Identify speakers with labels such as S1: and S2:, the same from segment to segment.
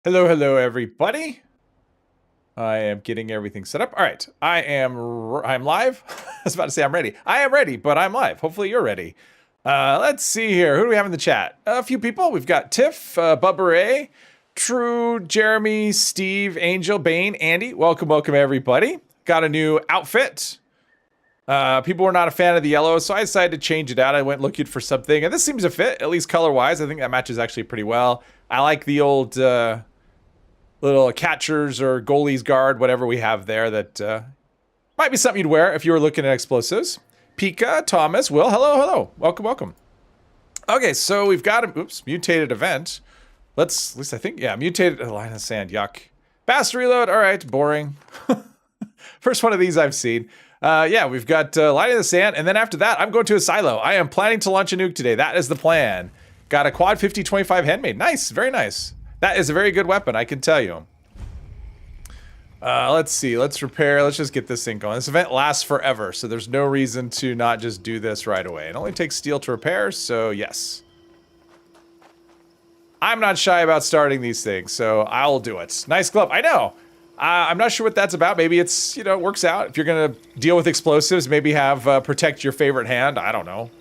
S1: Hello, hello, everybody. I am getting everything set up. All right, I'm live. I was about to say I'm ready. I am ready, but I'm live. Hopefully you're ready. Let's see here. Who do we have in the chat? A few people. We've got Tiff, Bubba Ray, True, Jeremy, Steve, Angel, Bane, Andy. Welcome, welcome, everybody. Got a new outfit. People were not a fan of the yellow, so I decided to change it out. I went looking for something, and this seems to fit, at least color-wise. I think that matches actually pretty well. I like the old little catchers or goalies guard, whatever we have there that might be something you'd wear if you were looking at explosives. Pika, Thomas, Will, hello, hello. Welcome, welcome. Okay, so we've got a, mutated event. At least I think, yeah, mutated line of sand, yuck. Fast reload, all right, boring. First one of these I've seen. Yeah, we've got line in the sand, and then after that, I'm going to a silo. I am planning to launch a nuke today. That is the plan. Got a quad 5025 handmade. Nice, very nice. That is a very good weapon, I can tell you. Let's see, let's repair, let's just get this thing going. This event lasts forever, so there's no reason to not just do this right away. It only takes steel to repair, so yes. I'm not shy about starting these things, so I'll do it. Nice glove, I know. I'm not sure what that's about. Maybe it's, it works out. If you're gonna deal with explosives, maybe have protect your favorite hand. I don't know.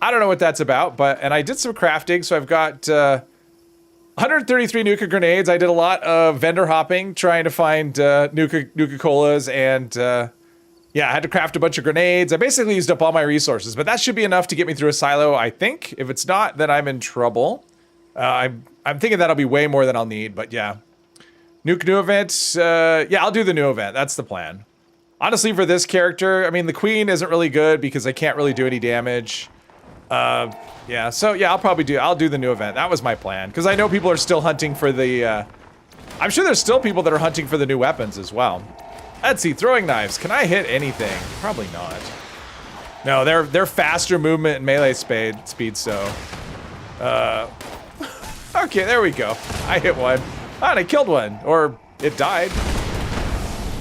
S1: I don't know what that's about, and I did some crafting, so I've got 133 Nuka grenades. I did a lot of vendor hopping, trying to find Nuka-Colas, and yeah, I had to craft a bunch of grenades. I basically used up all my resources, but that should be enough to get me through a silo, I think. If it's not, then I'm in trouble. I'm thinking that'll be way more than I'll need, but yeah. Nuke new event, yeah, I'll do the new event. That's the plan. Honestly, for this character, I mean, the queen isn't really good because I can't really do any damage. Yeah, so yeah, I'll do the new event. That was my plan, because I know people are still hunting for the, I'm sure there's still people that are hunting for the new weapons as well. Let's see, throwing knives. Can I hit anything? Probably not. No, they're faster movement and melee speed, so. Okay, there we go. I hit one. Oh, and I killed one, or it died.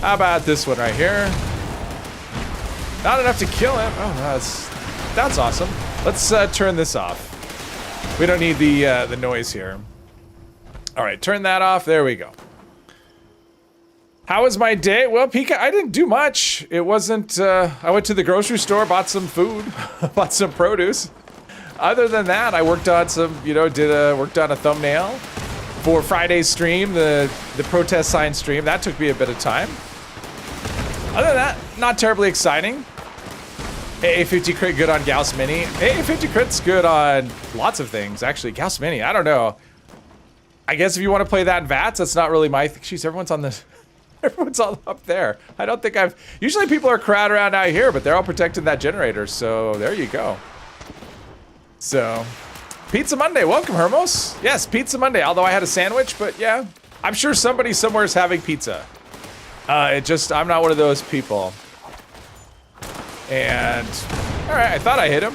S1: How about this one right here? Not enough to kill him. Oh, that's awesome. Let's turn this off. We don't need the noise here. All right, turn that off. There we go. How was my day? Well, Pika, I didn't do much. It wasn't. I went to the grocery store, bought some food, bought some produce. Other than that, I worked on some, worked on a thumbnail for Friday's stream, the protest sign stream. That took me a bit of time. Other than that, not terribly exciting. AA50 crit good on Gauss Mini. AA50 crit's good on lots of things, actually. Gauss Mini, I don't know. I guess if you want to play that in VATS, that's not really my thing. Jeez, everyone's on this. Everyone's all up there. I don't think usually people are crowded around out here, but they're all protecting that generator, so there you go. So, Pizza Monday, welcome Hermos. Yes, Pizza Monday, although I had a sandwich, but yeah. I'm sure somebody somewhere is having pizza. I'm not one of those people. And, all right, I thought I hit him.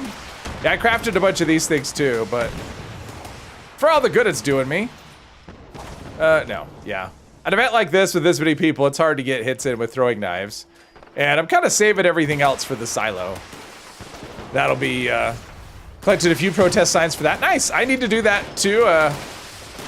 S1: Yeah, I crafted a bunch of these things too, but for all the good it's doing me. No, yeah. An event like this with this many people, it's hard to get hits in with throwing knives. And I'm kind of saving everything else for the silo. That'll be, collected a few protest signs for that. Nice, I need to do that too.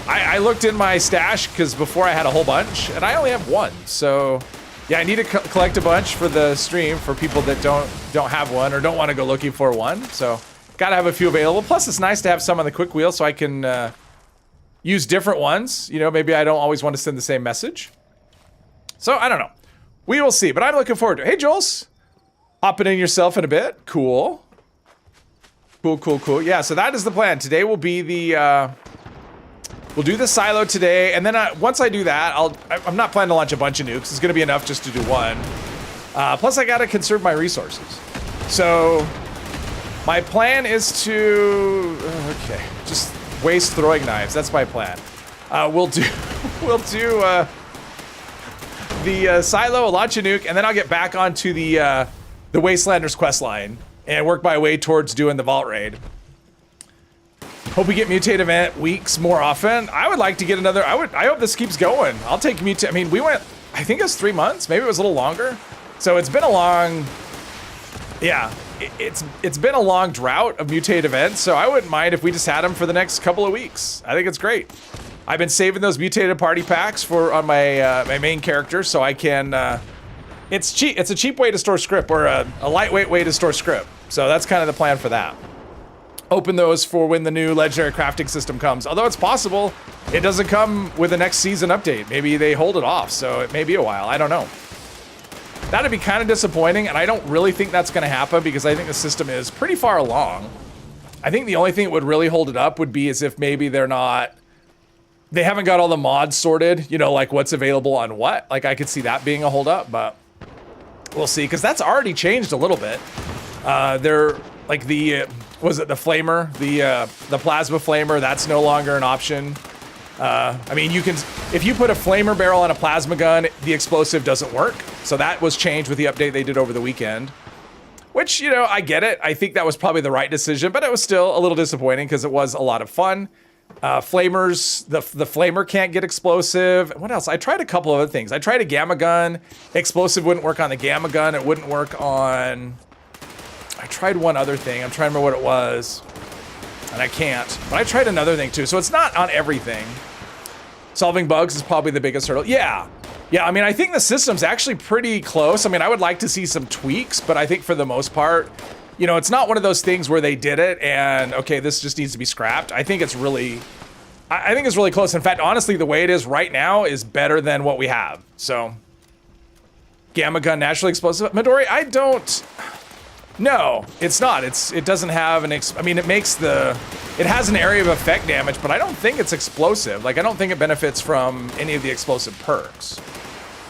S1: I looked in my stash, because before I had a whole bunch, and I only have one, so yeah, I need to collect a bunch for the stream for people that don't have one or don't want to go looking for one. So gotta have a few available. Plus, it's nice to have some on the quick wheel so I can use different ones. Maybe I don't always want to send the same message. So I don't know. We will see, but I'm looking forward to it. Hey, Jules, hopping in yourself in a bit. Cool. Cool. Yeah, so that is the plan. Today will be the we'll do the silo today, and then once I do that, I'm not planning to launch a bunch of nukes. It's gonna be enough just to do one. Plus, I gotta conserve my resources. So, my plan is to just waste throwing knives. That's my plan. We'll do the silo, launch a nuke, and then I'll get back onto the Wastelanders quest line and work my way towards doing the vault raid. Hope we get mutate event weeks more often. I would like to get another. I hope this keeps going. I'll take mutate. I mean, we went, I think it was 3 months. Maybe it was a little longer. So it's been a long, yeah, it's been a long drought of mutate events. So I wouldn't mind if we just had them for the next couple of weeks. I think it's great. I've been saving those mutated party packs for on my my main character, so I can. It's cheap. It's a cheap way to store script, or a lightweight way to store script. So that's kind of the plan for that. Open those for when the new legendary crafting system comes. Although it's possible it doesn't come with the next season update. Maybe they hold it off, so it may be a while. I don't know. That'd be kind of disappointing, and I don't really think that's going to happen because I think the system is pretty far along. I think the only thing that would really hold it up would be as if maybe they haven't got all the mods sorted, you know, like what's available on what. Like I could see that being a hold up, but we'll see, because that's already changed a little bit. They're like was it the flamer, the plasma flamer? That's no longer an option. I mean, you can, if you put a flamer barrel on a plasma gun, the explosive doesn't work. So that was changed with the update they did over the weekend. Which, you know, I get it. I think that was probably the right decision, but it was still a little disappointing because it was a lot of fun. Flamers, the flamer can't get explosive. What else? I tried a couple other things. I tried a gamma gun. Explosive wouldn't work on the gamma gun. It wouldn't work on... I tried one other thing. I'm trying to remember what it was. And I can't. But I tried another thing too. So it's not on everything. Solving bugs is probably the biggest hurdle. Yeah. Yeah, I mean, I think the system's actually pretty close. I mean, I would like to see some tweaks, but I think for the most part, you know, it's not one of those things where they did it and, okay, this just needs to be scrapped. I think it's really, I think it's really close. In fact, honestly, the way it is right now is better than what we have. So, gamma gun, naturally explosive. Midori, I don't, no, it's not. It doesn't have an, I mean, it has an area of effect damage, but I don't think it's explosive. Like, I don't think it benefits from any of the explosive perks.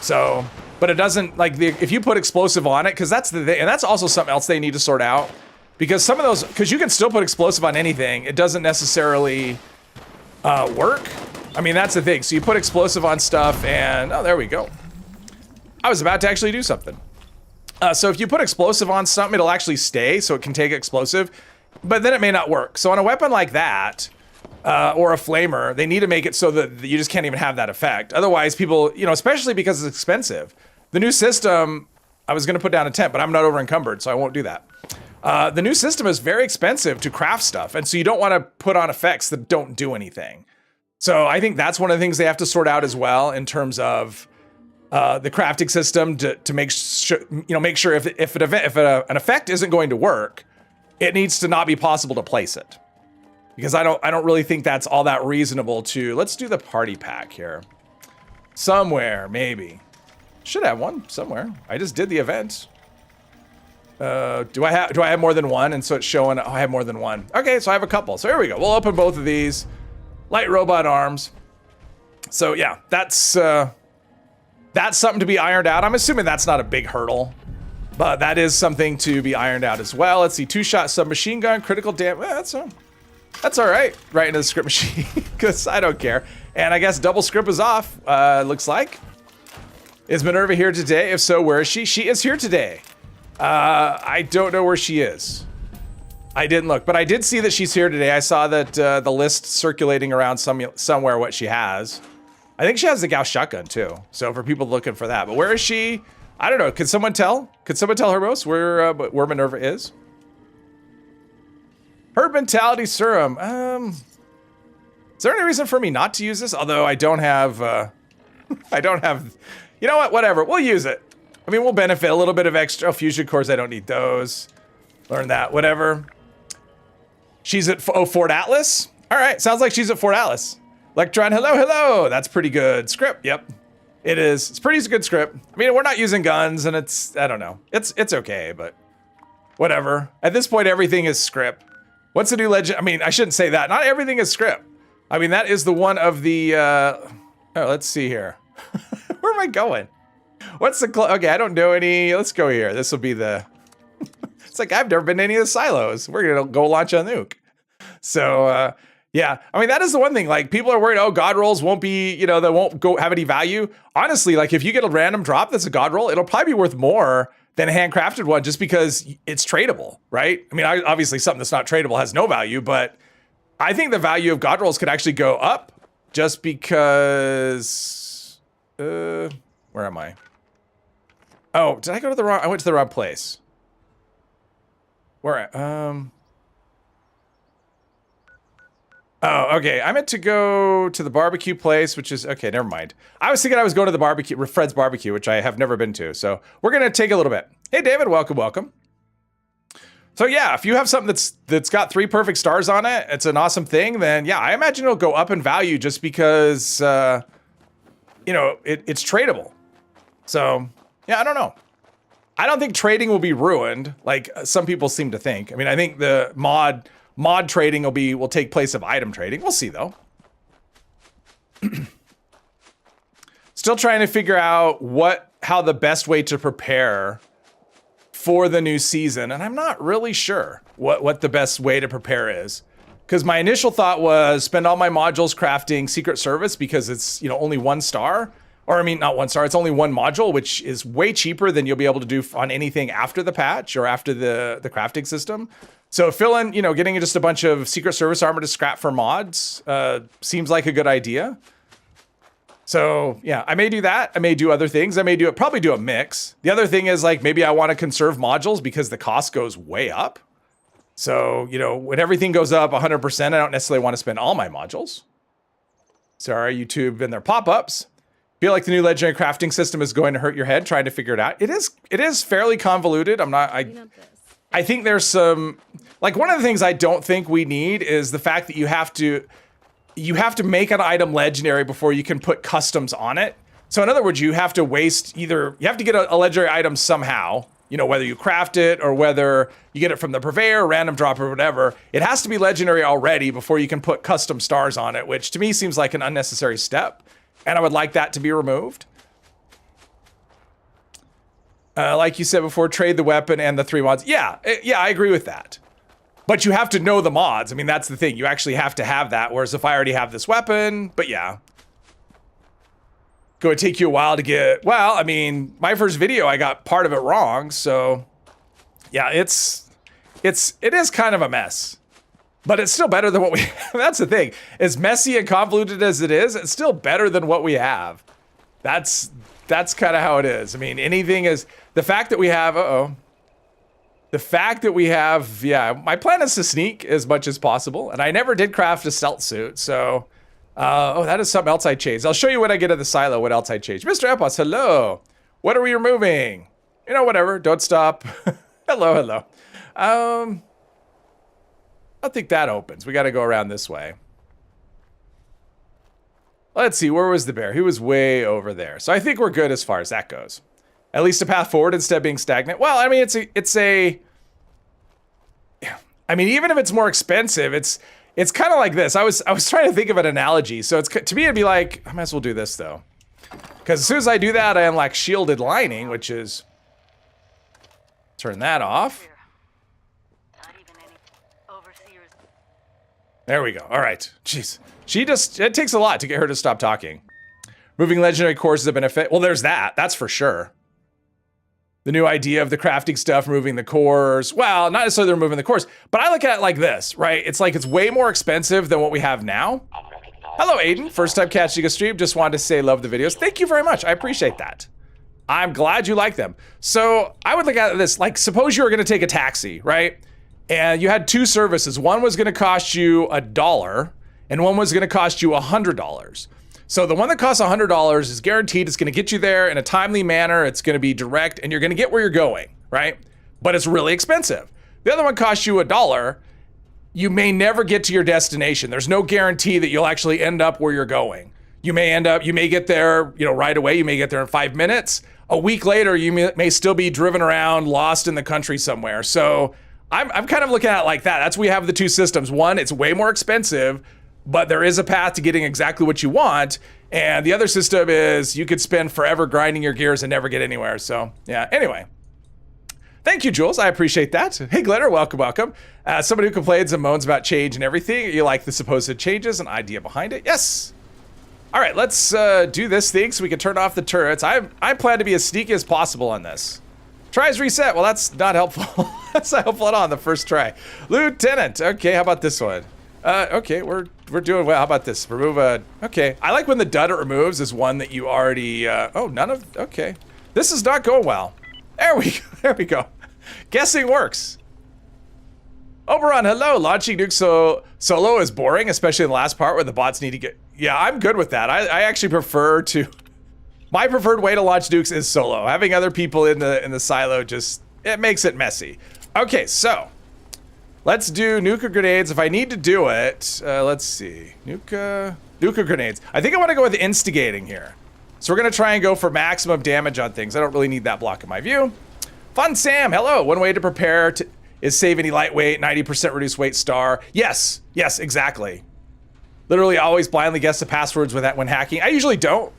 S1: So, but it doesn't, like, if you put explosive on it, because that's the thing, and that's also something else they need to sort out. Because some of those, because you can still put explosive on anything, it doesn't necessarily work. I mean, that's the thing. So you put explosive on stuff and, oh, there we go. I was about to actually do something. So if you put explosive on something, it'll actually stay, so it can take explosive, but then it may not work. So on a weapon like that, or a flamer, they need to make it so that you just can't even have that effect. Otherwise, people, you know, especially because it's expensive. The new system, I was going to put down a tent, but I'm not over encumbered, so I won't do that. The new system is very expensive to craft stuff, and so you don't want to put on effects that don't do anything. So I think that's one of the things they have to sort out as well in terms of the crafting system to make sure, you know, make sure if an effect isn't going to work, it needs to not be possible to place it. Because I don't really think that's all that reasonable to, let's do the party pack here. Somewhere, maybe. Should have one somewhere. I just did the event. Do I have more than one? And so it's showing, oh, I have more than one. Okay, so I have a couple. So here we go. We'll open both of these. Light robot arms. So yeah, that's something to be ironed out. I'm assuming that's not a big hurdle, but that is something to be ironed out as well. Let's see, 2-shot submachine gun, critical damage. That's all right. Right into the script machine, because I don't care. And I guess double script is off, looks like. Is Minerva here today? If so, where is she? She is here today. I don't know where she is. I didn't look, but I did see that she's here today. I saw that the list circulating around somewhere what she has. I think she has the Gauss shotgun too. So for people looking for that, but where is she? I don't know. Could someone tell? Could someone tell Herbos where Minerva is? Herd mentality serum. Is there any reason for me not to use this? Although I don't have, you know what? Whatever. We'll use it. I mean, we'll benefit a little bit of extra fusion cores. I don't need those. Learn that. Whatever. She's at Fort Atlas. All right. Sounds like she's at Fort Atlas. Electron, hello, hello. That's pretty good script. Yep, it is. It's pretty good script. I mean, we're not using guns, and it's, I don't know. It's okay, but whatever. At this point, everything is script. What's the new legend? I mean, I shouldn't say that. Not everything is script. I mean, that is the one of the, oh, let's see here. Where am I going? What's the, okay, I don't know any. Let's go here. This will be the, it's like, I've never been to any of the silos. We're going to go launch a nuke. So, yeah, I mean, that is the one thing, like, people are worried, oh, god rolls won't be, you know, they won't go have any value. Honestly, like, if you get a random drop that's a god roll, it'll probably be worth more than a handcrafted one just because it's tradable, right? I mean, obviously something that's not tradable has no value, but I think the value of god rolls could actually go up just because, where am I? Oh, did I go to the wrong, I went to the wrong place. Where, Oh, okay. I meant to go to the barbecue place, which is okay. Never mind. I was thinking I was going to the barbecue, Fred's barbecue, which I have never been to. So we're gonna take a little bit. Hey, David, welcome, welcome. So yeah, if you have something that's got 3 perfect stars on it, it's an awesome thing. Then yeah, I imagine it'll go up in value just because you know it's tradable. So yeah, I don't know. I don't think trading will be ruined like some people seem to think. I mean, I think the mod trading will take place of item trading. We'll see though. Still trying to figure out how the best way to prepare for the new season, and I'm not really sure what the best way to prepare is. Because my initial thought was spend all my modules crafting Secret Service because it's, you know, only 1 star. Or I mean, not 1 star, it's only 1 module, which is way cheaper than you'll be able to do on anything after the patch or after the crafting system. So fill in, you know, getting just a bunch of Secret Service armor to scrap for mods seems like a good idea. So yeah, I may do that. I may do other things. I may probably do a mix. The other thing is like, maybe I want to conserve modules because the cost goes way up. So, you know, when everything goes up 100%, I don't necessarily want to spend all my modules. Sorry, YouTube and their pop-ups. Feel like the new legendary crafting system is going to hurt your head trying to figure it out. It is fairly convoluted. I think there's some, like one of the things I don't think we need is the fact that you have to make an item legendary before you can put customs on it. So in other words, you have to you have to get a legendary item somehow, you know, whether you craft it or whether you get it from the purveyor, random drop or whatever. It has to be legendary already before you can put custom stars on it, which to me seems like an unnecessary step. And I would like that to be removed. Like you said before, trade the weapon and the 3 mods. Yeah, I agree with that. But you have to know the mods. I mean, that's the thing. You actually have to have that. Whereas if I already have this weapon, but yeah. It would take you a while to get, well, I mean, my first video, I got part of it wrong. So yeah, it is kind of a mess. But it's still better than what we that's the thing. As messy and convoluted as it is, it's still better than what we have. That's kind of how it is. I mean, anything is the fact that we have the fact that we have, yeah, my plan is to sneak as much as possible, and I never did craft a stealth suit, so that is something else I changed. I'll show you when I get to the silo what else I changed. Mr. Epos, hello. What are we removing? You know, whatever. Don't stop. hello. I think that opens. We got to go around this way. Let's see, where was the bear? He was way over there. So I think we're good as far as that goes. At least a path forward instead of being stagnant. Well, I mean, I mean, even if it's more expensive, it's kind of like this. I was trying to think of an analogy. So to me, it'd be like, I might as well do this though. Because as soon as I do that, I unlock shielded lining, which is, turn that off. There we go. All right. Jeez. It takes a lot to get her to stop talking. Moving legendary cores is a benefit. Well, there's that. That's for sure. The new idea of the crafting stuff, removing the cores. Well, not necessarily they're removing the cores, but I look at it like this, right? It's like it's way more expensive than what we have now. Hello, Aiden. First time catching a stream. Just wanted to say love the videos. Thank you very much. I appreciate that. I'm glad you like them. So I would look at this, like suppose you were going to take a taxi, right? And you had 2 services. One was going to cost you $1 and one was going to cost you $100. So the one that costs $100 is guaranteed it's going to get you there in a timely manner. It's going to be direct and you're going to get where you're going, right? But it's really expensive. The other one costs you $1. You may never get to your destination. There's no guarantee that you'll actually end up where you're going. You may get there, you know, right away. You may get there in 5 minutes. A week later, you may still be driven around, lost in the country somewhere. So I'm kind of looking at it like that. That's why we have the 2 systems. One, it's way more expensive, but there is a path to getting exactly what you want. And the other system is you could spend forever grinding your gears and never get anywhere. So yeah, anyway. Thank you, Jules. I appreciate that. Hey, Glitter, welcome. Somebody who complains and moans about change and everything. You like the supposed changes and idea behind it? Yes. All right, let's do this thing so we can turn off the turrets. I plan to be as sneaky as possible on this. Tries reset. Well, that's not helpful. That's not helpful at all on the first try. Lieutenant. Okay, how about this one? Okay, we're doing well. How about this? Remove a. Okay, I like when the dud it removes is one that you already. Oh, none of. Okay, this is not going well. There we go. Guessing works. Oberon, hello. Launching nukes solo is boring, especially in the last part where the bots need to get... Yeah, I'm good with that. I actually prefer to... My preferred way to launch nukes is solo. Having other people in the silo just... It makes it messy. Okay, so... Let's do nuka grenades. If I need to do it, let's see. Nuka grenades. I think I want to go with instigating here. So we're going to try and go for maximum damage on things. I don't really need that block in my view. Fun Sam, hello. One way to prepare is save any lightweight, 90% reduced weight star. Yes, exactly. Literally always blindly guess the passwords with that when hacking. I usually don't.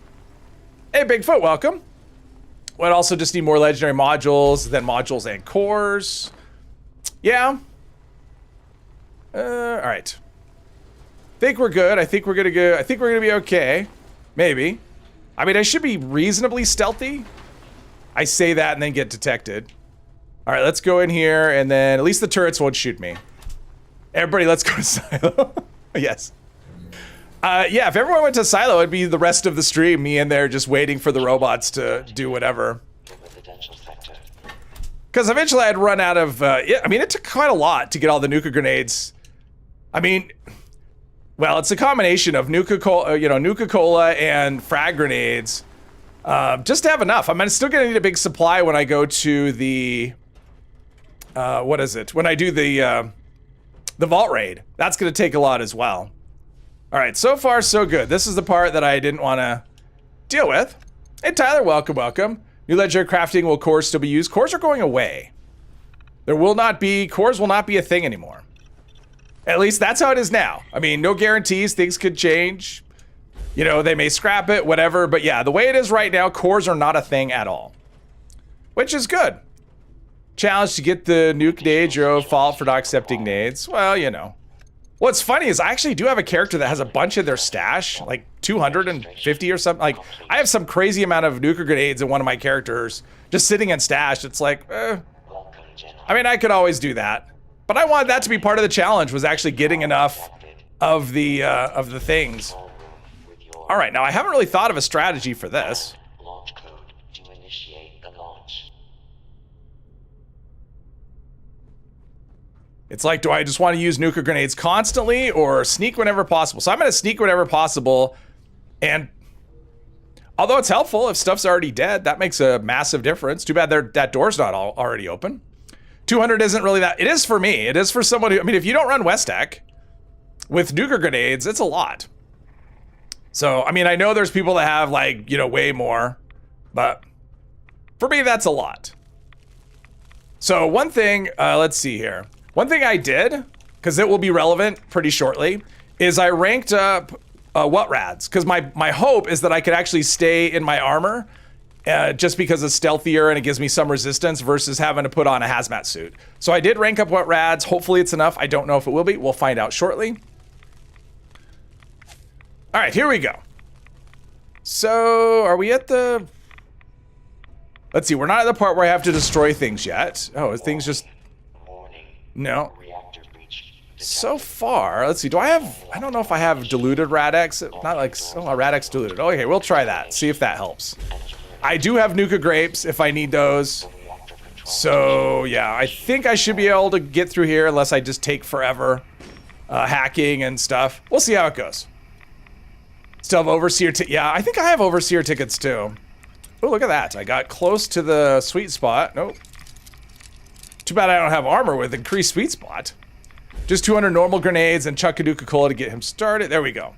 S1: Hey, Bigfoot, welcome. Would also just need more legendary modules than modules and cores. Yeah. All right. Think we're good. I think we're gonna go. I think we're gonna be okay. Maybe. I mean, I should be reasonably stealthy. I say that and then get detected. All right, let's go in here and then at least the turrets won't shoot me. Everybody, let's go to silo. Yes. Yeah, if everyone went to silo, it'd be the rest of the stream, me in there just waiting for the robots to do whatever. Because eventually I'd run out of, I mean, it took quite a lot to get all the nuka grenades. I mean, well, it's a combination of Nuka-Cola and frag grenades. Just to have enough. I'm still gonna need a big supply when I go to the, what is it? When I do the vault raid. That's gonna take a lot as well. All right, so far so good. This is the part that I didn't wanna deal with. Hey Tyler, welcome. New legendary crafting, will cores still be used? Cores are going away. Cores will not be a thing anymore. At least that's how it is now. I mean, no guarantees, things could change. You know, they may scrap it, whatever, but yeah, the way it is right now, cores are not a thing at all. Which is good. Challenge to get the nuke nade, your fault for not accepting nades. Well, you know. What's funny is I actually do have a character that has a bunch of their stash, like 250 or something. Like, I have some crazy amount of nuka grenades in one of my characters just sitting in stash. It's like, I mean, I could always do that. But I wanted that to be part of the challenge, was actually getting enough of the things. All right, now I haven't really thought of a strategy for this.
S2: Launch code to initiate the launch.
S1: It's like, do I just want to use nuka grenades constantly or sneak whenever possible? So I'm going to sneak whenever possible. And although it's helpful if stuff's already dead, that makes a massive difference. Too bad that door's not already open. 200 isn't really that. It is for me. It is for someone who, I mean, if you don't run Westec with nuka grenades, it's a lot. So, I mean, I know there's people that have like, you know, way more, but for me, that's a lot. So one thing, let's see here. One thing I did, because it will be relevant pretty shortly, is I ranked up what rads, because my hope is that I could actually stay in my armor just because it's stealthier and it gives me some resistance versus having to put on a hazmat suit. So I did rank up what rads. Hopefully it's enough. I don't know if it will be. We'll find out shortly. All right, here we go. So, are we at the... Let's see, we're not at the part where I have to destroy things yet. Oh, things just... No. So far, let's see, do I have... I don't know if I have diluted Rad-X. Not like... Oh, Rad-X diluted. Oh, okay, we'll try that. See if that helps. I do have Nuka Grapes if I need those. So, yeah, I think I should be able to get through here unless I just take forever hacking and stuff. We'll see how it goes. Still have Overseer yeah, I think I have Overseer tickets too. Oh, look at that. I got close to the sweet spot. Nope. Too bad I don't have armor with increased sweet spot. Just 200 normal grenades and chuck a Nuka-Cola to get him started. There we go.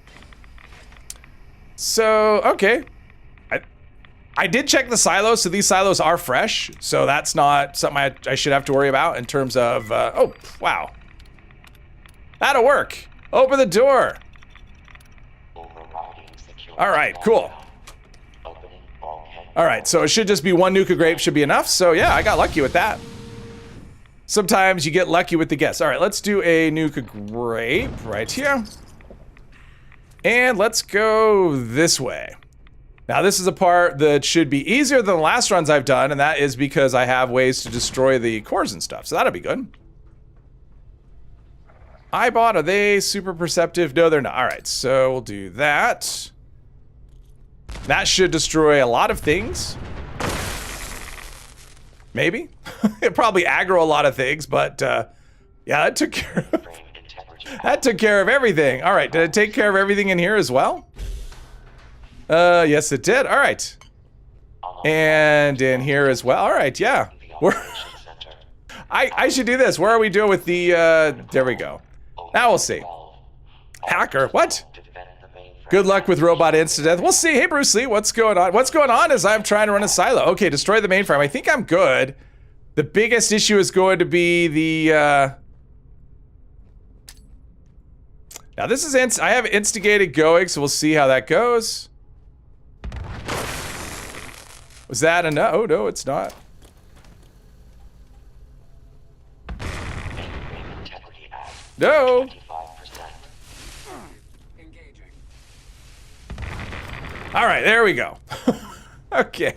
S1: So, okay. I did check the silos, so these silos are fresh. So that's not something I should have to worry about in terms of, oh, wow. That'll work. Open the door. All right, cool. All right, so it should just be one Nuka Grape should be enough. So yeah, I got lucky with that. Sometimes you get lucky with the guess. All right, let's do a Nuka Grape right here. And let's go this way. Now this is a part that should be easier than the last runs I've done, and that is because I have ways to destroy the cores and stuff. So that'll be good. iBot, are they super perceptive? No, they're not. All right, so we'll do that. That should destroy a lot of things. Maybe. It probably aggro a lot of things, but Yeah, that took care of,
S2: Frame integrity
S1: that took care of everything. All right, did it take care of everything in here as well? Yes, it did. All right. And in here as well. All right, yeah. We're
S2: center.
S1: I should do this. Where are we doing with the, there we go. Now we'll see. Hacker, what?
S2: Defend the mainframe.
S1: Good luck with robot insta-death. We'll see. Hey, Bruce Lee, what's going on? What's going on is I'm trying to run a silo. Okay, destroy the mainframe. I think I'm good. The biggest issue is going to be the, now this is, I have instigated going, so we'll see how that goes. Was that enough? Oh, no, it's not.
S2: Mainframe integrity at
S1: No.
S2: 25%.
S1: All right, there we go. Okay.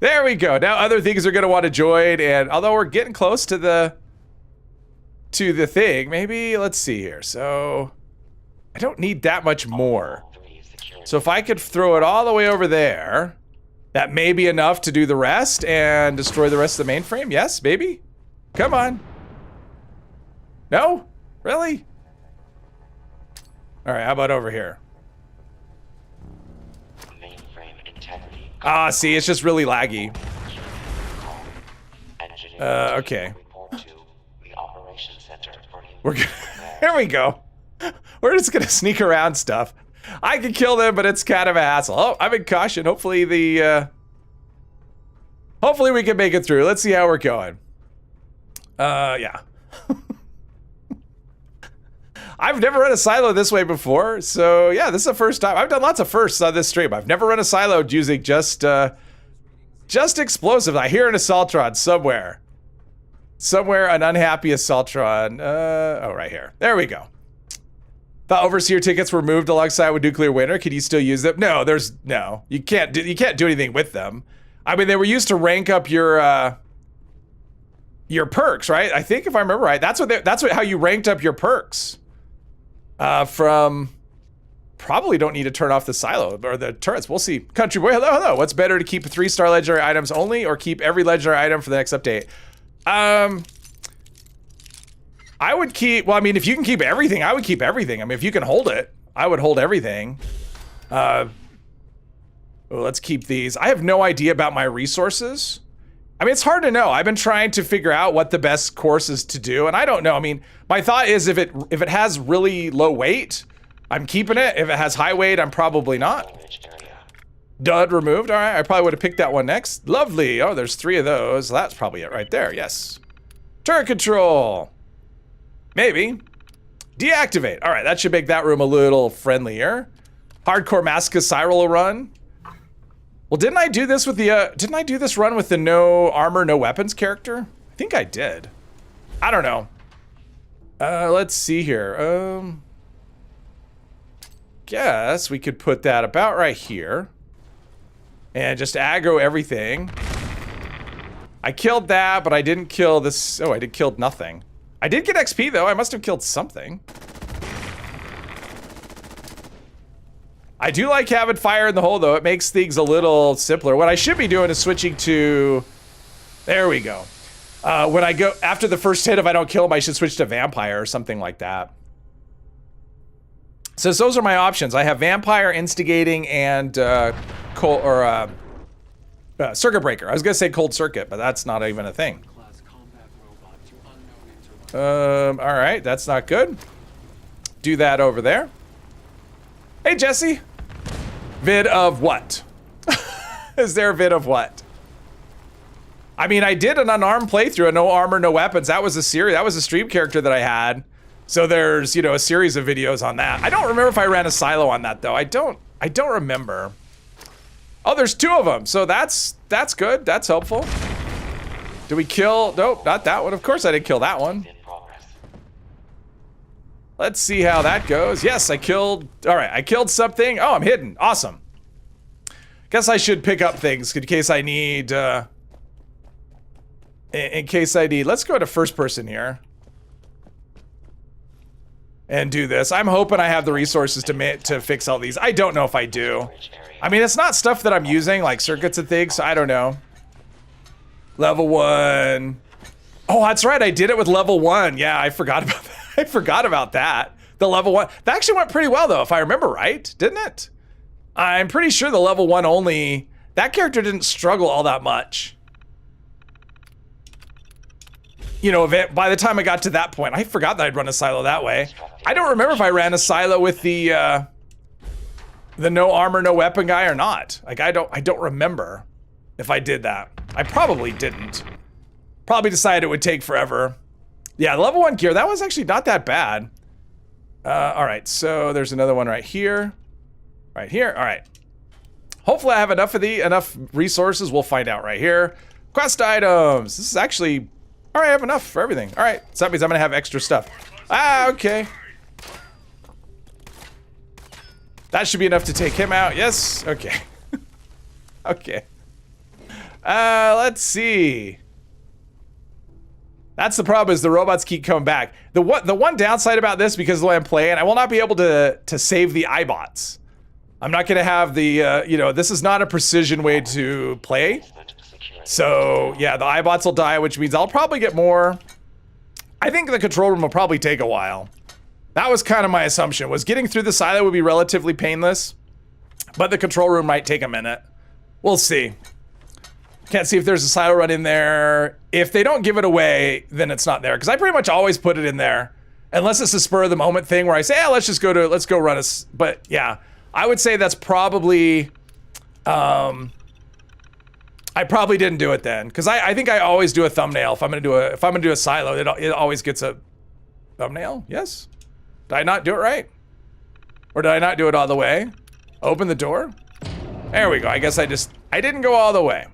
S1: There we go. Now other things are going to want to join, and although we're getting close to the thing, maybe let's see here. So I don't need that much more. So if I could throw it all the way over there, that may be enough to do the rest and destroy the rest of the mainframe. Yes, maybe. Come on. No? Really? All right, how about over here?
S2: Mainframe integrity.
S1: Ah, see, it's just really laggy.
S2: Engineering
S1: Okay.
S2: report to the operations center for
S1: We're good. Here we go. We're just gonna sneak around stuff. I can kill them, but it's kind of a hassle. Oh, I'm in caution. Hopefully hopefully we can make it through. Let's see how we're going. Yeah. I've never run a silo this way before, so yeah, this is the first time. I've done lots of firsts on this stream. I've never run a silo using just explosives. I hear an Assaultron somewhere. Somewhere, an unhappy Assaultron. Oh, right here. There we go. The overseer tickets were moved alongside with nuclear winter. Can you still use them? No, no. You can't do anything with them. I mean, they were used to rank up your perks, right? I think if I remember right, that's how you ranked up your perks. From probably don't need to turn off the silo or the turrets. We'll see. Country boy, hello, hello. What's better to keep 3-star legendary items only or keep every legendary item for the next update? I would keep, well, I mean, if you can keep everything, I would keep everything. I mean, if you can hold it, I would hold everything. Oh, let's keep these. I have no idea about my resources. I mean, it's hard to know. I've been trying to figure out what the best course is to do, and I don't know. I mean, my thought is if it has really low weight, I'm keeping it. If it has high weight, I'm probably not. Dud removed. All right, I probably would have picked that one next. Lovely. Oh, there's 3 of those. That's probably it right there. Yes. Turret control. Maybe. Deactivate. All right, that should make that room a little friendlier. Hardcore Masochist Cyril run. Well, didn't I do this with the, didn't I do this run with the no armor, no weapons character? I think I did. I don't know. Let's see here. Guess we could put that about right here. And just aggro everything. I killed that, but I didn't kill this. Oh, I did killed nothing. I did get XP though. I must have killed something. I do like having fire in the hole though. It makes things a little simpler. What I should be doing is switching to, there we go. When I go, after the first hit, if I don't kill him, I should switch to vampire or something like that. So those are my options. I have vampire, instigating, and circuit breaker. I was gonna say cold circuit, but that's not even a thing. All right, that's not good. Do that over there. Hey, Jesse. Vid of what? Is there a vid of what? I mean, I did an unarmed playthrough, a no armor, no weapons. That was a series. That was a stream character that I had. So there's, you know, a series of videos on that. I don't remember if I ran a silo on that though. I don't remember. Oh, there's 2 of them. So that's good. That's helpful. Did we kill? Nope, not that one. Of course I didn't kill that one. Let's see how that goes. Yes, I killed. All right, I killed something. Oh, I'm hidden. Awesome. Guess I should pick up things in case I need. In case I need. Let's go to first person here. And do this. I'm hoping I have the resources to fix all these. I don't know if I do. I mean, it's not stuff that I'm using, like circuits and things, so I don't know. Level 1. Oh, that's right. I did it with level 1. Yeah, I forgot about that. I forgot about that. The level 1. That actually went pretty well, though, if I remember right, didn't it? I'm pretty sure the level 1 only... That character didn't struggle all that much. You know, by the time I got to that point, I forgot that I'd run a silo that way. I don't remember if I ran a silo with the no armor, no weapon guy or not. Like, I don't remember if I did that. I probably didn't. Probably decided it would take forever. Yeah, level 1 gear, that was actually not that bad. All right, so there's another one right here. Right here, all right. Hopefully I have enough resources. We'll find out right here. Quest items. This is actually, all right, I have enough for everything. All right, so that means I'm gonna have extra stuff. Ah, okay. That should be enough to take him out. Yes, okay. Okay. Let's see. That's the problem, is the robots keep coming back. The one downside about this, because of the way I'm playing, I will not be able to save the iBots. I'm not gonna have the, you know, this is not a precision way to play. So yeah, the iBots will die, which means I'll probably get more. I think the control room will probably take a while. That was kind of my assumption, was getting through the silo would be relatively painless, but the control room might take a minute. We'll see. Can't see if there's a silo run in there. If they don't give it away, then it's not there, because I pretty much always put it in there, unless it's a spur of the moment thing where I say, yeah, let's go run a, but yeah, I would say that's probably, I probably didn't do it then, because I think I always do a thumbnail if I'm gonna do a silo. It always gets a thumbnail. Yes. Did I not do it right? Or did I not do it all the way? Open the door. There we go. I guess I didn't go all the way.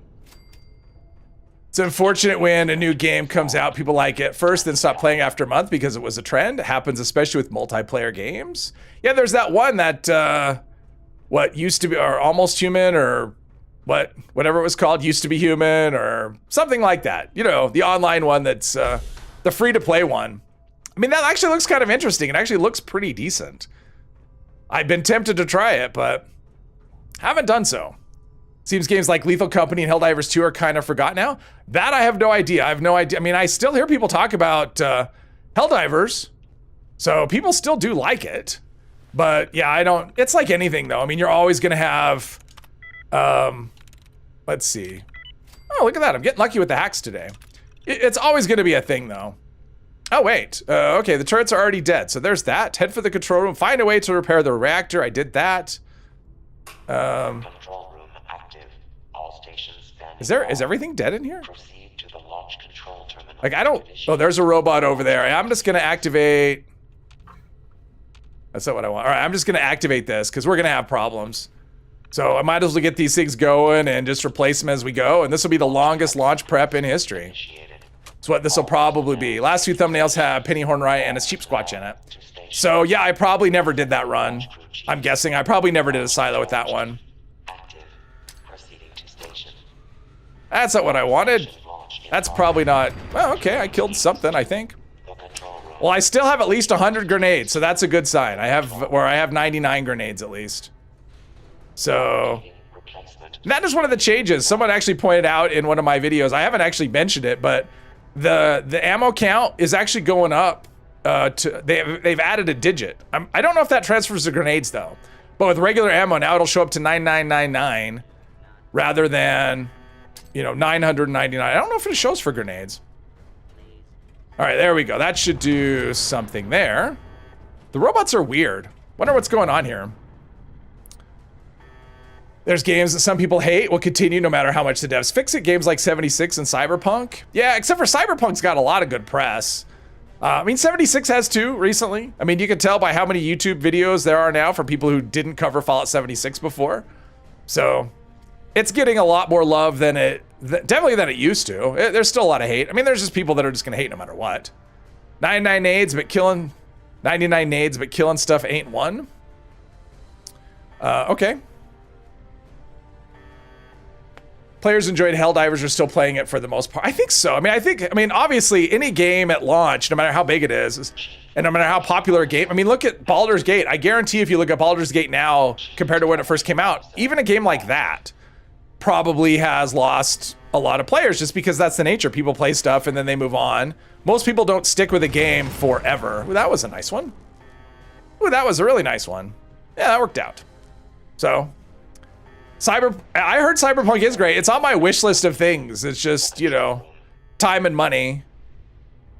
S1: It's unfortunate when a new game comes out, people like it first, then stop playing after a month because it was a trend. It happens especially with multiplayer games. Yeah, there's that one that, what used to be, or Almost Human, or whatever it was called, Used to Be Human, or something like that. You know, the online one that's the free-to-play one. I mean, that actually looks kind of interesting. It actually looks pretty decent. I've been tempted to try it, but haven't done so. Seems games like Lethal Company and Helldivers 2 are kind of forgotten now. That I have no idea. I have no idea. I mean, I still hear people talk about Helldivers, so people still do like it. But yeah, I don't. It's like anything, though. I mean, you're always gonna have. Let's see. Oh, look at that! I'm getting lucky with the hacks today. It's always gonna be a thing, though. Oh wait. Okay, the turrets are already dead, so there's that. Head for the control room. Find a way to repair the reactor. I did that.
S2: Control room active. All stations standing.
S1: Is everything dead in here?
S2: Proceed to the launch control terminal.
S1: Like, I don't. Oh, there's a robot over there. I'm just gonna activate. That's not what I want. All right, I'm just gonna activate this because we're gonna have problems. So I might as well get these things going and just replace them as we go. And this will be the longest launch prep in history. That's what this will probably be. Last few thumbnails have Penny Hornwright and a Sheep Squatch in it. So yeah, I probably never did that run. I'm guessing I probably never did a silo with that one. That's not what I wanted. That's probably not. Well, okay, I killed something, I think. Well, I still have at least 100 grenades, so that's a good sign. I have 99 grenades at least. So that is one of the changes. Someone actually pointed out in one of my videos. I haven't actually mentioned it, but the ammo count is actually going up. They've added a digit. I don't know if that transfers to grenades though. But with regular ammo now, it'll show up to 9999 rather than, you know, 999. I don't know if it shows for grenades. All right, there we go. That should do something there. The robots are weird. Wonder what's going on here. There's games that some people hate will continue no matter how much the devs fix it. Games like 76 and Cyberpunk. Yeah, except for Cyberpunk's got a lot of good press. I mean, 76 has too recently. I mean, you can tell by how many YouTube videos there are now for people who didn't cover Fallout 76 before. So it's getting a lot more love than definitely than it used to. There's still a lot of hate. I mean, there's just people that are just gonna hate no matter what. 99 nades, but killing 99 nades, but killing stuff ain't one. Okay. Players enjoyed Helldivers are still playing it for the most part. I think so. I mean, obviously any game at launch, no matter how big it is, and no matter how popular a game, I mean, look at Baldur's Gate. I guarantee if you look at Baldur's Gate now compared to when it first came out, even a game like that probably has lost a lot of players just because that's the nature. People play stuff and then they move on. Most people don't stick with a game forever. Ooh, that was a nice one. Ooh, that was a really nice one. Yeah, that worked out. So, I heard Cyberpunk is great. It's on my wish list of things. It's just, you know, time and money.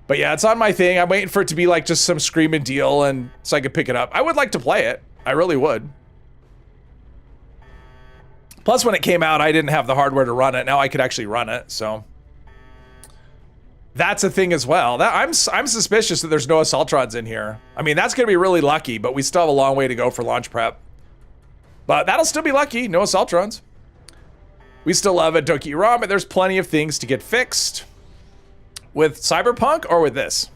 S1: But yeah, it's on my thing. I'm waiting for it to be like just some screaming deal and so I could pick it up. I would like to play it. I really would. Plus, when it came out, I didn't have the hardware to run it. Now I could actually run it, so that's a thing as well. I'm suspicious that there's no Assaultrons in here. I mean, that's gonna be really lucky, but we still have a long way to go for launch prep. But that'll still be lucky. No Assaultrons. We still love it. Don't get you wrong, but there's plenty of things to get fixed with Cyberpunk or with this.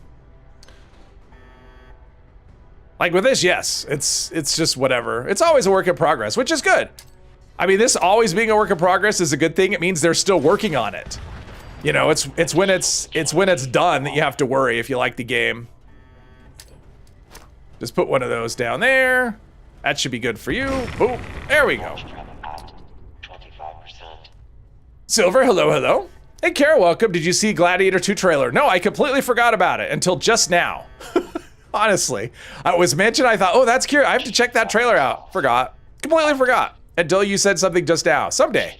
S1: Like with this, yes, it's just whatever. It's always a work in progress, which is good. I mean, this always being a work in progress is a good thing. It means they're still working on it. You know, it's when it's done that you have to worry if you like the game. Just put one of those down there. That should be good for you. Boom. There we go. Silver, hello, hello. Hey, Kara, welcome. Did you see Gladiator 2 trailer? No, I completely forgot about it until just now. Honestly, I was mentioned. I thought, oh, that's cute. I have to check that trailer out. Forgot. Completely forgot. Until you said something just now. Someday.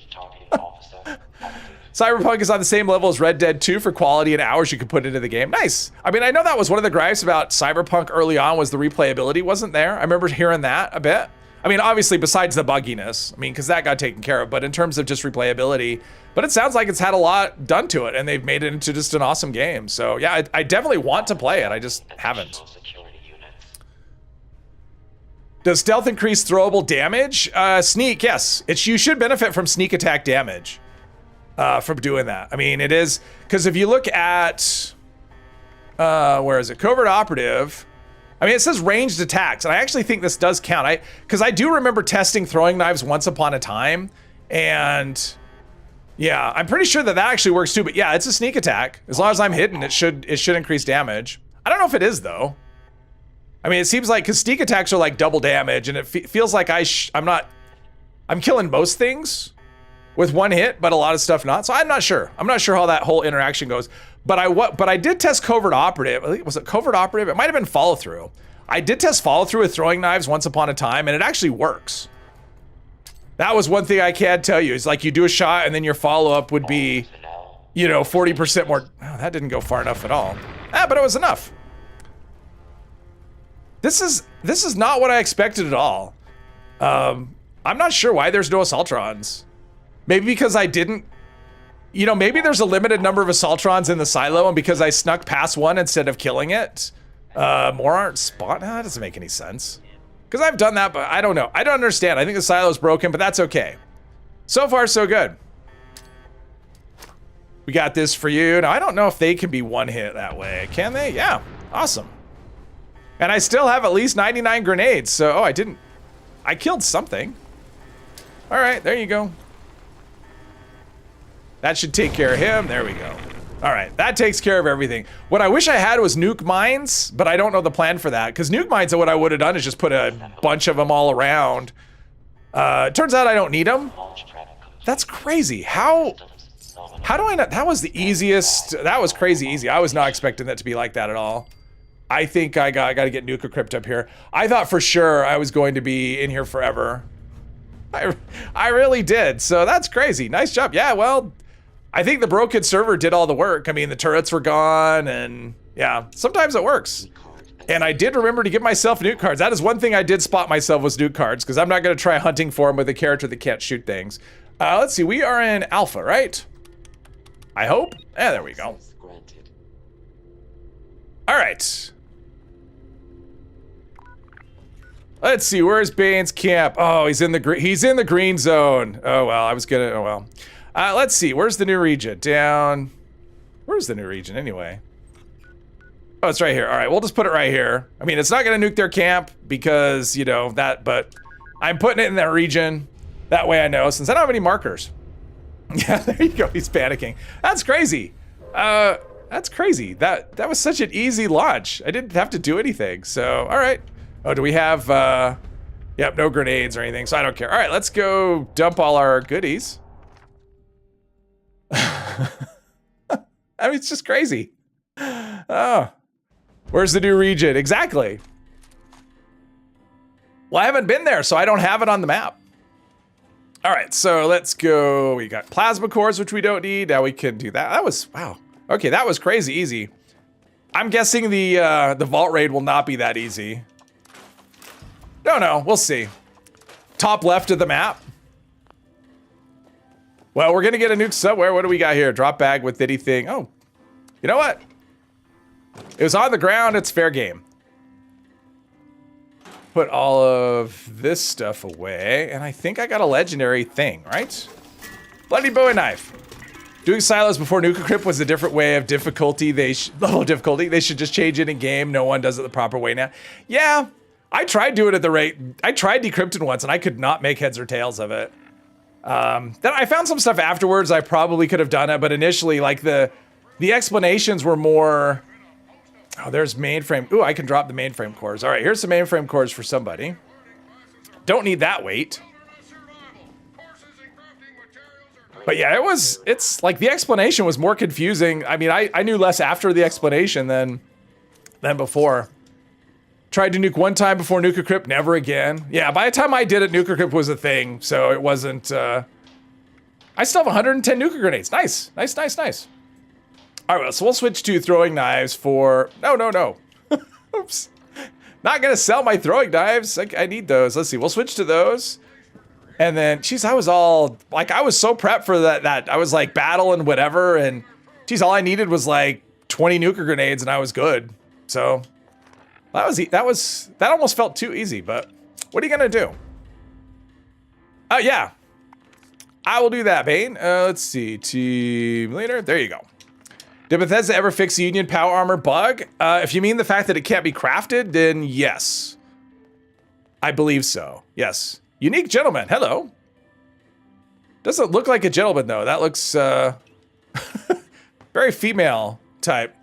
S1: Cyberpunk is on the same level as Red Dead 2 for quality and hours you can put into the game. Nice. I mean, I know that was one of the gripes about Cyberpunk early on was the replayability wasn't there. I remember hearing that a bit. I mean, obviously, besides the bugginess, I mean, because that got taken care of, but in terms of just replayability, but it sounds like it's had a lot done to it, and they've made it into just an awesome game. So, yeah, I definitely want to play it. I just haven't. Does stealth increase throwable damage? Sneak, yes. You should benefit from sneak attack damage from doing that. I mean, it is, because if you look at, where is it? Covert Operative. I mean, it says ranged attacks, and I actually think this does count. Because I do remember testing throwing knives once upon a time, and yeah, I'm pretty sure that actually works too. But yeah, it's a sneak attack. As long as I'm hidden, it should increase damage. I don't know if it is though. I mean, it seems like because sneak attacks are like double damage, and it feels like I'm killing most things with one hit, but a lot of stuff not. So I'm not sure. I'm not sure how that whole interaction goes. But I did test Covert Operative. I think, was it Covert Operative? It might have been Follow Through. I did test Follow Through with throwing knives once upon a time, and it actually works. That was one thing I can tell you. Is like you do a shot, and then your follow-up would be, you know, 40% more. Oh, that didn't go far enough at all. But it was enough. This is not what I expected at all. I'm not sure why there's no Assaultrons. Maybe because I didn't, you know, maybe there's a limited number of Assaultrons in the silo, and because I snuck past one instead of killing it, more aren't spawned. That doesn't make any sense. Because I've done that, but I don't know. I don't understand. I think the silo's broken, but that's okay. So far, so good. We got this for you. Now, I don't know if they can be one hit that way. Can they? Yeah. Awesome. And I still have at least 99 grenades, so, I killed something. All right, there you go. That should take care of him. There we go. All right, that takes care of everything. What I wish I had was nuke mines, but I don't know the plan for that, because nuke mines, what I would have done is just put a bunch of them all around. It turns out I don't need them. That's crazy. How do I not? That was the easiest. That was crazy easy. I was not expecting that to be like that at all. I think I got to get nuke equipped up here. I thought for sure I was going to be in here forever. I really did. So that's crazy. Nice job. Yeah, well, I think the broken server did all the work. I mean, the turrets were gone, and yeah, sometimes it works. And I did remember to give myself nuke cards. That is one thing I did spot myself was nuke cards, because I'm not going to try hunting for them with a character that can't shoot things. Let's see. We are in alpha, right? I hope. Yeah, there we go. All right. Let's see, where's Bane's camp? Oh, he's in the green zone. Oh well, let's see, where's the new region? Down. Where's the new region anyway? Oh, it's right here. All right, we'll just put it right here. I mean, it's not gonna nuke their camp because, you know, that, but I'm putting it in that region. That way I know, since I don't have any markers. Yeah, there you go, he's panicking. That's crazy. That's crazy. That was such an easy launch. I didn't have to do anything, so, all right. Oh, do we have, yep, no grenades or anything, so I don't care. All right, let's go dump all our goodies. I mean, it's just crazy. Oh, where's the new region? Exactly. Well, I haven't been there, so I don't have it on the map. All right, so let's go. We got plasma cores, which we don't need. Now we can do that. That was, wow. Okay, that was crazy easy. I'm guessing the vault raid will not be that easy. No, we'll see. Top left of the map. Well, we're gonna get a nuke somewhere. What do we got here? Drop bag with ditty thing. Oh, you know what? It was on the ground, it's fair game. Put all of this stuff away, and I think I got a legendary thing, right? Bloody Bowie knife. Doing silos before Nuka Crypt was a different way of difficulty. Level of difficulty. They should just change it in game. No one does it the proper way now. Yeah, I tried doing it at the rate. I tried decrypting once, and I could not make heads or tails of it. Then I found some stuff afterwards. I probably could have done it, but initially, like the explanations were more. Oh, there's mainframe. Ooh, I can drop the mainframe cores. All right, here's some mainframe cores for somebody. Don't need that weight. But yeah, it's like the explanation was more confusing. I mean, I knew less after the explanation than before. Tried to nuke one time before Nuka Crypt, never again. Yeah, by the time I did it, Nuka Crypt was a thing, so it wasn't, I still have 110 Nuka grenades. Nice. All right, well, so we'll switch to throwing knives for... No. Oops. Not gonna sell my throwing knives. I need those. Let's see, we'll switch to those. And then, geez, I was all... Like, I was so prepped for that I was like battling whatever, and geez, all I needed was like 20 Nuka grenades and I was good. So, that almost felt too easy, but what are you gonna do? Oh, yeah. I will do that, Bane. Let's see, team leader. There you go. Did Bethesda ever fix the Union power armor bug? If you mean the fact that it can't be crafted, then yes. I believe so, yes. Unique gentleman, hello. Doesn't look like a gentleman though. That looks very female type.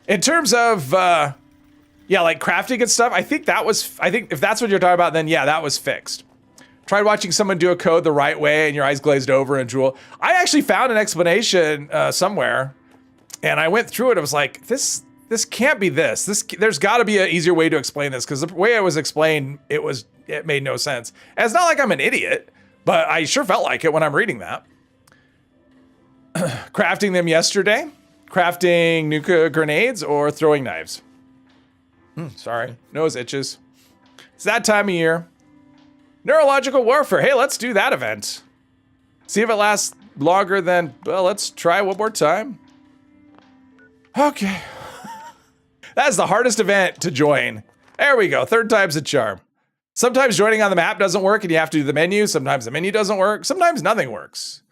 S1: In terms of, yeah, like crafting and stuff, I think if that's what you're talking about, then yeah, that was fixed. Tried watching someone do a code the right way and your eyes glazed over and drool. I actually found an explanation somewhere. And I went through it. I was like, this can't be this. There's got to be an easier way to explain this because the way it was explained, it made no sense. And it's not like I'm an idiot, but I sure felt like it when I'm reading that. Crafting them yesterday, crafting Nuka grenades or throwing knives. Sorry, nose itches. It's that time of year. Neurological warfare. Hey, let's do that event. See if it lasts longer than. Well, let's try one more time. Okay. That's the hardest event to join. There we go. Third time's a charm. Sometimes joining on the map doesn't work and you have to do the menu. Sometimes the menu doesn't work. Sometimes nothing works.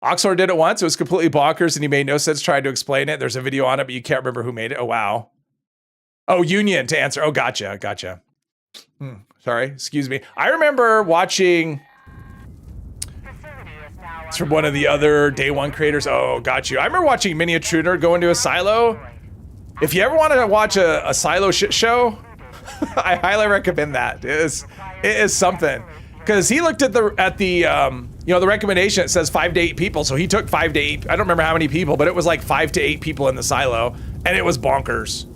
S1: Oxor did it once. It was completely bonkers and he made no sense trying to explain it. There's a video on it, but you can't remember who made it. Oh, wow. Oh, Union to answer. Oh, gotcha. Sorry. Excuse me. I remember watching... It's from one of the other day one creators. Oh, got you. I remember watching Miniatruder go into a silo. If you ever want to watch a silo shit show, I highly recommend that. It is something. Because he looked at the the recommendation. It says 5 to 8 people, so he took 5 to 8. I don't remember how many people, but it was like 5 to 8 people in the silo, and it was bonkers.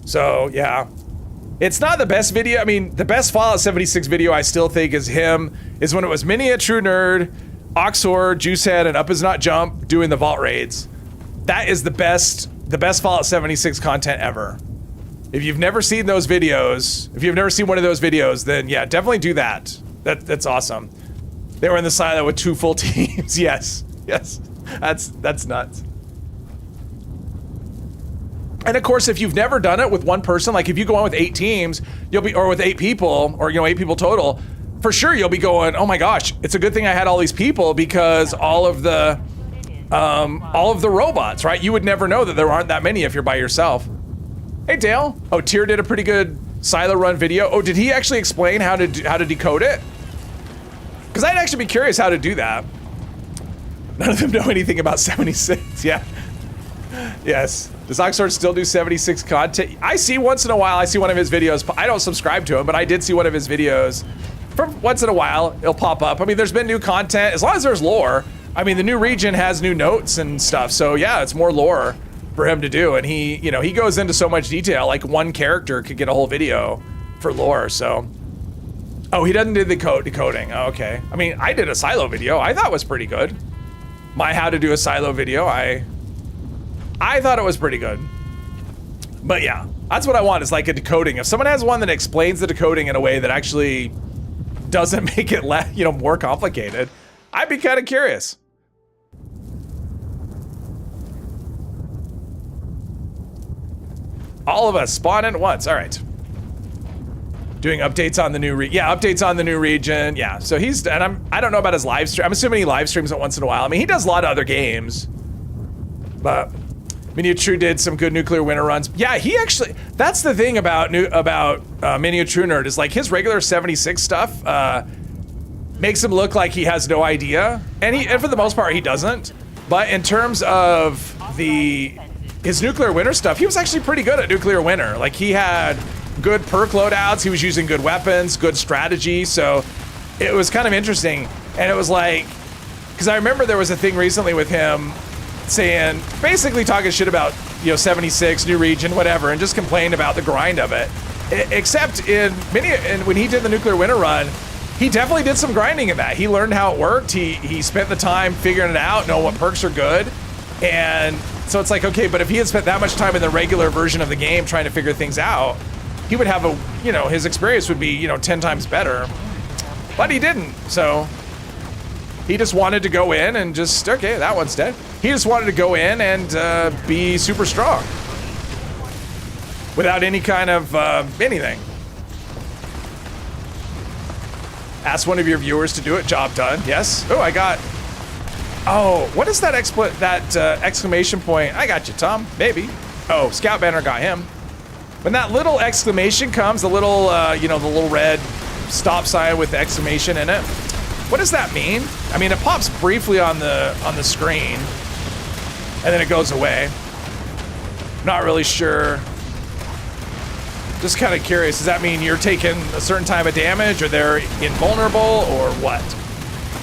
S1: So yeah, it's not the best video. I mean, the best Fallout 76 video I still think is when it was Miniatruder, Oxor, Juicehead, and Up Is Not Jump doing the vault raids. That is the best Fallout 76 content ever. If you've never seen those videos, if you've never seen one of those videos, then yeah, definitely do that. That's awesome. They were in the silo with 2 full teams. Yes. That's nuts. And of course, if you've never done it with one person, like if you go on with 8 teams, or with 8 people, or 8 people total, for sure you'll be going, oh my gosh, it's a good thing I had all these people because all of the robots, right? You would never know that there aren't that many if you're by yourself. Hey Dale. Oh, Tyr did a pretty good silo run video. Oh, did he actually explain how to decode it? Because I'd actually be curious how to do that. None of them know anything about 76. Yeah. Yes. Does Oxford still do 76 content? I see once in a while. I see one of his videos. I don't subscribe to him, but I did see one of his videos. From once in a while, it'll pop up. I mean, there's been new content. As long as there's lore, I mean, the new region has new notes and stuff, so yeah, it's more lore for him to do, and he, you know, he goes into so much detail, like one character could get a whole video for lore, so. Oh, he doesn't do the decoding, oh, okay. I mean, I did a silo video, I thought was pretty good. My how to do a silo video, I thought it was pretty good. But yeah, that's what I want, is like a decoding. If someone has one that explains the decoding in a way that actually doesn't make it more complicated, I'd be kind of curious. All of us spawn in at once. All right. Doing updates on the new updates on the new region. Yeah. So he's, and I don't know about his live stream. I'm assuming he live streams it once in a while. I mean, he does a lot of other games, but Miniature did some good nuclear winter runs. Yeah, he actually, that's the thing about Miniature Nerd, is like his regular 76 stuff makes him look like he has no idea, and for the most part he doesn't. But in terms of his nuclear winter stuff, he was actually pretty good at nuclear winter. Like, he had good perk loadouts, he was using good weapons, good strategy, so it was kind of interesting. And it was like, because I remember there was a thing recently with him saying, basically talking shit about, 76, new region, whatever, and just complained about the grind of it. Except when he did the nuclear winter run, he definitely did some grinding in that. He learned how it worked. He spent the time figuring it out, know what perks are good. And so it's like, okay, but if he had spent that much time in the regular version of the game trying to figure things out, he would have his experience would be, 10 times better. But he didn't, so he just wanted to go in and just, okay, that one's dead. He just wanted to go in and be super strong without any kind of anything. Ask one of your viewers to do it, job done. Yes. Oh, what is that exclamation point? I got you, Tom. Maybe. Oh, Scout Banner got him. When that little exclamation comes, the little, the little red stop sign with the exclamation in it. What does that mean? I mean, it pops briefly on the screen, and then it goes away. Not really sure. Just kind of curious. Does that mean you're taking a certain type of damage, or they're invulnerable, or what?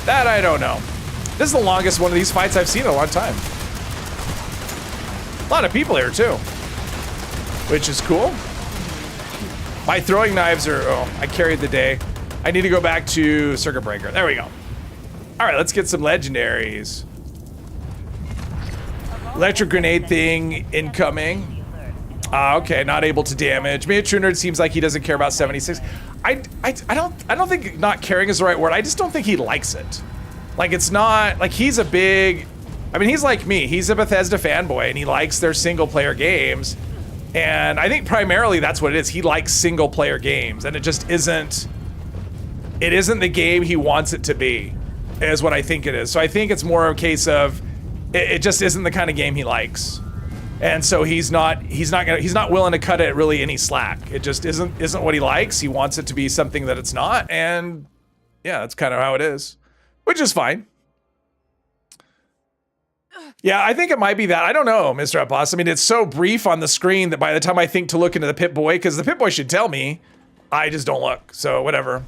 S1: That I don't know. This is the longest one of these fights I've seen in a long time. A lot of people here too, which is cool. My throwing knives are, I carried the day. I need to go back to Circuit Breaker. There we go. All right, let's get some legendaries. Electric grenade thing incoming. Okay, not able to damage. Miniature Nerd seems like he doesn't care about 76. I don't think not caring is the right word. I just don't think he likes it. Like, it's not like he's a big, I mean, he's like me. He's a Bethesda fanboy and he likes their single player games. And I think primarily that's what it is. He likes single player games, and it just isn't, it isn't the game he wants it to be, is what I think it is. So I think it's more a case of it just isn't the kind of game he likes. And so he's not willing to cut it really any slack. It just isn't what he likes. He wants it to be something that it's not, and yeah, that's kind of how it is, which is fine. Yeah, I think it might be that. I don't know, Mr. Boss. I mean, it's so brief on the screen that by the time I think to look into the Pip-Boy, because the Pip-Boy should tell me, I just don't look, so whatever.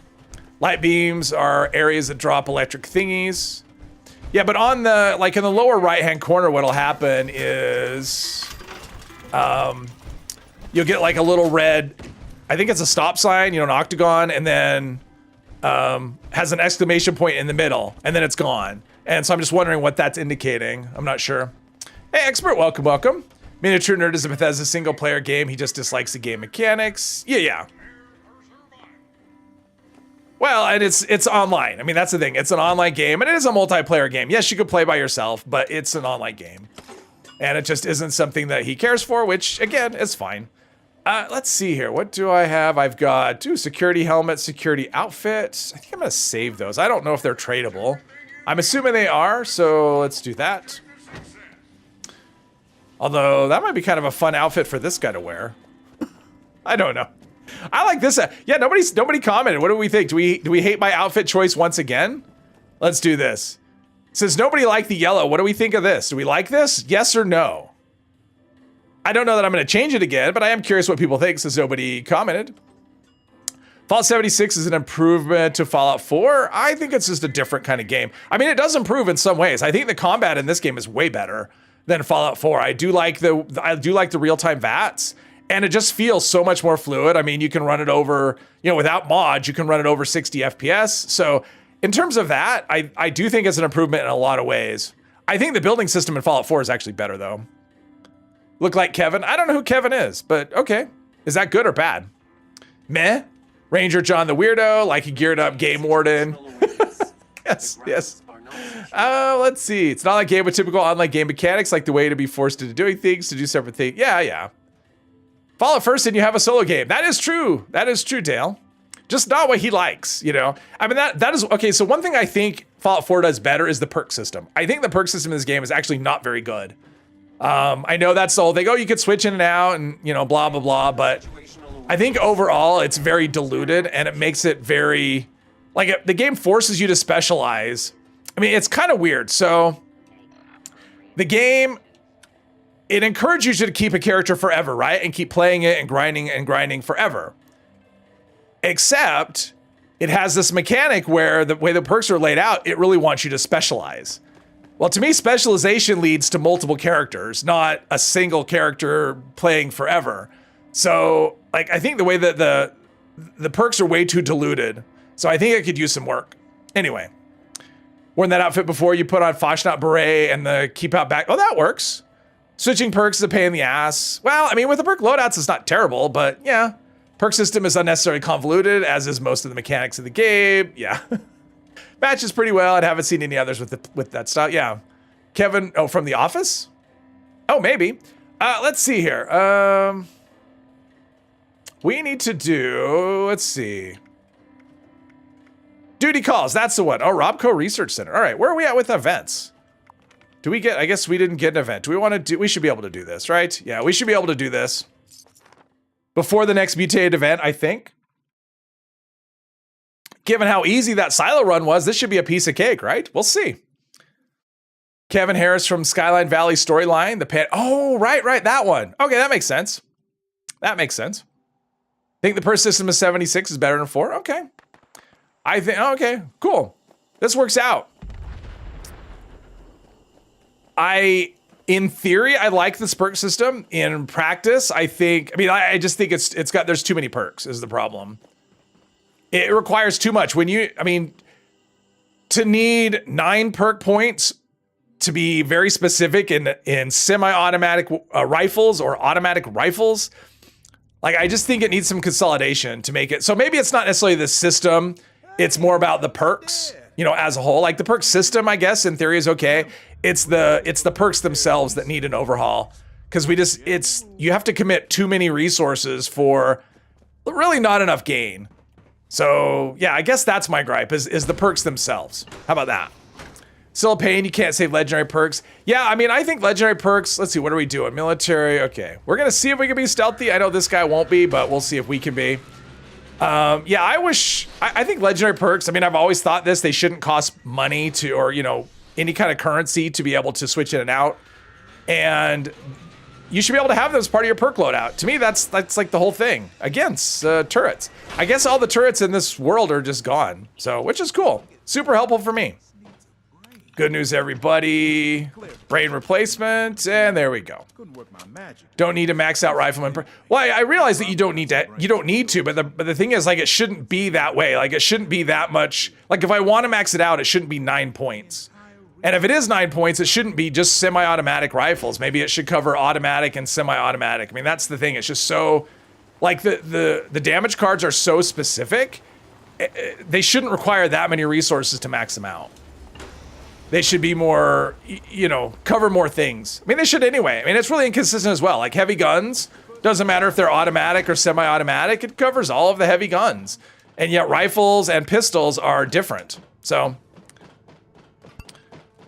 S1: Light beams are areas that drop electric thingies. Yeah, but on the, like in the lower right-hand corner, what'll happen is, you'll get like a little red, I think it's a stop sign, an octagon, and then has an exclamation point in the middle, and then it's gone. And so I'm just wondering what that's indicating. I'm not sure. Hey, Expert, welcome, welcome. Miniature Nerd is a Bethesda single player game. He just dislikes the game mechanics. Yeah. Well, and it's online. I mean, that's the thing. It's an online game, and it is a multiplayer game. Yes, you could play by yourself, but it's an online game. And it just isn't something that he cares for, which, again, is fine. Let's see here. What do I have? I've got security helmet, security outfit. I think I'm going to save those. I don't know if they're tradable. I'm assuming they are, so let's do that. Although, that might be kind of a fun outfit for this guy to wear. I don't know. I like this. Yeah, nobody commented. What do we think? Do we hate my outfit choice once again? Let's do this. Since nobody liked the yellow, what do we think of this? Do we like this? Yes or no? I don't know that I'm going to change it again, but I am curious what people think since nobody commented. Fallout 76 is an improvement to Fallout 4. I think it's just a different kind of game. I mean, it does improve in some ways. I think the combat in this game is way better than Fallout 4. I do like the real-time VATS, and it just feels so much more fluid. I mean, you can run it over, without mods, you can run it over 60 FPS. So in terms of that, I do think it's an improvement in a lot of ways. I think the building system in Fallout 4 is actually better, though. Look like Kevin. I don't know who Kevin is, but okay. Is that good or bad? Meh. Ranger John the Weirdo, like he geared up Game Warden. Yes. Let's see. It's not like game with typical online game mechanics, like the way to be forced into doing things, to do separate things. Yeah. Fallout first and you have a solo game. That is true, Dale. Just not what he likes, I mean, that is, okay, so one thing I think Fallout 4 does better is the perk system. I think the perk system in this game is actually not very good. I know that's the whole thing. Oh, you could switch in and out and, blah, blah, blah, but I think overall it's very diluted and it makes it very, like, the game forces you to specialize. I mean, it's kind of weird. So the game, it encourages you to keep a character forever, right? And keep playing it and grinding forever. Except it has this mechanic where the way the perks are laid out, it really wants you to specialize. Well, to me, specialization leads to multiple characters, not a single character playing forever. So, like, I think the way that the perks are way too diluted. So I think it could use some work. Anyway, worn that outfit before. You put on Fashionat Beret and the Keep Out back. Oh, that works. Switching perks is a pain in the ass. Well, I mean, with the perk loadouts, it's not terrible, but yeah. Perk system is unnecessarily convoluted, as is most of the mechanics of the game. Yeah. Matches pretty well. I haven't seen any others with that style. Yeah. Kevin, from The Office? Oh, maybe. Let's see here. We need to do, let's see. Duty calls, that's the one. Oh, Robco Research Center. All right, where are we at with events? Do we get, I guess we didn't get an event. Do we want to do, we should be able to do this, right? Yeah, we should be able to do this before the next mutated event, I think. Given how easy that silo run was, this should be a piece of cake, right? We'll see. Kevin Harris from Skyline Valley Storyline. Oh, right, that one. Okay, that makes sense. Think the per system of 76 is better than 4? Okay. I think, okay, cool. This works out. In theory, I like this perk system. In practice, I just think there's too many perks is the problem. It requires too much. To need 9 perk points to be very specific in semi-automatic rifles or automatic rifles, like, I just think it needs some consolidation to make it. So maybe it's not necessarily the system. It's more about the perks, as a whole. Like the perk system, I guess, in theory is okay. It's the perks themselves that need an overhaul. Because you have to commit too many resources for really not enough gain. So yeah, I guess that's my gripe is the perks themselves. How about that? Still a pain, you can't save legendary perks. Yeah, I mean, I think legendary perks, let's see, what are we doing? Military, okay. We're gonna see if we can be stealthy. I know this guy won't be, but we'll see if we can be. Yeah, I think legendary perks, I mean, I've always thought they shouldn't cost money or any kind of currency to be able to switch in and out. And you should be able to have them as part of your perk loadout. To me, that's like the whole thing against turrets. I guess all the turrets in this world are just gone, so, which is cool. Super helpful for me. Good news, everybody. Brain replacement, and there we go. Don't need to max out rifleman. Well, I realize that you don't need to, but the thing is, like, it shouldn't be that way. Like, it shouldn't be that much. Like, if I want to max it out, it shouldn't be 9 points. And if it is 9 points, it shouldn't be just semi-automatic rifles. Maybe it should cover automatic and semi-automatic. I mean, that's the thing. It's just so, like, the damage cards are so specific. They shouldn't require that many resources to max them out. They should be more, cover more things. I mean, they should anyway. I mean, it's really inconsistent as well. Like heavy guns, doesn't matter if they're automatic or semi-automatic, it covers all of the heavy guns. And yet rifles and pistols are different. So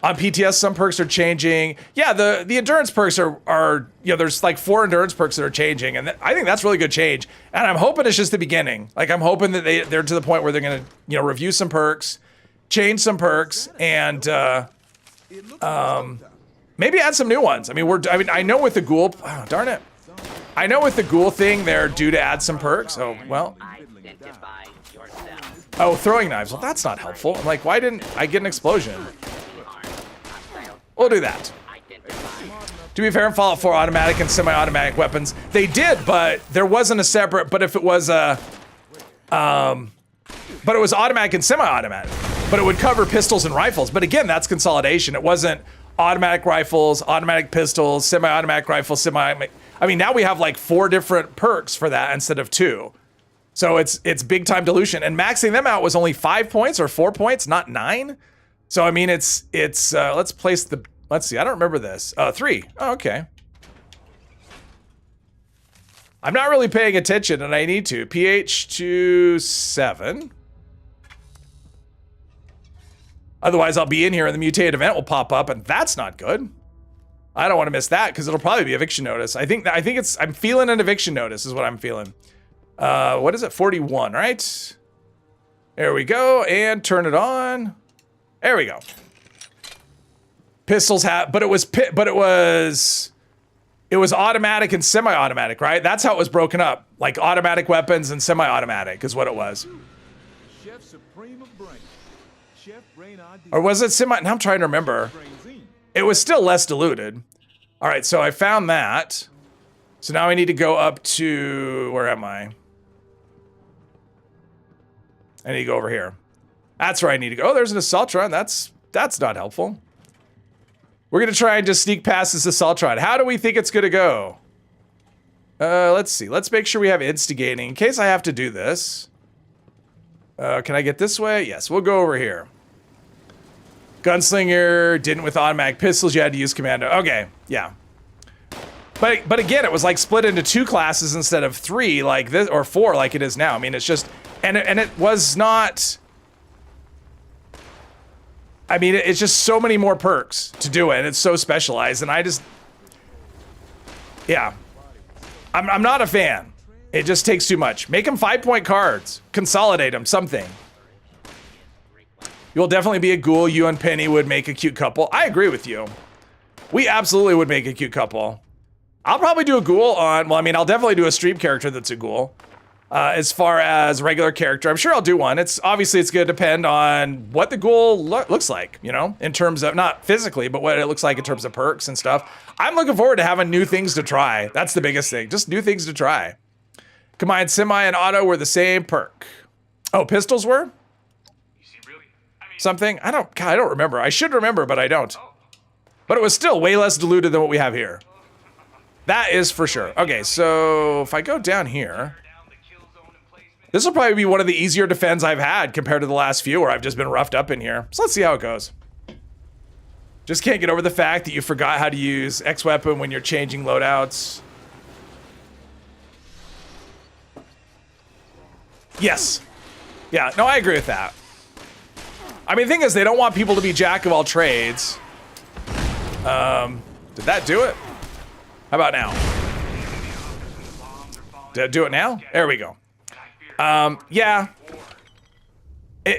S1: on PTS, some perks are changing. Yeah, the endurance perks are there's like 4 endurance perks that are changing. And I think that's really good change. And I'm hoping it's just the beginning. Like I'm hoping that they're to the point where they're gonna, review some perks, change some perks, and maybe add some new ones. I mean, I know with the ghoul, oh, darn it. I know with the ghoul thing, they're due to add some perks. Oh, well.
S3: Identify yourself.
S1: Oh, throwing knives. Well, that's not helpful. I'm like, why didn't I get an explosion? We'll do that. To be fair, in Fallout 4, automatic and semi-automatic weapons, they did, but there wasn't a separate, but if it was a, but it was automatic and semi-automatic, but it would cover pistols and rifles. But again, that's consolidation. It wasn't automatic rifles, automatic pistols, semi-automatic rifles, I mean, now we have like 4 different perks for that instead of 2. So it's big time dilution, and maxing them out was only 5 points or 4 points, not 9. So I mean, it's let's place the, let's see, I don't remember this. 3. Oh, okay. I'm not really paying attention, and I need to. pH to 7. Otherwise, I'll be in here and the mutated event will pop up, and that's not good. I don't want to miss that because it'll probably be eviction notice. I think it's, I'm feeling an eviction notice is what I'm feeling. What is it? 41, right? There we go, and turn it on. There we go. Pistols have, but it was automatic and semi-automatic, right? That's how it was broken up. Like automatic weapons and semi-automatic is what it was.
S4: Chef Supreme of Brain. Chef Brain ID.
S1: Or was it semi? Now I'm trying to remember. It was still less diluted. All right, so I found that. So now I need to go up to, where am I? I need to go over here. That's where I need to go. Oh, there's an Assaultron. That's not helpful. We're gonna try and just sneak past this Assaultron. How do we think it's gonna go? Let's see. Let's make sure we have instigating in case I have to do this. Can I get this way? Yes, we'll go over here. Gunslinger, didn't with automatic pistols, you had to use commando. Okay, yeah. But again, it was like split into 2 classes instead of 3 like this, or 4 like it is now. I mean, it's just, and it was not, I mean, it's just so many more perks to do it, and it's so specialized, and I just, yeah. I'm not a fan. It just takes too much. Make them 5-point cards. Consolidate them, something. You'll definitely be a ghoul. You and Penny would make a cute couple. I agree with you. We absolutely would make a cute couple. I'll probably do a ghoul on, well, I mean, I'll definitely do a stream character that's a ghoul. As far as regular character, I'm sure I'll do one. It's obviously it's going to depend on what the ghoul looks like, you know, in terms of, not physically, but what it looks like in terms of perks and stuff. I'm looking forward to having new things to try. That's the biggest thing. Just new things to try. Combined semi and auto were the same perk. Oh, pistols were? Something? I don't remember. I should remember, but I don't. But it was still way less diluted than what we have here. That is for sure. Okay, so if I go down here, this will probably be one of the easier defends I've had compared to the last few where I've just been roughed up in here. So let's see how it goes. Just can't get over the fact that you forgot how to use X weapon when you're changing loadouts. Yes. Yeah, no, I agree with that. I mean, the thing is, they don't want people to be jack of all trades. Did that do it? How about now? Did it do it now? There we go. Yeah.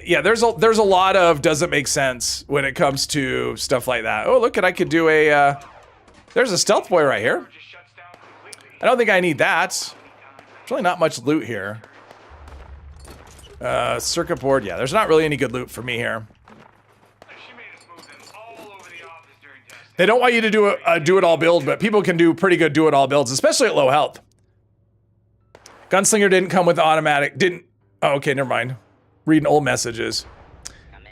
S1: Yeah, there's a lot of doesn't make sense when it comes to stuff like that. Oh, look, I could do a, there's a stealth boy right here. I don't think I need that. There's really not much loot here. Circuit board, yeah, there's not really any good loot for me here. They don't want you to do a do-it-all build, but people can do pretty good do-it-all builds, especially at low health. Gunslinger didn't come with automatic, oh, okay, never mind. Reading old messages.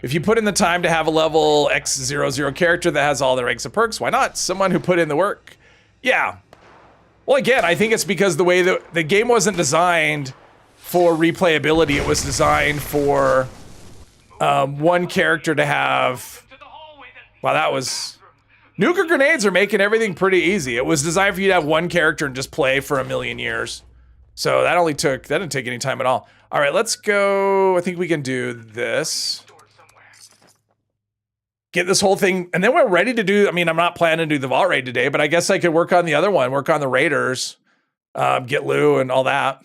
S1: If you put in the time to have a level X00 character that has all the ranks and perks, why not? Someone who put in the work. Yeah. Well, again, I think it's because the way that the game wasn't designed for replayability, it was designed for one character to have. Wow, that was. Nuker grenades are making everything pretty easy. It was designed for you to have one character and just play for a million years. So that didn't take any time at all. All right, let's go. I think we can do this. Get this whole thing, and then we're ready to do, I mean, I'm not planning to do the vault raid today, but I guess I could work on the other one, work on the raiders, get Lou and all that.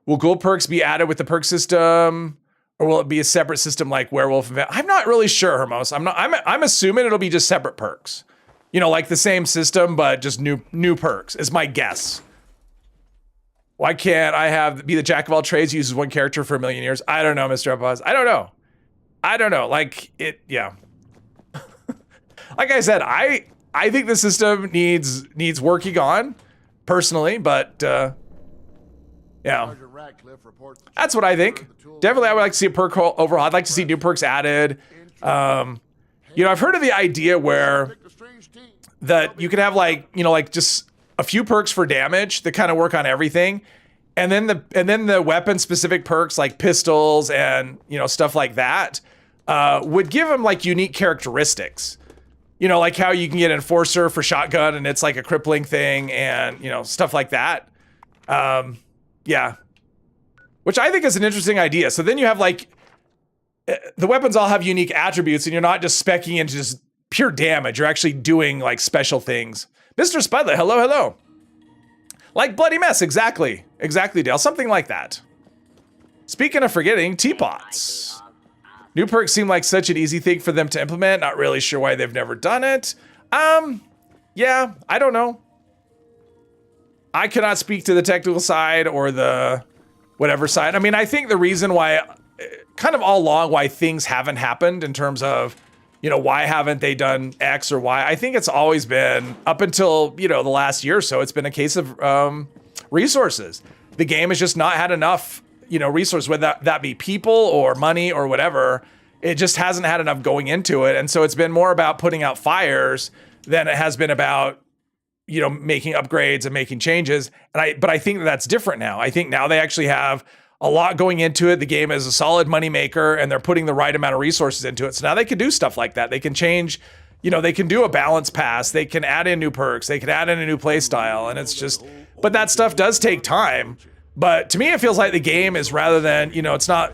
S1: Will gold perks be added with the perk system, or will it be a separate system like werewolf? I'm not really sure, Hermos. I'm assuming it'll be just separate perks. You know, like the same system, but just new perks is my guess. Why can't I be the jack of all trades, uses one character for a million years? I don't know, Mr. Upaz. I don't know. Like it, yeah. Like I said, I think the system needs working on personally, but yeah, that's what I think. Definitely, I would like to see a perk overhaul. I'd like to see new perks added. You know, I've heard of the idea where that you could have like, you know, like just a few perks for damage that kind of work on everything. And then the weapon specific perks like pistols and, you know, stuff like that would give them like unique characteristics. You know, like how you can get Enforcer for shotgun and it's like a crippling thing and, you know, stuff like that. Yeah. Which I think is an interesting idea. So then you have like, the weapons all have unique attributes and you're not just speccing into just pure damage. You're actually doing like special things. Mr. Spudlet, hello. Like Bloody Mess, exactly. Exactly, Dale. Something like that. Speaking of forgetting, teapots. New perks seem like such an easy thing for them to implement. Not really sure why they've never done it. Yeah, I don't know. I cannot speak to the technical side or the whatever side. I mean, I think the reason why, kind of all along, why things haven't happened in terms of, you know, why haven't they done X or Y? I think it's always been, up until, you know, the last year or so, it's been a case of resources. The game has just not had enough, you know, resources, whether that be people or money or whatever. It just hasn't had enough going into it. And so it's been more about putting out fires than it has been about, you know, making upgrades and making changes. But I think that's different now. I think now they actually have a lot going into it. The game is a solid money maker and they're putting the right amount of resources into it. So now they can do stuff like that. They can change, you know, they can do a balance pass. They can add in new perks. They can add in a new play style. And it's just, but that stuff does take time. But to me, it feels like the game is, rather than, you know, it's not,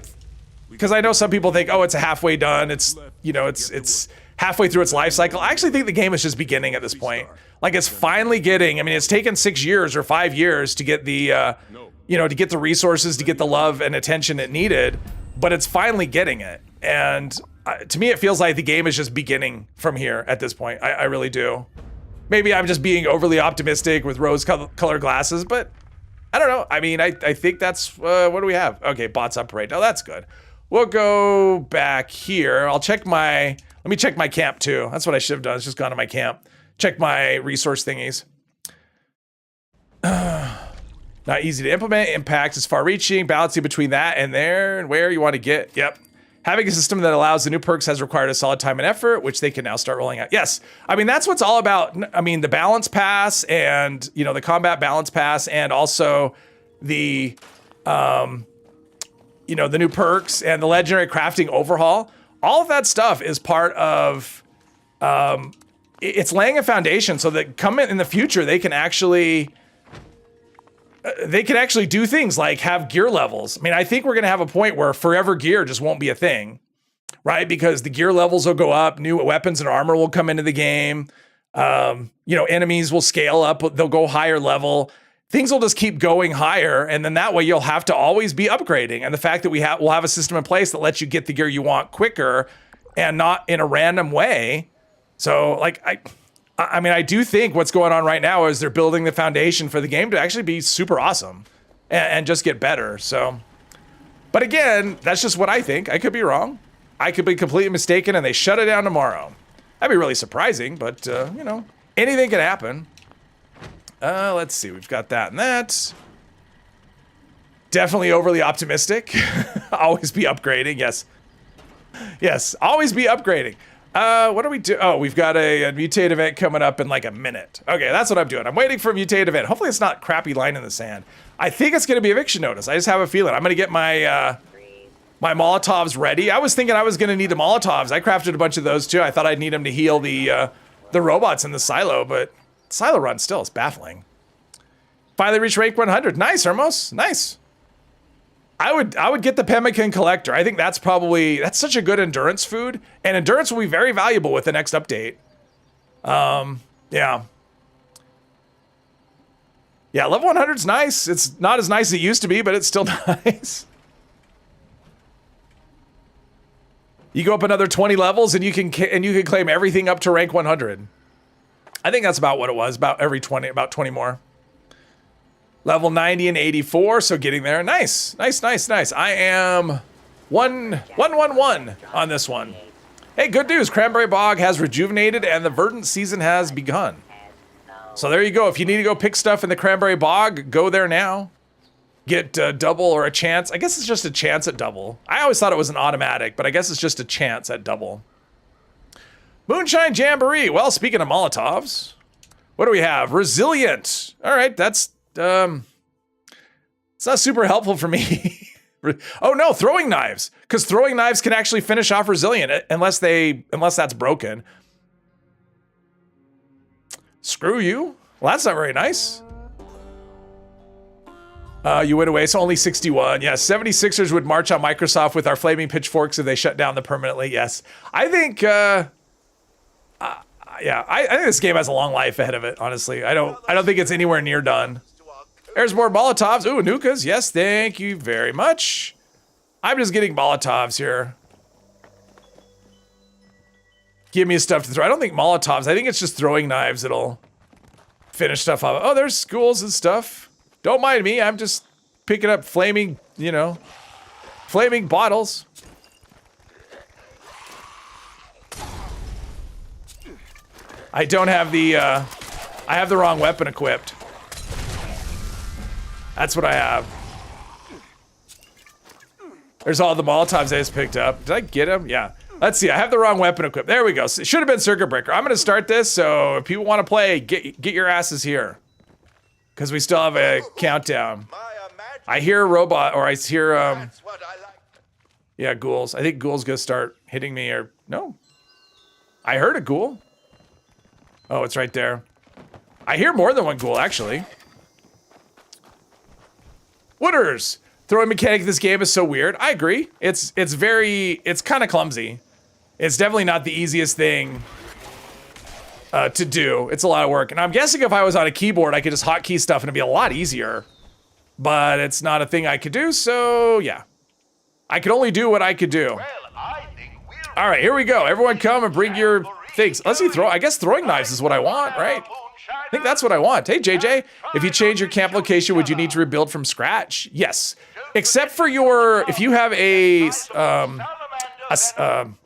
S1: because I know some people think, oh, it's a halfway done. It's, you know, it's halfway through its life cycle. I actually think the game is just beginning at this point. Like it's finally getting, I mean, it's taken 6 years or 5 years to get the, you know, to get the resources, to get the love and attention it needed, but it's finally getting it. And to me, it feels like the game is just beginning from here at this point. I really do. Maybe I'm just being overly optimistic with rose-colored glasses, but I don't know. I mean, I think that's, what do we have? Okay, bots up parade. Oh, that's good. We'll go back here. Let me check my camp too. That's what I should have done. It's just gone to my camp. Check my resource thingies. Not easy to implement. Impact is far-reaching. Balancing between that and there and where you want to get. Yep. Having a system that allows the new perks has required a solid time and effort, which they can now start rolling out. Yes. I mean, that's what's all about. I mean, the balance pass and, you know, the combat balance pass and also the, you know, the new perks and the legendary crafting overhaul. All of that stuff is part of, it's laying a foundation so that in the future, they can actually do things like have gear levels. I mean, I think we're going to have a point where forever gear just won't be a thing, right? Because the gear levels will go up, new weapons and armor will come into the game. You know, enemies will scale up, they'll go higher level. Things will just keep going higher. And then that way you'll have to always be upgrading. And the fact that we'll have a system in place that lets you get the gear you want quicker and not in a random way. So like, I mean, I do think what's going on right now is they're building the foundation for the game to actually be super awesome and just get better. So, but again, that's just what I think. I could be wrong. I could be completely mistaken and they shut it down tomorrow. That'd be really surprising, but you know, anything can happen. Let's see. We've got that and that. Definitely overly optimistic. Always be upgrading. Yes. Yes. Always be upgrading. What do we do? Oh, we've got a mutate event coming up in like a minute. Okay, that's what I'm doing. I'm waiting for a mutate event. Hopefully it's not crappy line in the sand. I think it's going to be eviction notice. I just have a feeling. I'm going to get my my Molotovs ready. I was thinking I was going to need the Molotovs. I crafted a bunch of those too. I thought I'd need them to heal the robots in the silo, but silo run still is baffling. Finally reached rank 100. Nice, Hermos. Nice. I would get the pemmican collector. I think that's such a good endurance food, and endurance will be very valuable with the next update. Yeah. Yeah, level 100's nice. It's not as nice as it used to be, but it's still nice. You go up another 20 levels and you can claim everything up to rank 100. I think that's about what it was, about 20 more. Level 90 and 84, so getting there. Nice, nice, nice, nice. I am 1-1-1-1 on this one. Hey, good news. Cranberry Bog has rejuvenated and the verdant season has begun. So there you go. If you need to go pick stuff in the Cranberry Bog, go there now. Get double or a chance. I guess it's just a chance at double. I always thought it was an automatic, but I guess it's just a chance at double. Moonshine Jamboree. Well, speaking of Molotovs, what do we have? Resilient. All right, that's it's not super helpful for me. Oh no, throwing knives, because throwing knives can actually finish off Resilient unless that's broken. Screw you. Well, that's not very nice. You went away, so only 61. Yes, 76ers would march on Microsoft with our flaming pitchforks if they shut down them permanently. Yes, I think. Yeah, I think this game has a long life ahead of it. Honestly, I don't think it's anywhere near done. There's more Molotovs. Ooh, Nukas. Yes, thank you very much. I'm just getting Molotovs here. Give me stuff to throw. I don't think Molotovs. I think it's just throwing knives that'll finish stuff off. Oh, there's schools and stuff. Don't mind me. I'm just picking up flaming, flaming bottles. I don't have the, I have the wrong weapon equipped. That's what I have. There's all the Molotovs I just picked up. Did I get them? Yeah. Let's see. I have the wrong weapon equipped. There we go. So it should have been Circuit Breaker. I'm going to start this, so if people want to play, get your asses here. Because we still have a countdown. I hear a robot, or I hear, yeah, ghouls. I think ghouls going to start hitting me, or no. I heard a ghoul. Oh, it's right there. I hear more than one ghoul, actually. Wooders! Throwing mechanic in this game is so weird. I agree. It's kind of clumsy. It's definitely not the easiest thing to do. It's a lot of work. And I'm guessing if I was on a keyboard, I could just hotkey stuff and it'd be a lot easier. But it's not a thing I could do, so yeah. I could only do what I could do. All right, here we go. Everyone come and bring your things. Let's see, I guess throwing knives is what I want, right? I think that's what I want. Hey, JJ, if you change your camp location, would you need to rebuild from scratch? Yes. Except for if you have a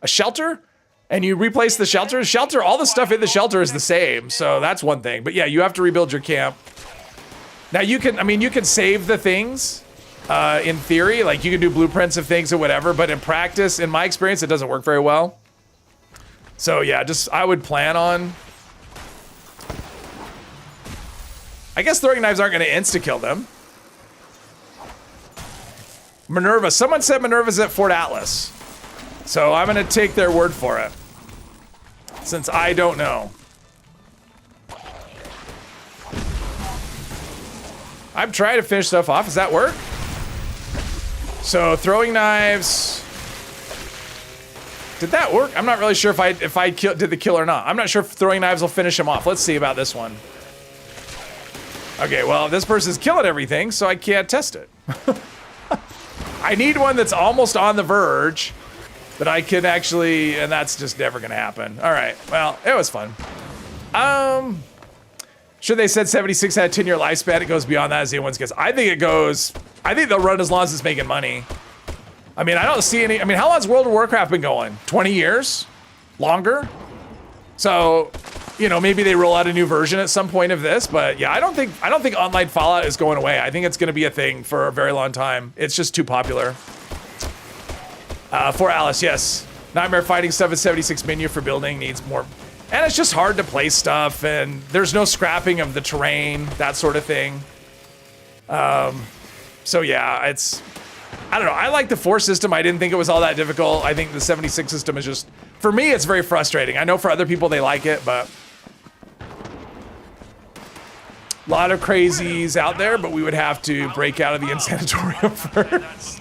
S1: shelter and you replace the shelter, all the stuff in the shelter is the same. So that's one thing. But yeah, you have to rebuild your camp. Now you can save the things in theory, like you can do blueprints of things or whatever, but in practice, in my experience, it doesn't work very well. So yeah, I would plan on, I guess throwing knives aren't going to insta-kill them. Minerva. Someone said Minerva's at Fort Atlas. So I'm going to take their word for it. Since I don't know. I'm trying to finish stuff off. Does that work? So throwing knives. Did that work? I'm not really sure if I did the kill or not. I'm not sure if throwing knives will finish him off. Let's see about this one. Okay, well, this person's killing everything, so I can't test it. I need one that's almost on the verge that I can actually, and that's just never gonna happen. All right, well, it was fun. Sure, they said 76 had a 10-year lifespan. It goes beyond that as anyone's guess. I think they'll run as long as it's making money. I mean, I don't see any, how long's World of Warcraft been going? 20 years? Longer? So, maybe they roll out a new version at some point of this, but yeah, I don't think online Fallout is going away. I think it's gonna be a thing for a very long time. It's just too popular. For Alice, yes. Nightmare fighting stuff at 76 menu for building needs more. And it's just hard to place stuff, and there's no scrapping of the terrain, that sort of thing. So yeah, I don't know. I like the 4 system. I didn't think it was all that difficult. I think the 76 system is just, for me, it's very frustrating. I know for other people they like it, but a lot of crazies out there, but we would have to break out of the insanatorium first.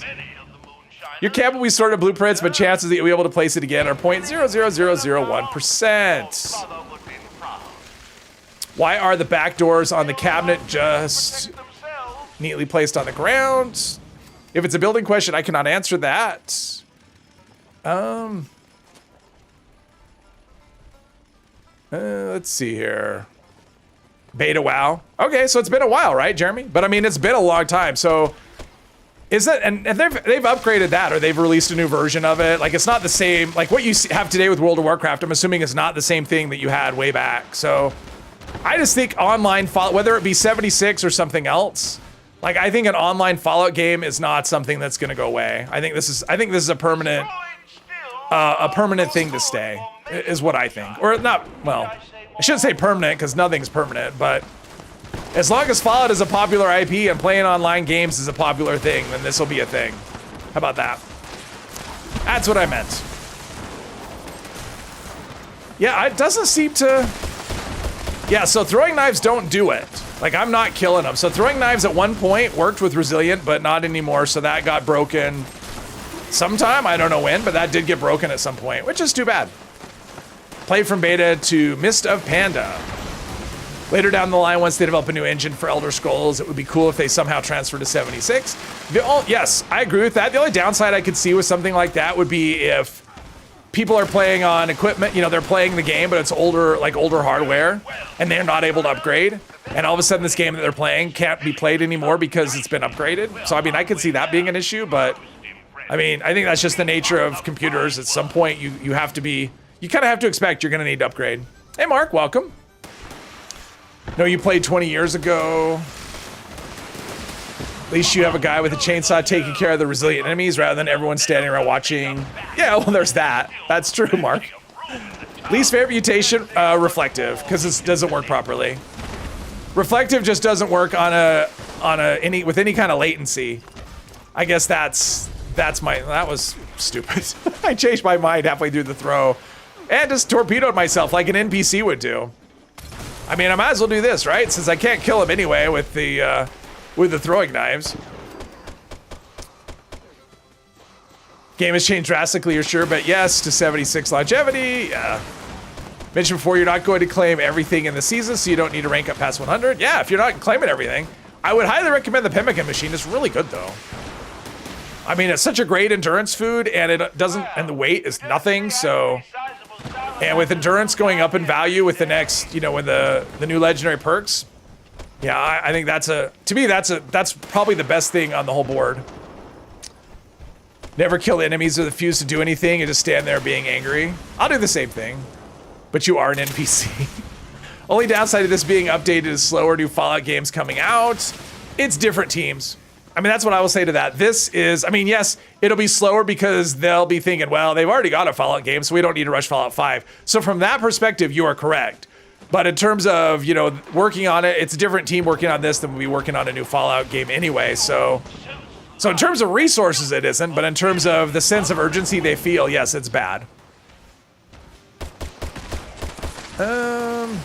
S1: Your camp will be sorted of blueprints, but chances that you'll be able to place it again are 0.00001%. Why are the back doors on the cabinet just neatly placed on the ground? If it's a building question, I cannot answer that. Let's see here. Beta WoW. Okay, so it's been a while, right, Jeremy? But I mean, it's been a long time. So is that, and they've upgraded that, or they've released a new version of it. Like, it's not the same, like what you have today with World of Warcraft, I'm assuming is not the same thing that you had way back. So I just think online Fallout, whether it be 76 or something else, like I think an online Fallout game is not something that's gonna go away. I think this is a permanent thing to stay, is what I think. Or not, well, I shouldn't say permanent because nothing's permanent, but as long as Fallout is a popular IP and playing online games is a popular thing, then this will be a thing. How about that? That's what I meant. Yeah, it doesn't seem to... Yeah, so throwing knives don't do it. Like, I'm not killing them. So throwing knives at one point worked with Resilient, but not anymore, so that got broken sometime. I don't know when, but that did get broken at some point, which is too bad. Played from beta to Mist of Panda. Later down the line, once they develop a new engine for Elder Scrolls, it would be cool if they somehow transfer to 76. Yes, I agree with that. The only downside I could see with something like that would be if people are playing on equipment, you know, they're playing the game, but it's older hardware, and they're not able to upgrade. And all of a sudden this game that they're playing can't be played anymore because it's been upgraded. So, I mean, I could see that being an issue, but I mean, I think that's just the nature of computers. At some point, you have to be, you kind of have to expect you're going to need to upgrade. Hey, Mark, welcome. No, you played 20 years ago. At least you have a guy with a chainsaw taking care of the resilient enemies rather than everyone standing around watching. Yeah, well, there's that. That's true, Mark. Least favorite mutation, reflective, because it doesn't work properly. Reflective just doesn't work with any kind of latency. I guess that was stupid. I changed my mind halfway through the throw and just torpedoed myself like an NPC would do. I mean, I might as well do this, right? Since I can't kill him anyway with the throwing knives. Game has changed drastically, you're sure, but yes, to 76 longevity, yeah. Mentioned before, you're not going to claim everything in the season, so you don't need to rank up past 100. Yeah, if you're not claiming everything, I would highly recommend the pemmican machine. It's really good, though. I mean, it's such a great endurance food, and it doesn't, and the weight is nothing, so... And with endurance going up in value with the next, you know, with the new legendary perks, yeah, I think that's probably the best thing on the whole board. Never kill enemies with a fuse to do anything and just stand there being angry. I'll do the same thing, but you are an NPC. Only downside of this being updated is slower new Fallout games coming out. It's different teams. I mean, that's what I will say to that. This is, I mean, yes, it'll be slower because they'll be thinking, well, they've already got a Fallout game, so we don't need to rush Fallout 5. So from that perspective, you are correct. But in terms of, you know, working on it, it's a different team working on this than we'll be working on a new Fallout game anyway. So in terms of resources, it isn't. But in terms of the sense of urgency they feel, yes, it's bad.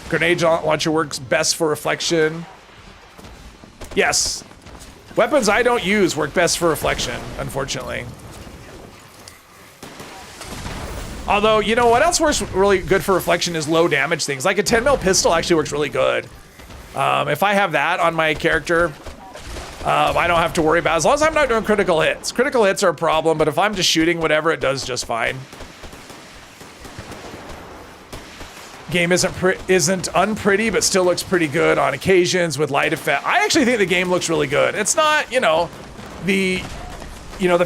S1: Grenade launcher works best for reflection. Yes. Weapons I don't use work best for reflection, unfortunately. Although, you know what else works really good for reflection is low damage things. Like a 10 mil pistol actually works really good. If I have that on my character, I don't have to worry about it, as long as I'm not doing critical hits. Critical hits are a problem, but if I'm just shooting whatever, it does just fine. Game isn't unpretty, but still looks pretty good on occasions with light effect. I actually think the game looks really good. It's not, you know, the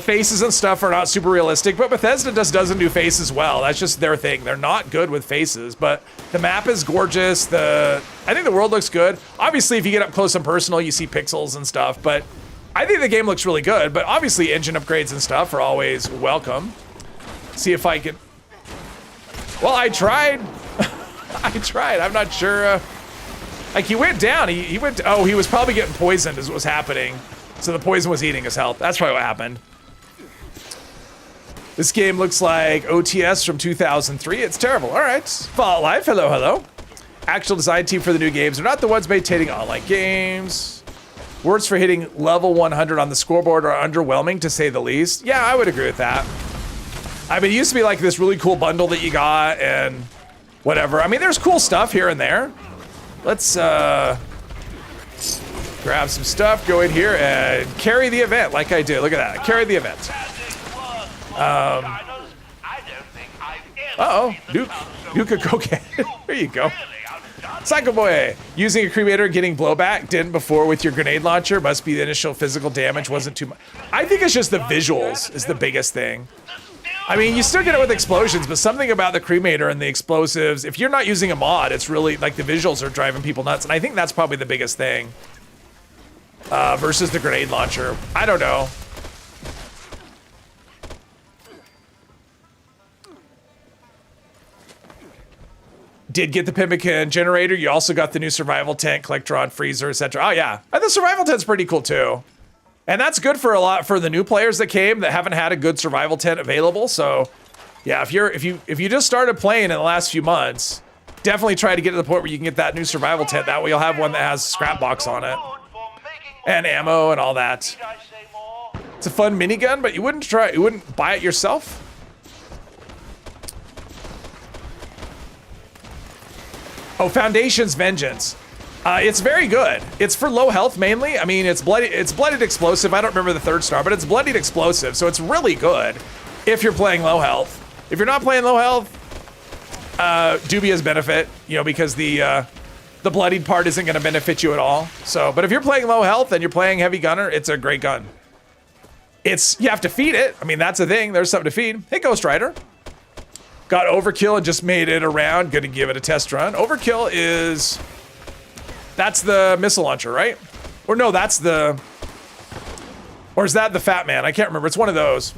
S1: faces and stuff are not super realistic, but Bethesda doesn't do faces well. That's just their thing. They're not good with faces, but the map is gorgeous. I think the world looks good. Obviously, if you get up close and personal, you see pixels and stuff, but I think the game looks really good, but obviously engine upgrades and stuff are always welcome. See if I can... Well, I tried. I tried. I'm not sure. Like, he went down. He went... Oh, he was probably getting poisoned is what was happening. So the poison was eating his health. That's probably what happened. This game looks like OTS from 2003. It's terrible. All right. Fallout Live. Hello, hello. Actual design team for the new games are not the ones maintaining online games. Words for hitting level 100 on the scoreboard are underwhelming, to say the least. Yeah, I would agree with that. I mean, it used to be like this really cool bundle that you got and whatever. I mean, there's cool stuff here and there. Let's grab some stuff, go in here, and carry the event like I do. Look at that. Carry the event. Uh-oh. Nuka cocaine. There you go. Psycho Boy, using a cremator, getting blowback, didn't before with your grenade launcher. Must be the initial physical damage wasn't too much. I think it's just the visuals is the biggest thing. I mean, you still get it with explosions, but something about the cremator and the explosives, if you're not using a mod, it's really like the visuals are driving people nuts. And I think that's probably the biggest thing versus the grenade launcher. I don't know. Did get the Pemmican generator. You also got the new survival tent, Collectron, freezer, etc. Oh yeah, and the survival tent's pretty cool too. And that's good for a lot for the new players that came that haven't had a good survival tent available. So yeah, if you just started playing in the last few months, definitely try to get to the point where you can get that new survival tent. That way you'll have one that has scrap box on it and ammo and all that. It's a fun minigun, but you wouldn't buy it yourself. Oh, Foundation's Vengeance. It's very good. It's for low health mainly. I mean, it's bloodied explosive. I don't remember the third star, but it's bloodied explosive, so it's really good if you're playing low health. If you're not playing low health, dubious benefit, you know, because the bloodied part isn't going to benefit you at all. So, but if you're playing low health and you're playing heavy gunner, it's a great gun. You have to feed it. I mean, that's the thing. There's something to feed. Hey, Ghost Rider. Got Overkill and just made it around. Gonna give it a test run. Overkill that's the missile launcher, right? Or no, or is that the Fat Man? I can't remember. It's one of those.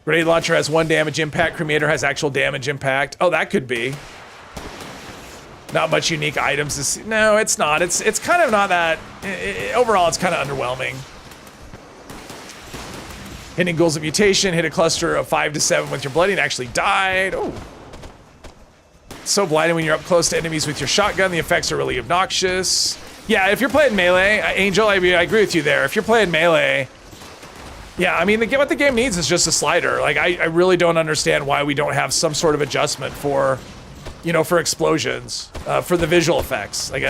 S1: Grenade launcher has 1 damage impact. Cremator has actual damage impact. Oh, that could be. Not much unique items. No, it's not. It's kind of not that. Overall, it's kind of underwhelming. Hitting goals of mutation, hit a cluster of 5 to 7 with your bloody and actually died. Oh. So blinding when you're up close to enemies with your shotgun. The effects are really obnoxious. Yeah, if you're playing melee, Angel, I agree with you there. If you're playing melee, yeah, I mean, what the game needs is just a slider. Like, I really don't understand why we don't have some sort of adjustment for, you know, for explosions, for the visual effects. Like,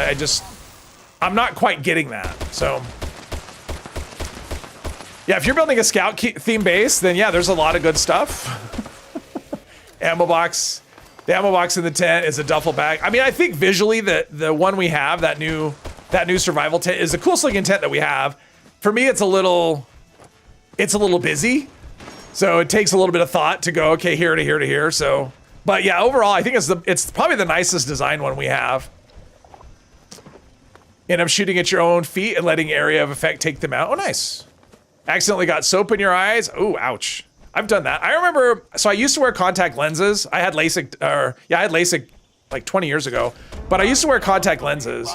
S1: I'm not quite getting that, so. Yeah, if you're building a scout theme base, then yeah, there's a lot of good stuff. Ammo box. The ammo box in the tent is a duffel bag. I mean, I think visually the one we have, that new survival tent is the coolest looking tent that we have. For me, it's a little busy. So it takes a little bit of thought to go, okay, here to here to here. So, but yeah, overall, I think it's probably the nicest design one we have. And I'm shooting at your own feet and letting area of effect take them out. Oh, nice. Accidentally got soap in your eyes. Oh, ouch. I've done that. I remember, so I used to wear contact lenses. I had LASIK, I had LASIK like 20 years ago, but I used to wear contact lenses.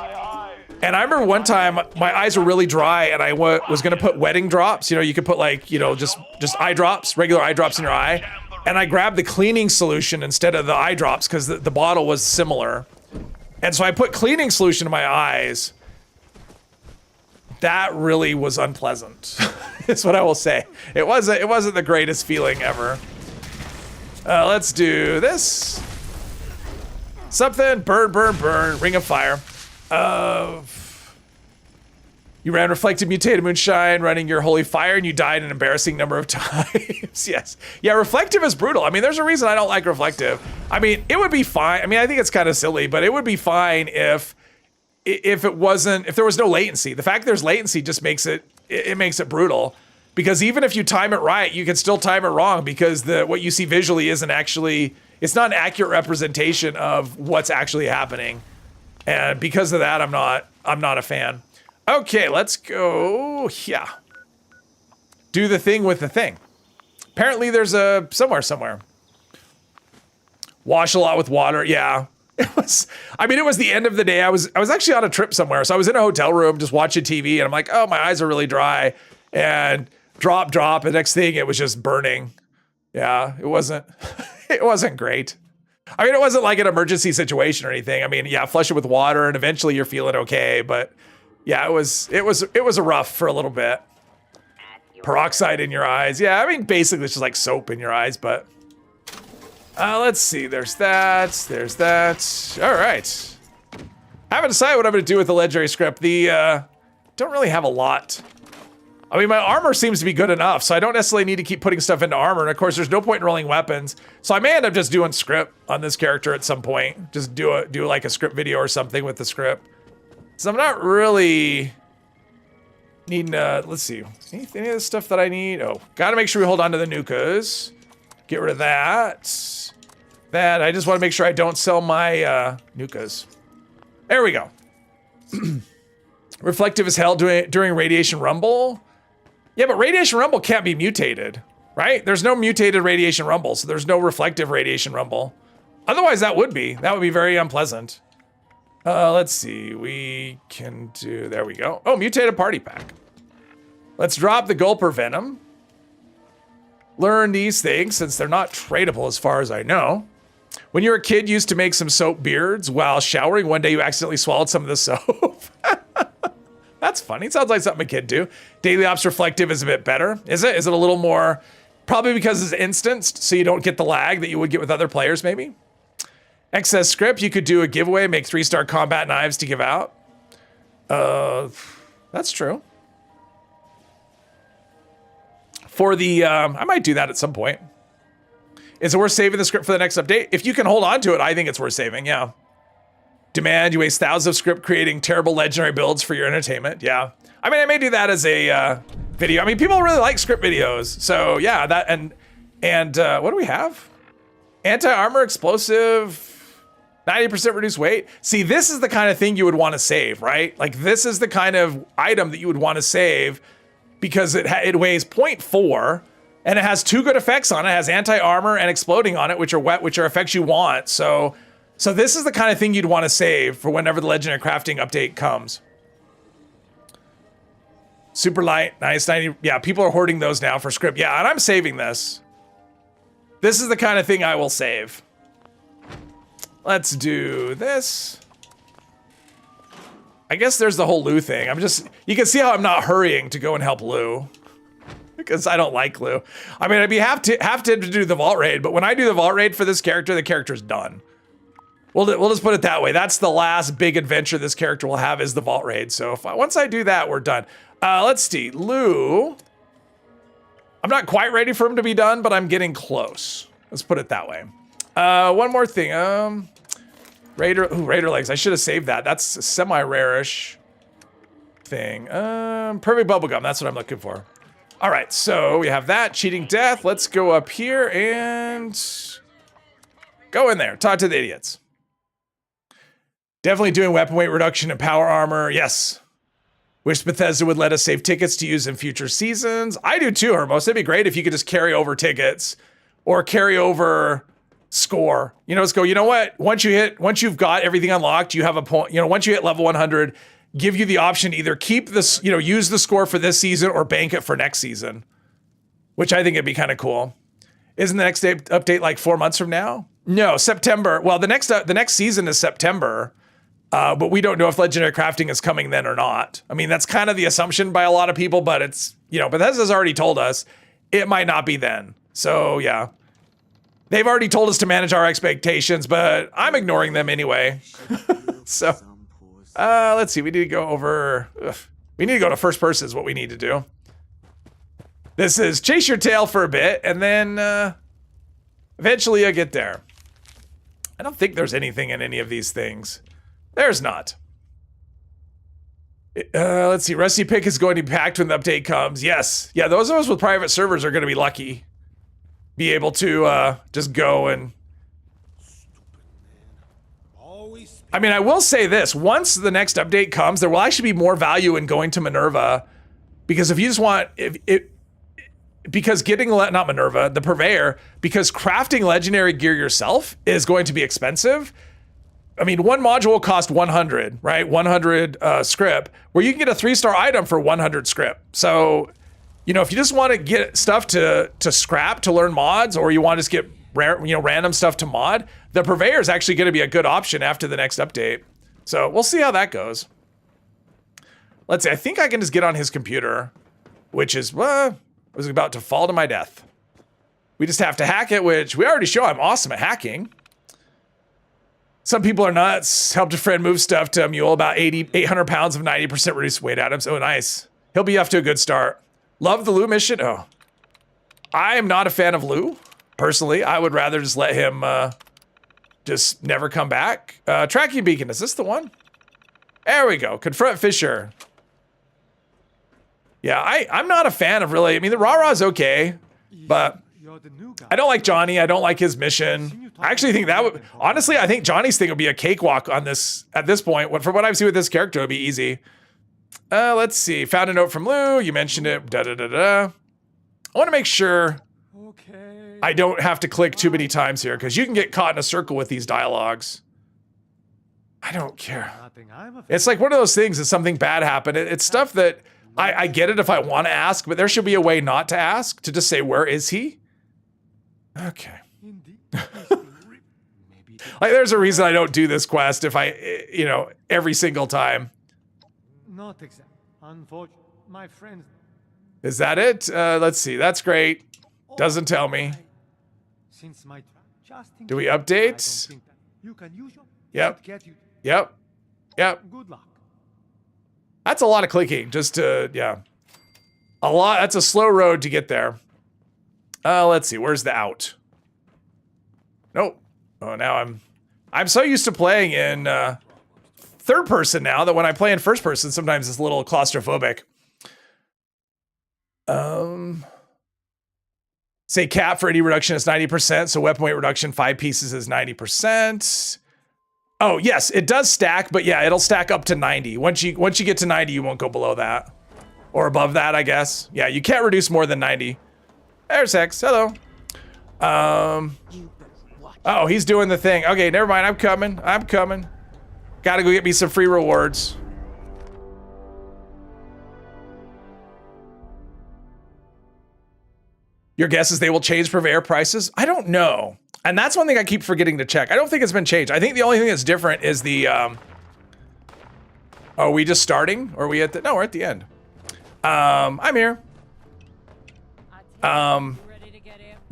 S1: And I remember one time my eyes were really dry and I was gonna put wetting drops. You know, you could put like, you know, just eye drops, regular eye drops in your eye. And I grabbed the cleaning solution instead of the eye drops because the bottle was similar. And so I put cleaning solution in my eyes. That really was unpleasant, is what I will say. It wasn't the greatest feeling ever. Let's do this. Something, burn, burn, burn, ring of fire. You ran reflected mutated moonshine, running your holy fire, and you died an embarrassing number of times. Yes. Yeah, reflective is brutal. I mean, there's a reason I don't like reflective. I mean, it would be fine. I mean, I think it's kind of silly, but it would be fine if there was no latency. The fact there's latency just makes it brutal, because even if you time it right, you can still time it wrong because what you see visually it's not an accurate representation of what's actually happening. And because of that, I'm not a fan. Okay, let's go. Yeah. Do the thing with the thing. Apparently there's a somewhere. Wash a lot with water. Yeah. It was the end of the day. I was actually on a trip somewhere. So I was in a hotel room just watching TV and I'm like, oh, my eyes are really dry, and drop. And the next thing, it was just burning. Yeah, it wasn't great. I mean, it wasn't like an emergency situation or anything. I mean, yeah, flush it with water and eventually you're feeling okay. But yeah, it was a rough for a little bit. Peroxide in your eyes. Yeah, I mean, basically it's just like soap in your eyes, but let's see. There's that. All right. I haven't decided what I'm going to do with the legendary script. Don't really have a lot I mean, my armor seems to be good enough, so I don't necessarily need to keep putting stuff into armor. And of course, there's no point in rolling weapons. So I may end up just doing script on this character at some point. Just do like a script video or something with the script. So I'm not really needing, let's see, any of the stuff that I need? Oh, gotta make sure we hold on to the Nukas. Get rid of that. I just want to make sure I don't sell my Nukas. There we go. Reflective as hell during Radiation Rumble. Yeah, but Radiation Rumble can't be mutated, right? There's no mutated Radiation Rumble, so there's no reflective Radiation Rumble. Otherwise, that would be very unpleasant. Let's see, we can do, there we go. Oh, mutated party pack. Let's drop the Gulper Venom. Learn these things since they're not tradable as far as I know. When you were a kid, you used to make some soap beards while showering. One day you accidentally swallowed some of the soap. That's funny. Sounds like something a kid do. Daily Ops Reflective is a bit better. Is it? Is it a little more, probably because it's instanced, so you don't get the lag that you would get with other players, maybe? Excess script, you could do a giveaway, make 3-star combat knives to give out. That's true. For the, I might do that at some point. Is it worth saving the script for the next update? If you can hold on to it, I think it's worth saving, yeah. Demand, you waste thousands of script creating terrible legendary builds for your entertainment, yeah. I mean, I may do that as a video. I mean, people really like script videos. So yeah, that, and what do we have? Anti-armor explosive, 90% reduced weight. See, this is the kind of thing you would want to save, right? Like this is the kind of item that you would want to save because it weighs 0.4 and it has 2 good effects on it. It has anti-armor and exploding on it, which are effects you want. So this is the kind of thing you'd want to save for whenever the Legendary Crafting update comes. Super light, nice, 90. Yeah, people are hoarding those now for script. Yeah, and I'm saving this. This is the kind of thing I will save. Let's do this. I guess there's the whole Lou thing. You can see how I'm not hurrying to go and help Lou. Because I don't like Lou. I mean, I'd be have to do the vault raid, but when I do the vault raid for this character, the character's done. We'll just put it that way. That's the last big adventure this character will have is the vault raid. So once I do that, we're done. Let's see, Lou. I'm not quite ready for him to be done, but I'm getting close. Let's put it that way. One more thing. Raider legs. I should have saved that. That's a semi-rare-ish thing. Perfect bubblegum. That's what I'm looking for. All right, so we have that. Cheating death. Let's go up here and go in there. Talk to the idiots. Definitely doing weapon weight reduction and power armor. Yes. Wish Bethesda would let us save tickets to use in future seasons. I do too, Hermos. It'd be great if you could just carry over tickets or carry over score. You know, let's go, you know what? Once you've got everything unlocked, you have a point, once you hit level 100, give you the option to either keep this, use the score for this season or bank it for next season, which I think it'd be kind of cool. Isn't the next update like 4 months from now? No, September. Well, the next season is September. But we don't know if Legendary Crafting is coming then or not. I mean, that's kind of the assumption by a lot of people, but it's, Bethesda's already told us it might not be then. So yeah, they've already told us to manage our expectations, but I'm ignoring them anyway. So, let's see, we need to go over, we need to go to first person is what we need to do. This is chase your tail for a bit and then, eventually I get there. I don't think there's anything in any of these things. There's not. Let's see. Rusty Pick is going to be packed when the update comes. Yes. Yeah, those of us with private servers are going to be lucky. Be able to just go and... I mean, I will say this. Once the next update comes, there will actually be more value in going to Minerva. Because if you just want... because getting... Not Minerva, the Purveyor. Because crafting legendary gear yourself is going to be expensive. I mean, one module will cost 100, right? 100 script, where you can get a 3-star item for 100 script. So, if you just want to get stuff to scrap to learn mods, or you want to just get random stuff to mod, the Purveyor is actually going to be a good option after the next update. So we'll see how that goes. Let's see. I think I can just get on his computer, which is was about to fall to my death. We just have to hack it, which we already show I'm awesome at hacking. Some people are nuts. Helped a friend move stuff to a mule about 800 pounds of 90% reduced weight items. Oh, nice. He'll be off to a good start. Love the Lou mission. Oh, I am not a fan of Lou. Personally, I would rather just let him just never come back. Tracking beacon, is this the one? There we go. Confront Fisher. Yeah, I'm not a fan of really. I mean, the rah-rah is okay, but
S4: You're the new guy.
S1: I don't like Johnny. I don't like his mission. I actually think that would, honestly, I think Johnny's thing would be a cakewalk on this, at this point. From what I've seen with this character, it would be easy. Let's see. Found a note from Lou. You mentioned it. Da-da-da-da. I want to make sure
S4: Okay.
S1: I don't have to click too many times here, because you can get caught in a circle with these dialogues. I don't care.
S4: Nothing I'm a
S1: It's like one of those things that something bad happened. It's stuff that I get it if I want to ask, but there should be a way not to ask, to just say, where is he? Okay.
S4: Indeed. Maybe
S1: Like, there's a reason I don't do this quest if I, you know, every single time.
S4: not exactly. Unfortunately, my friends.
S1: Is that it? Let's see. That's great. Doesn't tell me.
S4: Since my just in
S1: Do we
S4: case,
S1: update?
S4: I don't think that you can use your
S1: Yep.
S4: should get you.
S1: Yep. Yep.
S4: Good luck.
S1: That's a lot of clicking just to, yeah. A lot. That's a slow road to get there. Let's see. Where's the out? Nope. Oh, now I'm so used to playing in third person now that when I play in first person, sometimes it's a little claustrophobic. Say cap for any reduction is 90%, so weapon weight reduction 5 pieces is 90%. Oh, yes, it does stack, but yeah, it'll stack up to 90. Once you get to 90, you won't go below that. Or above that, I guess. Yeah, you can't reduce more than 90. There's Hex. Hello. Oh, he's doing the thing. Okay, never mind. I'm coming. I'm coming. Gotta go get me some free rewards. Your guess is they will change purveyor prices? I don't know. And that's one thing I keep forgetting to check. I don't think it's been changed. I think the only thing that's different is the, are we just starting? Or are we at the, no, we're at the end. I'm here. The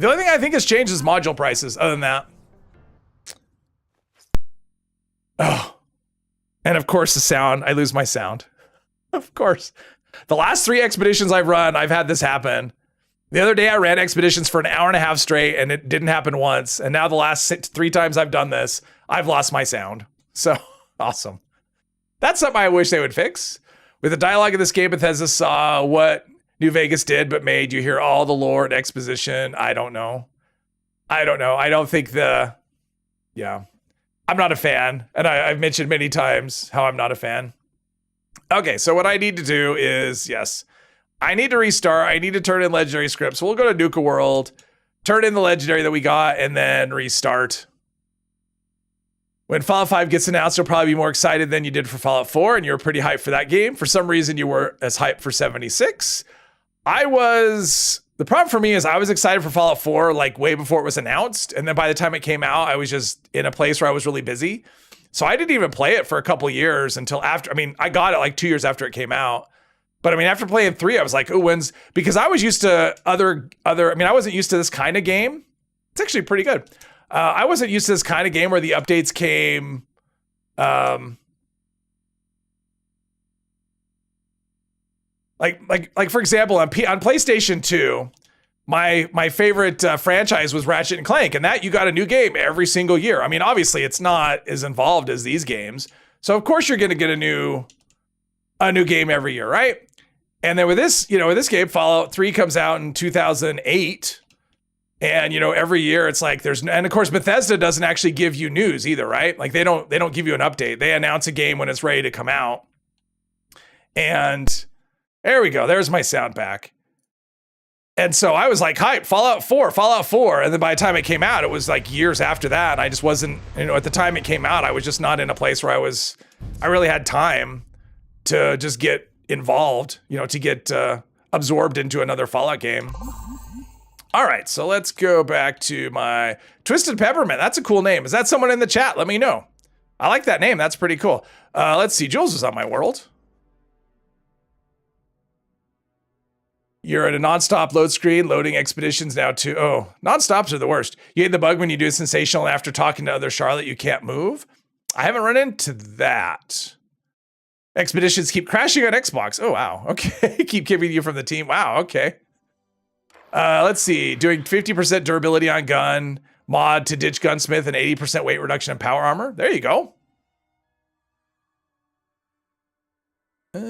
S1: only thing I think has changed is module prices, other than that. Oh. And of course the sound, I lose my sound. Of course. The last 3 expeditions I've run, I've had this happen. The other day I ran expeditions for an hour and a half straight and it didn't happen once. And now the last 3 times I've done this, I've lost my sound. So awesome. That's something I wish they would fix. With the dialogue of this game, Bethesda saw what New Vegas did, but made you hear all the lore and exposition. I don't know. I don't think yeah. I'm not a fan. And I've mentioned many times how I'm not a fan. Okay, so what I need to do is, yes, I need to restart. I need to turn in legendary scripts. We'll go to Nuka World, turn in the legendary that we got, and then restart. When Fallout 5 gets announced, you'll probably be more excited than you did for Fallout 4, and you were pretty hyped for that game. For some reason, you were as hyped for 76. The problem for me is I was excited for Fallout 4 like way before it was announced, and then by the time it came out, I was just in a place where I was really busy. So I didn't even play it for a couple years until after, I mean, I got it like 2 years after it came out. But I mean, after playing 3, I was like, oh, because I was used to I wasn't used to this kind of game. It's actually pretty good. I wasn't used to this kind of game where the updates came, like for example, on PlayStation 2, my favorite franchise was Ratchet and Clank, and that you got a new game every single year. I mean, obviously it's not as involved as these games. So of course you're going to get a new game every year, right? And then with this game, Fallout 3 comes out in 2008. And, every year it's like and of course Bethesda doesn't actually give you news either, right? Like they don't give you an update. They announce a game when it's ready to come out. And there we go. There's my sound back. And so I was like, hype, Fallout 4. And then by the time it came out, it was like years after that. And I just wasn't, at the time it came out, I was just not in a place where I really had time to just get involved, to get absorbed into another Fallout game. All right, so let's go back to my Twisted Peppermint. That's a cool name. Is that someone in the chat? Let me know. I like that name. That's pretty cool. Let's see. Jules is on my world. You're at a nonstop load screen, loading expeditions now too. Oh, nonstops are the worst. You hate the bug when you do sensational and after talking to other Charlotte, you can't move. I haven't run into that. Expeditions keep crashing on Xbox. Oh, wow. Okay. Keep giving you from the team. Wow. Okay. Let's see. Doing 50% durability on gun, mod to ditch gunsmith, and 80% weight reduction in power armor. There you go. All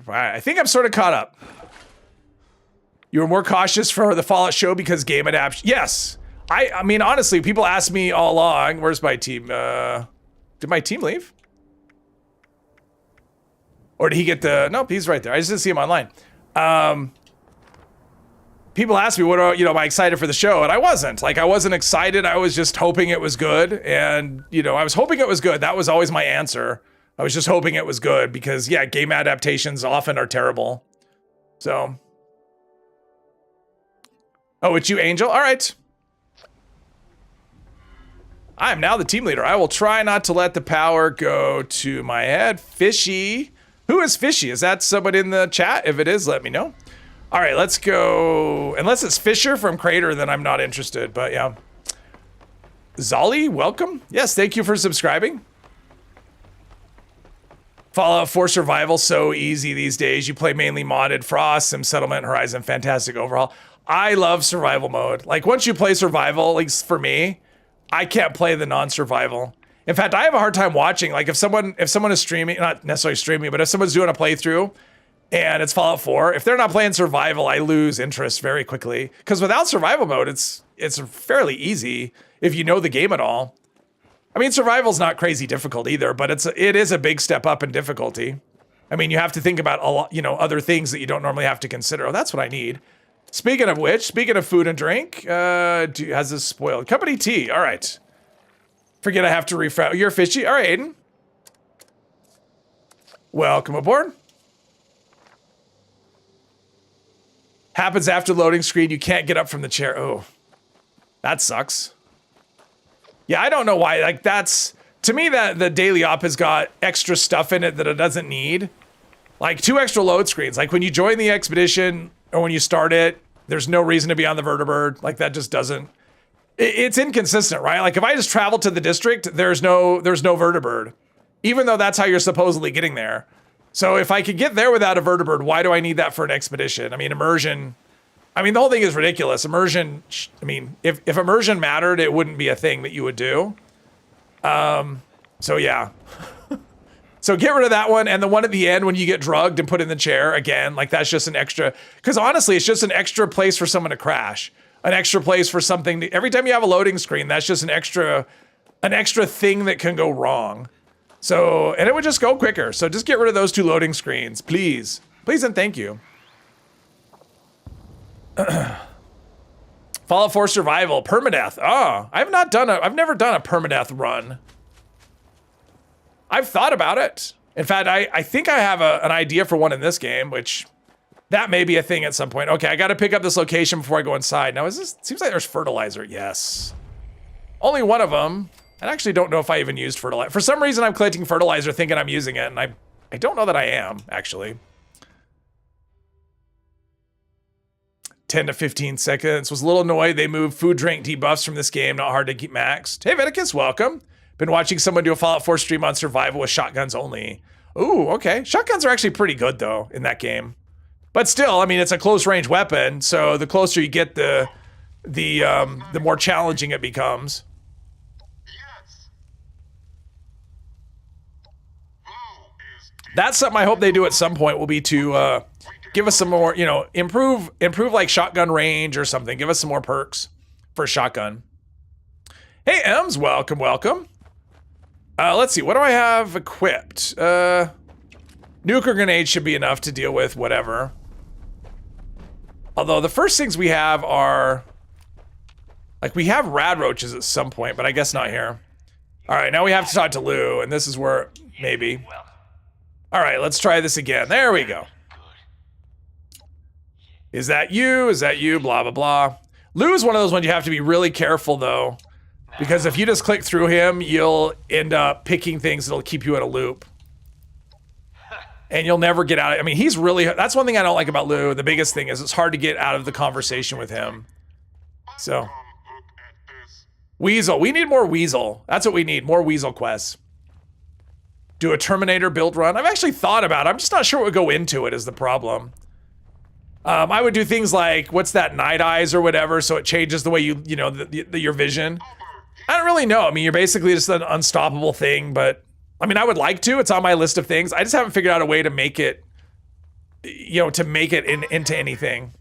S1: right. I think I'm sort of caught up. You were more cautious for the Fallout show because game adaptation. Yes. I mean, honestly, people ask me all along, where's my team? Did my team leave? Or did he get the, nope, he's right there. I just didn't see him online. People ask me, what are, am I excited for the show? And I wasn't. Like, I wasn't excited. I was just hoping it was good. And, I was hoping it was good. That was always my answer. I was just hoping it was good because, yeah, game adaptations often are terrible. So. Oh, it's you, Angel? All right. I am now the team leader. I will try not to let the power go to my head. Fishy. Who is Fishy? Is that someone in the chat? If it is, let me know. All right, let's go. Unless it's Fisher from Crater, then I'm not interested. But yeah. Zolly, welcome. Yes, thank you for subscribing. Fallout 4 Survival, so easy these days. You play mainly modded. Frost, Sim Settlement, Horizon, fantastic overhaul. I love survival mode. Like, once you play survival, at least for me, I can't play the non-survival. In fact, I have a hard time watching. Like, if someone is streaming, not necessarily streaming, but if someone's doing a playthrough and it's Fallout 4, if they're not playing survival, I lose interest very quickly. Because without survival mode, it's fairly easy if you know the game at all. I mean, survival's not crazy difficult either, but it is a big step up in difficulty. I mean, you have to think about a lot, other things that you don't normally have to consider. Oh, that's what I need. Speaking of which, speaking of food and drink, has this spoiled? Company tea, all right. Forget I have to refresh. You're Fishy. All right, Aiden. Welcome aboard. Happens after loading screen. You can't get up from the chair. Oh, that sucks. Yeah, I don't know why. Like, to me, that the daily op has got extra stuff in it that it doesn't need. Like 2 extra load screens. Like when you join the expedition or when you start it, there's no reason to be on the vertibird. Like that just doesn't. It's inconsistent, right? Like if I just travel to the district, there's no vertibird, even though that's how you're supposedly getting there. So if I could get there without a vertibird, why do I need that for an expedition? I mean, immersion. I mean, the whole thing is ridiculous. Immersion. I mean, if immersion mattered, it wouldn't be a thing that you would do. So yeah. So get rid of that one, and the one at the end when you get drugged and put in the chair again, like that's just an extra. Because honestly, it's just an extra place for someone to crash. An extra place for something to, every time you have a loading screen, that's just an extra thing that can go wrong. So, and it would just go quicker. So just get rid of those 2 loading screens, please. Please and thank you. Fallout 4 Survival, permadeath. Oh, I've never done a permadeath run. I've thought about it. In fact, I think I have an idea for one in this game, which that may be a thing at some point. Okay, I got to pick up this location before I go inside. Now, seems like there's fertilizer. Yes. Only one of them. I actually don't know if I even used fertilizer. For some reason, I'm collecting fertilizer thinking I'm using it, and I don't know that I am, actually. 10 to 15 seconds. Was a little annoyed they moved food drink debuffs from this game. Not hard to keep maxed. Hey, Veticus, welcome. Been watching someone do a Fallout 4 stream on survival with shotguns only. Ooh, okay. Shotguns are actually pretty good, though, in that game. But still, I mean, it's a close-range weapon, so the closer you get, the more challenging it becomes. That's something I hope they do at some point, will be to give us some more, improve like shotgun range or something. Give us some more perks for shotgun. Hey, Ems, welcome. Let's see, what do I have equipped? Nuke or grenade should be enough to deal with whatever. Although the first things we have are, like, we have rad roaches at some point, but I guess not here. All right, now we have to talk to Lou, and this is where, maybe. All right, let's try this again. There we go. Is that you? Is that you? Blah, blah, blah. Lou is one of those ones you have to be really careful, though, because if you just click through him, you'll end up picking things that'll keep you in a loop. And you'll never get out. I mean, he's really, that's one thing I don't like about Lou. The biggest thing is it's hard to get out of the conversation with him. So, Weasel. We need more Weasel. That's what we need, more Weasel quests. Do a Terminator build run? I've actually thought about it. I'm just not sure what would go into it is the problem. I would do things like, what's that, night eyes or whatever, so it changes the way you know, your vision. I don't really know. I mean, you're basically just an unstoppable thing, but I mean, I would like to. It's on my list of things. I just haven't figured out a way to make it, you know, to make it into anything.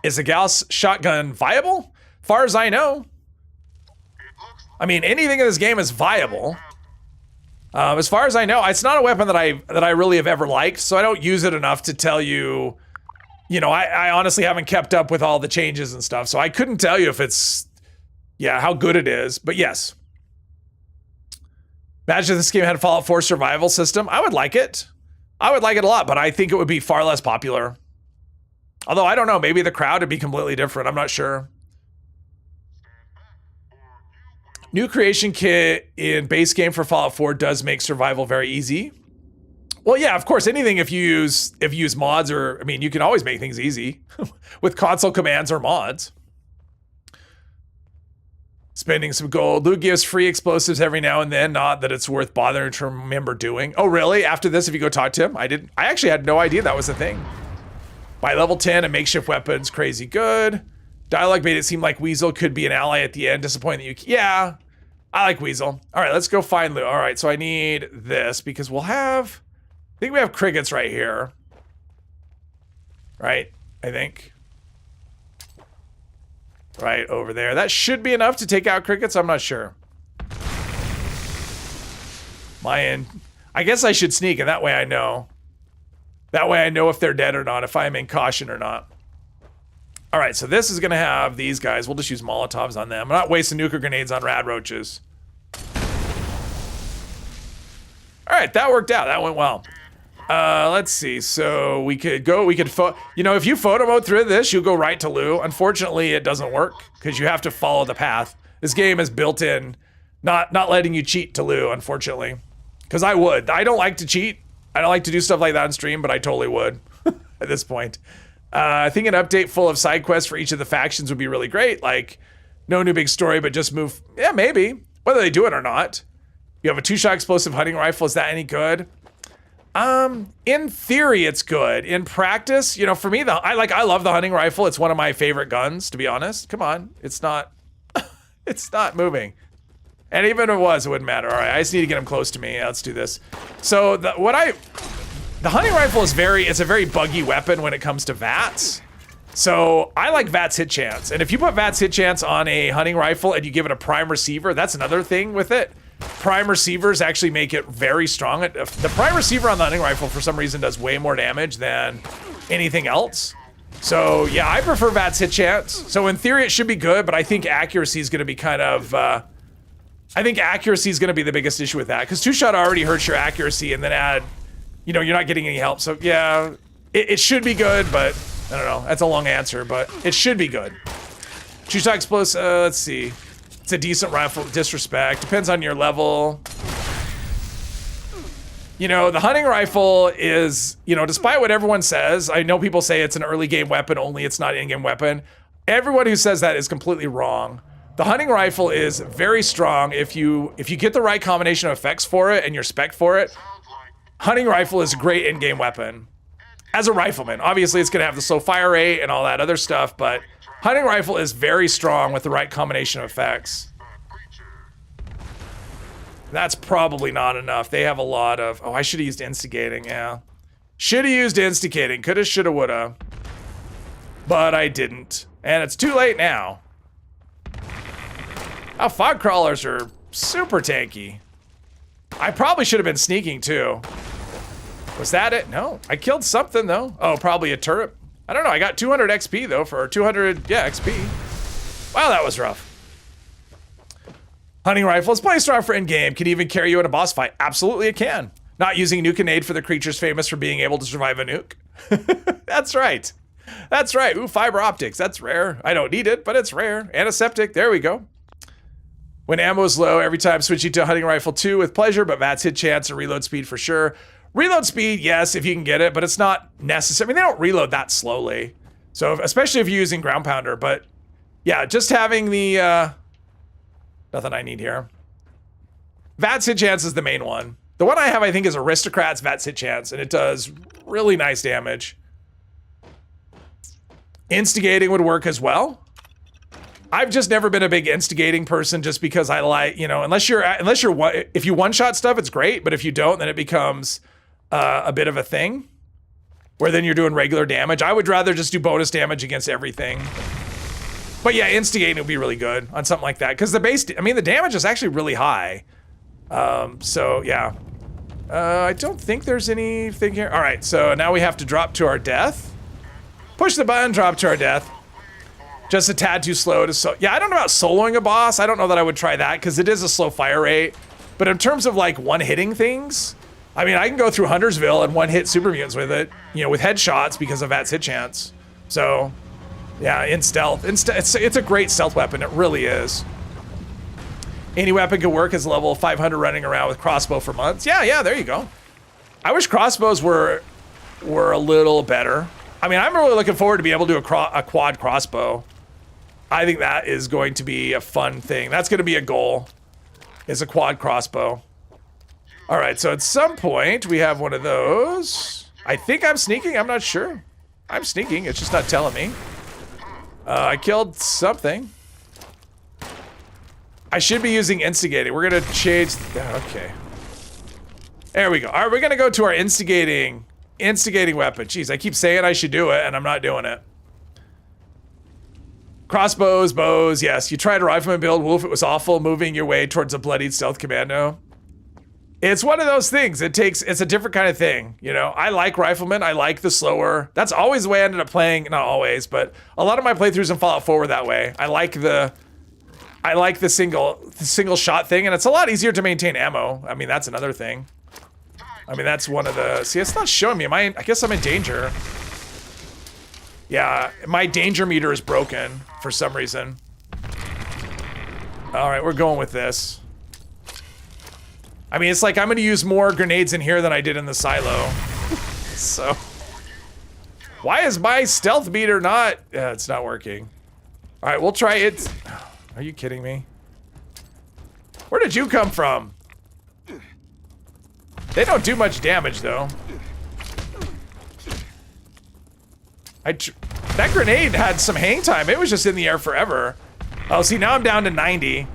S1: Is the Gauss shotgun viable? Far as I know. I mean, anything in this game is viable. As far as I know, it's not a weapon that I really have ever liked, so I don't use it enough to tell you. You know, I honestly haven't kept up with all the changes and stuff, so I couldn't tell you if it's, yeah, how good it is. But yes. Imagine if this game had a Fallout 4 survival system. I would like it. I would like it a lot, but I think it would be far less popular. Although, I don't know, maybe the crowd would be completely different. I'm not sure. New creation kit in base game for Fallout 4 does make survival very easy. Well, yeah, of course, anything if you use mods or, I mean, you can always make things easy with console commands or mods. Spending some gold. Luke gives free explosives every now and then, not that it's worth bothering to remember doing. Oh, really? After this, if you go talk to him? I actually had no idea that was a thing. By level 10, a makeshift weapon's crazy good. Dialogue made it seem like Weasel could be an ally at the end. Disappointing that you, yeah, I like Weasel. All right, let's go find Luke. All right, so I need this because we'll have, I think we have crickets right here. Right, I think. Right over there. That should be enough to take out crickets. I'm not sure. My end. I guess I should sneak, and that way I know. That way I know if they're dead or not, if I'm in caution or not. All right, so this is going to have these guys. We'll just use Molotovs on them. I'm not wasting nuclear grenades on rad roaches. All right, that worked out. That went well. Let's see. So we could go, you know, if you photo mode through this, you'll go right to Lou. Unfortunately, it doesn't work because you have to follow the path. This game is built in, not letting you cheat to Lou, unfortunately. Because I would. I don't like to cheat. I don't like to do stuff like that on stream, but I totally would at this point. I think an update full of side quests for each of the factions would be really great. Like, no new big story, but just move. Yeah, maybe. Whether they do it or not. You have a 2-shot explosive hunting rifle. Is that any good? In theory, it's good. In practice, you know, for me, I love the hunting rifle. It's one of my favorite guns, to be honest. Come on, it's not, it's not moving. And even if it was, it wouldn't matter. All right, I just need to get him close to me. Yeah, let's do this. So the hunting rifle is it's a very buggy weapon when it comes to VATS. So I like VATS hit chance. And if you put VATS hit chance on a hunting rifle and you give it a prime receiver, that's another thing with it. Prime receivers actually make it very strong. The prime receiver on the hunting rifle for some reason does way more damage than anything else. So yeah, I prefer VATS hit chance. So in theory it should be good, but I think accuracy is going to be kind of, I think accuracy is going to be the biggest issue with that. Because 2-shot already hurts your accuracy and then add, you know, you're not getting any help. So yeah, it should be good, but I don't know. That's a long answer, but it should be good. 2-shot explosive, let's see. It's a decent rifle, disrespect. Depends on your level. You know, the hunting rifle is, you know, despite what everyone says, I know people say it's an early game weapon only, it's not an in-game weapon. Everyone who says that is completely wrong. The hunting rifle is very strong if you get the right combination of effects for it and your spec for it. Hunting rifle is a great in-game weapon. As a rifleman, obviously it's gonna have the slow fire rate and all that other stuff, but hunting rifle is very strong with the right combination of effects. That's probably not enough. They have a lot of, oh, I should have used instigating, yeah. Should have used instigating, coulda, shoulda, woulda. But I didn't, and it's too late now. Oh, fog crawlers are super tanky. I probably should have been sneaking too. Was that it? No, I killed something though. Oh, probably a turret. I don't know, I got 200 XP though for 200, yeah, XP. Wow, that was rough. Hunting rifle is plenty strong for in-game. Can even carry you in a boss fight. Absolutely it can. Not using nuke and aid for the creatures famous for being able to survive a nuke. That's right. That's right. Ooh, fiber optics, that's rare. I don't need it, but it's rare. Antiseptic, there we go. When ammo is low, every time switching to a hunting rifle 2 with pleasure, but VATS hit chance and reload speed for sure. Reload speed, yes, if you can get it, but it's not necessary. I mean, they don't reload that slowly. So, especially if you're using ground pounder, but yeah, just having the, nothing I need here. VATS hit chance is the main one. The one I have, I think, is Aristocrat's VATS hit chance, and it does really nice damage. Instigating would work as well. I've just never been a big instigating person, just because I like, you know, unless you're if you one-shot stuff, it's great, but if you don't, then it becomes a bit of a thing, where then you're doing regular damage. I would rather just do bonus damage against everything. But yeah, instigating would be really good on something like that, because the base, I mean, the damage is actually really high. So yeah. I don't think there's anything here. All right, so now we have to drop to our death. Push the button, drop to our death. Just a tad too slow to yeah, I don't know about soloing a boss. I don't know that I would try that, because it is a slow fire rate. But in terms of like one-hitting things, I mean, I can go through Huntersville and one-hit super mutants with it, you know, with headshots because of VATS hit chance. So, yeah, in stealth. It's a great stealth weapon, it really is. Any weapon can work as level 500 running around with crossbow for months. Yeah, there you go. I wish crossbows were a little better. I mean, I'm really looking forward to be able to do a quad crossbow. I think that is going to be a fun thing. That's going to be a goal, is a quad crossbow. All right, so at some point we have one of those. I think I'm sneaking, I'm not sure. I'm sneaking, it's just not telling me. I killed something. I should be using instigating. We're gonna change, okay. There we go. All right, we're gonna go to our instigating weapon. Jeez, I keep saying I should do it and I'm not doing it. Crossbows, bows, yes. You tried a rifleman build, Wolf, it was awful, moving your way towards a bloodied stealth commando. It's one of those things, it's a different kind of thing, you know? I like rifleman, I like the slower. That's always the way I ended up playing, not always, but a lot of my playthroughs in Fallout 4 were that way. I like the single shot thing, and it's a lot easier to maintain ammo. I mean, that's another thing. I mean, that's one of the, see, it's not showing me, I guess I'm in danger. Yeah, my danger meter is broken for some reason. All right, we're going with this. I mean, it's like I'm gonna use more grenades in here than I did in the silo. So, why is my stealth meter not, it's not working. All right, we'll try it. Are you kidding me? Where did you come from? They don't do much damage though. That grenade had some hang time. It was just in the air forever. Oh, see, now I'm down to 90.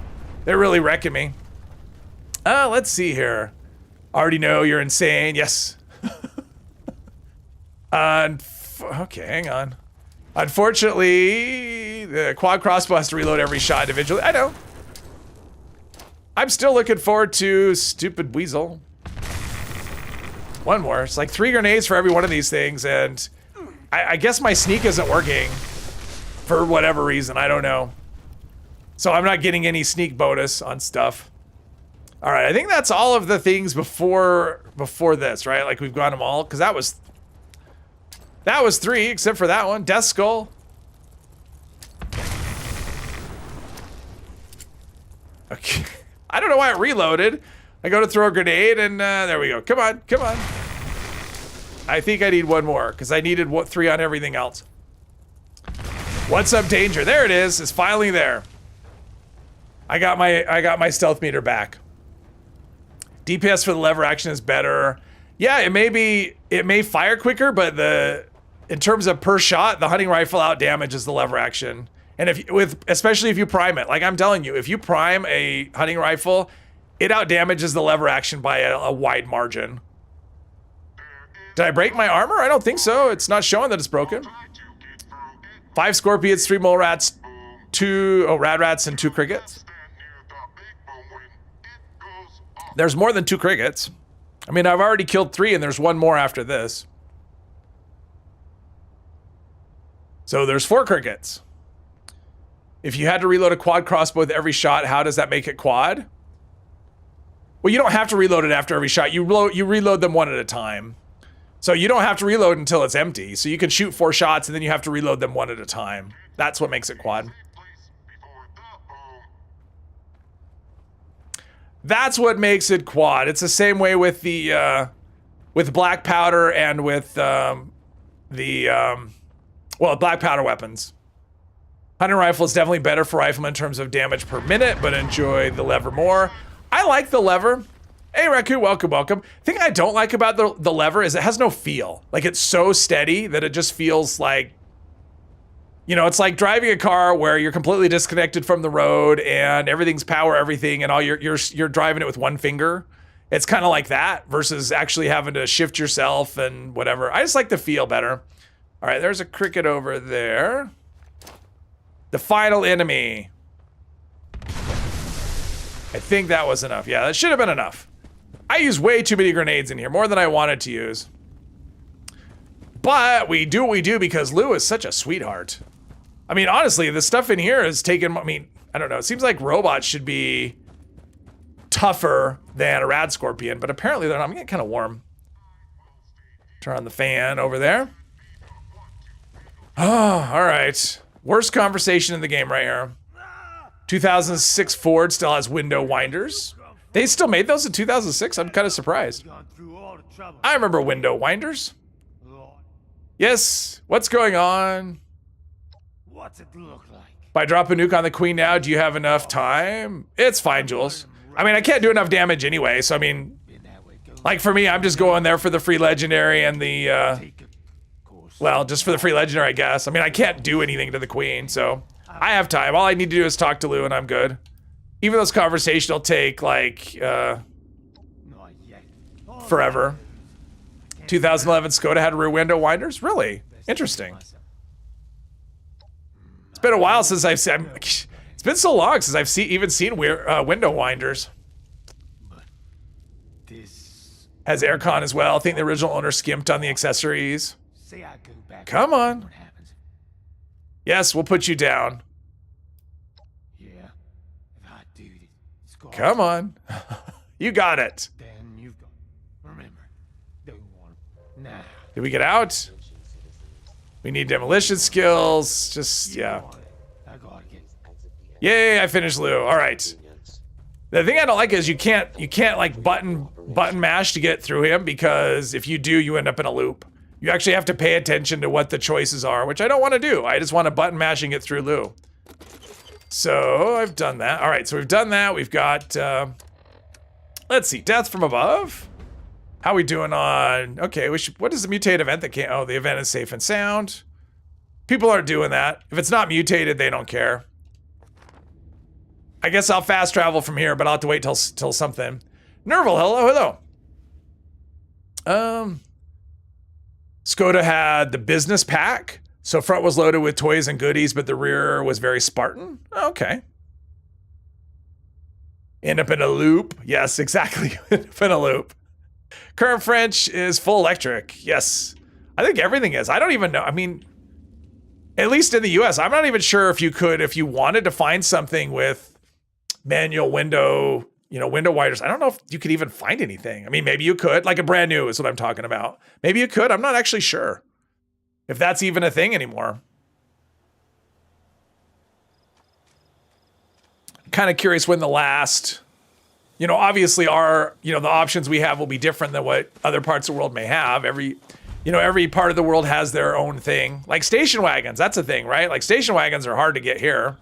S1: They're really wrecking me. Let's see here. Already know you're insane. Yes. Okay, hang on. Unfortunately, the quad crossbow has to reload every shot individually. I know. I'm still looking forward to stupid weasel. One more. It's like 3 grenades for every one of these things, and I guess my sneak isn't working for whatever reason. I don't know. So I'm not getting any sneak bonus on stuff. All right, I think that's all of the things before this, right? Like we've gone them all, because that was 3, except for that one, Death Skull. Okay, I don't know why it reloaded. I go to throw a grenade, and there we go. Come on, come on. I think I need one more, because I needed 3 on everything else. What's up, danger? There it is. It's finally there. I got my stealth meter back. DPS for the lever action is better. Yeah, it may fire quicker, but in terms of per shot, the hunting rifle out damages the lever action. And especially if you prime it, like I'm telling you, if you prime a hunting rifle, it out damages the lever action by a wide margin. Did I break my armor? I don't think so. It's not showing that it's broken. 5 scorpions, 3 mole rats, 2 rad rats, and 2 crickets. There's more than 2 crickets. I mean, I've already killed 3, and there's 1 more after this. So there's 4 crickets. If you had to reload a quad crossbow with every shot, how does that make it quad? Well, you don't have to reload it after every shot. You reload them one at a time. So you don't have to reload until it's empty. So you can shoot 4 shots, and then you have to reload them one at a time. That's what makes it quad. That's what makes it quad. It's the same way with the with black powder and with well, black powder weapons. Hunting rifle is definitely better for riflemen in terms of damage per minute, but enjoy the lever more. I like the lever. Hey, Raku, welcome, welcome. Thing I don't like about the lever is it has no feel. Like, it's so steady that it just feels like, you know, it's like driving a car where you're completely disconnected from the road and everything's power everything and all you're driving it with one finger. It's kind of like that versus actually having to shift yourself and whatever. I just like the feel better. All right, there's a cricket over there. The final enemy. I think that was enough. Yeah, that should have been enough. I used way too many grenades in here, more than I wanted to use. But we do what we do because Lou is such a sweetheart. I mean, honestly, the stuff in here is taken, I mean, I don't know. It seems like robots should be tougher than a rad scorpion, but apparently they're not. I'm getting kind of warm. Turn on the fan over there. Oh, all right. Worst conversation in the game right here. 2006 Ford still has window winders. They still made those in 2006? I'm kind of surprised. I remember window winders. Yes, what's going on?
S4: What's it look like?
S1: By drop a nuke on the queen now, do you have enough time? It's fine, Jules. I mean, I can't do enough damage anyway, so I mean, like for me, I'm just going there for the free legendary and the, well, just for the free legendary, I guess. I mean, I can't do anything to the queen, so I have time. All I need to do is talk to Lou and I'm good. Even though this conversation will take like, forever. 2011 Skoda had rear window winders? Really? Interesting. It's been a while since I've seen, it's been so long since I've even seen window winders. Has aircon as well. I think the original owner skimped on the accessories. Come on. Yes, we'll put you down. Come on. You got it. Did we get out? We need demolition skills. Just, yeah. Yay, I finished Lou. All right. The thing I don't like is you can't like button mash to get through him, because if you do, you end up in a loop. You actually have to pay attention to what the choices are, which I don't want to do. I just want to button mash and get through Lou. So I've done that. All right, so we've done that. We've got, let's see, death from above. How we doing on, okay, what is the mutate event that can't, oh, the event is safe and sound. People aren't doing that. If it's not mutated, they don't care. I guess I'll fast travel from here, but I'll have to wait till something. Nerval, hello. Skoda had the business pack. So front was loaded with toys and goodies, but the rear was very Spartan. Okay. End up in a loop. Yes, exactly. End up in a loop. Current French is full electric. Yes. I think everything is. I don't even know. I mean, at least in the US, I'm not even sure if you wanted to find something with manual window, window winders. I don't know if you could even find anything. I mean, maybe you could, like a brand new is what I'm talking about. Maybe you could. I'm not actually sure if that's even a thing anymore. Kind of curious when the last, obviously the options we have will be different than what other parts of the world may have. Every part of the world has their own thing. Like station wagons, that's a thing, right? Like station wagons are hard to get here.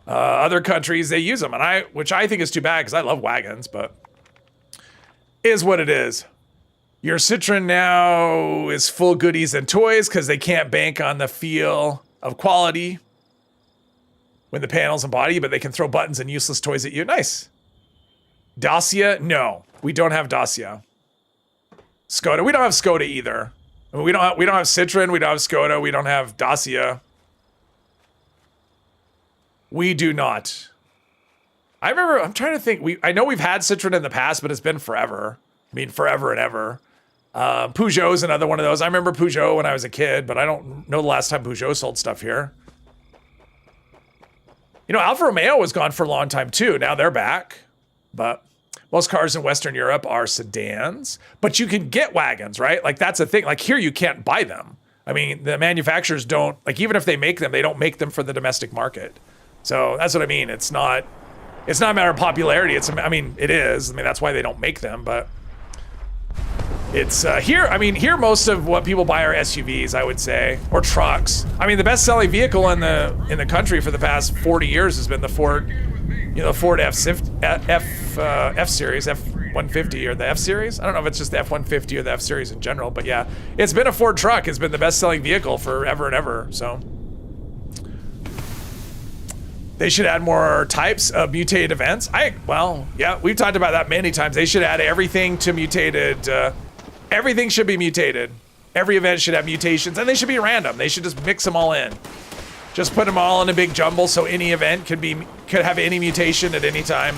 S1: Other countries, they use them, which I think is too bad because I love wagons, but is what it is. Your Citroen now is full goodies and toys because they can't bank on the feel of quality when the panels and body, but they can throw buttons and useless toys at you. Nice. Dacia? No, we don't have Dacia. Skoda? We don't have Skoda either. I mean, we don't have Citroen, we don't have Skoda, we don't have Dacia. We do not. I'm trying to think. I know we've had Citroen in the past, but it's been forever. I mean, forever and ever. Peugeot's another one of those. I remember Peugeot when I was a kid, but I don't know the last time Peugeot sold stuff here. Alfa Romeo was gone for a long time too. Now they're back. But most cars in Western Europe are sedans. But you can get wagons, right? Like that's a thing. Like here you can't buy them. I mean, the manufacturers don't, like even if they make them, they don't make them for the domestic market. So that's what I mean. It's not a matter of popularity. It is. I mean, that's why they don't make them, but it's here. I mean, here most of what people buy are SUVs, I would say, or trucks. I mean, the best-selling vehicle in the country for the past 40 years has been the Ford You know, the Ford F series, F-150 or the F series. I don't know if it's just the F-150 or the F series in general, but yeah, it's been a Ford truck. It's been the best-selling vehicle forever and ever. So they should add more types of mutated events. Well, yeah, we've talked about that many times. They should add everything to mutated. Everything should be mutated. Every event should have mutations, and they should be random. They should just mix them all in. Just put them all in a big jumble so any event could have any mutation at any time.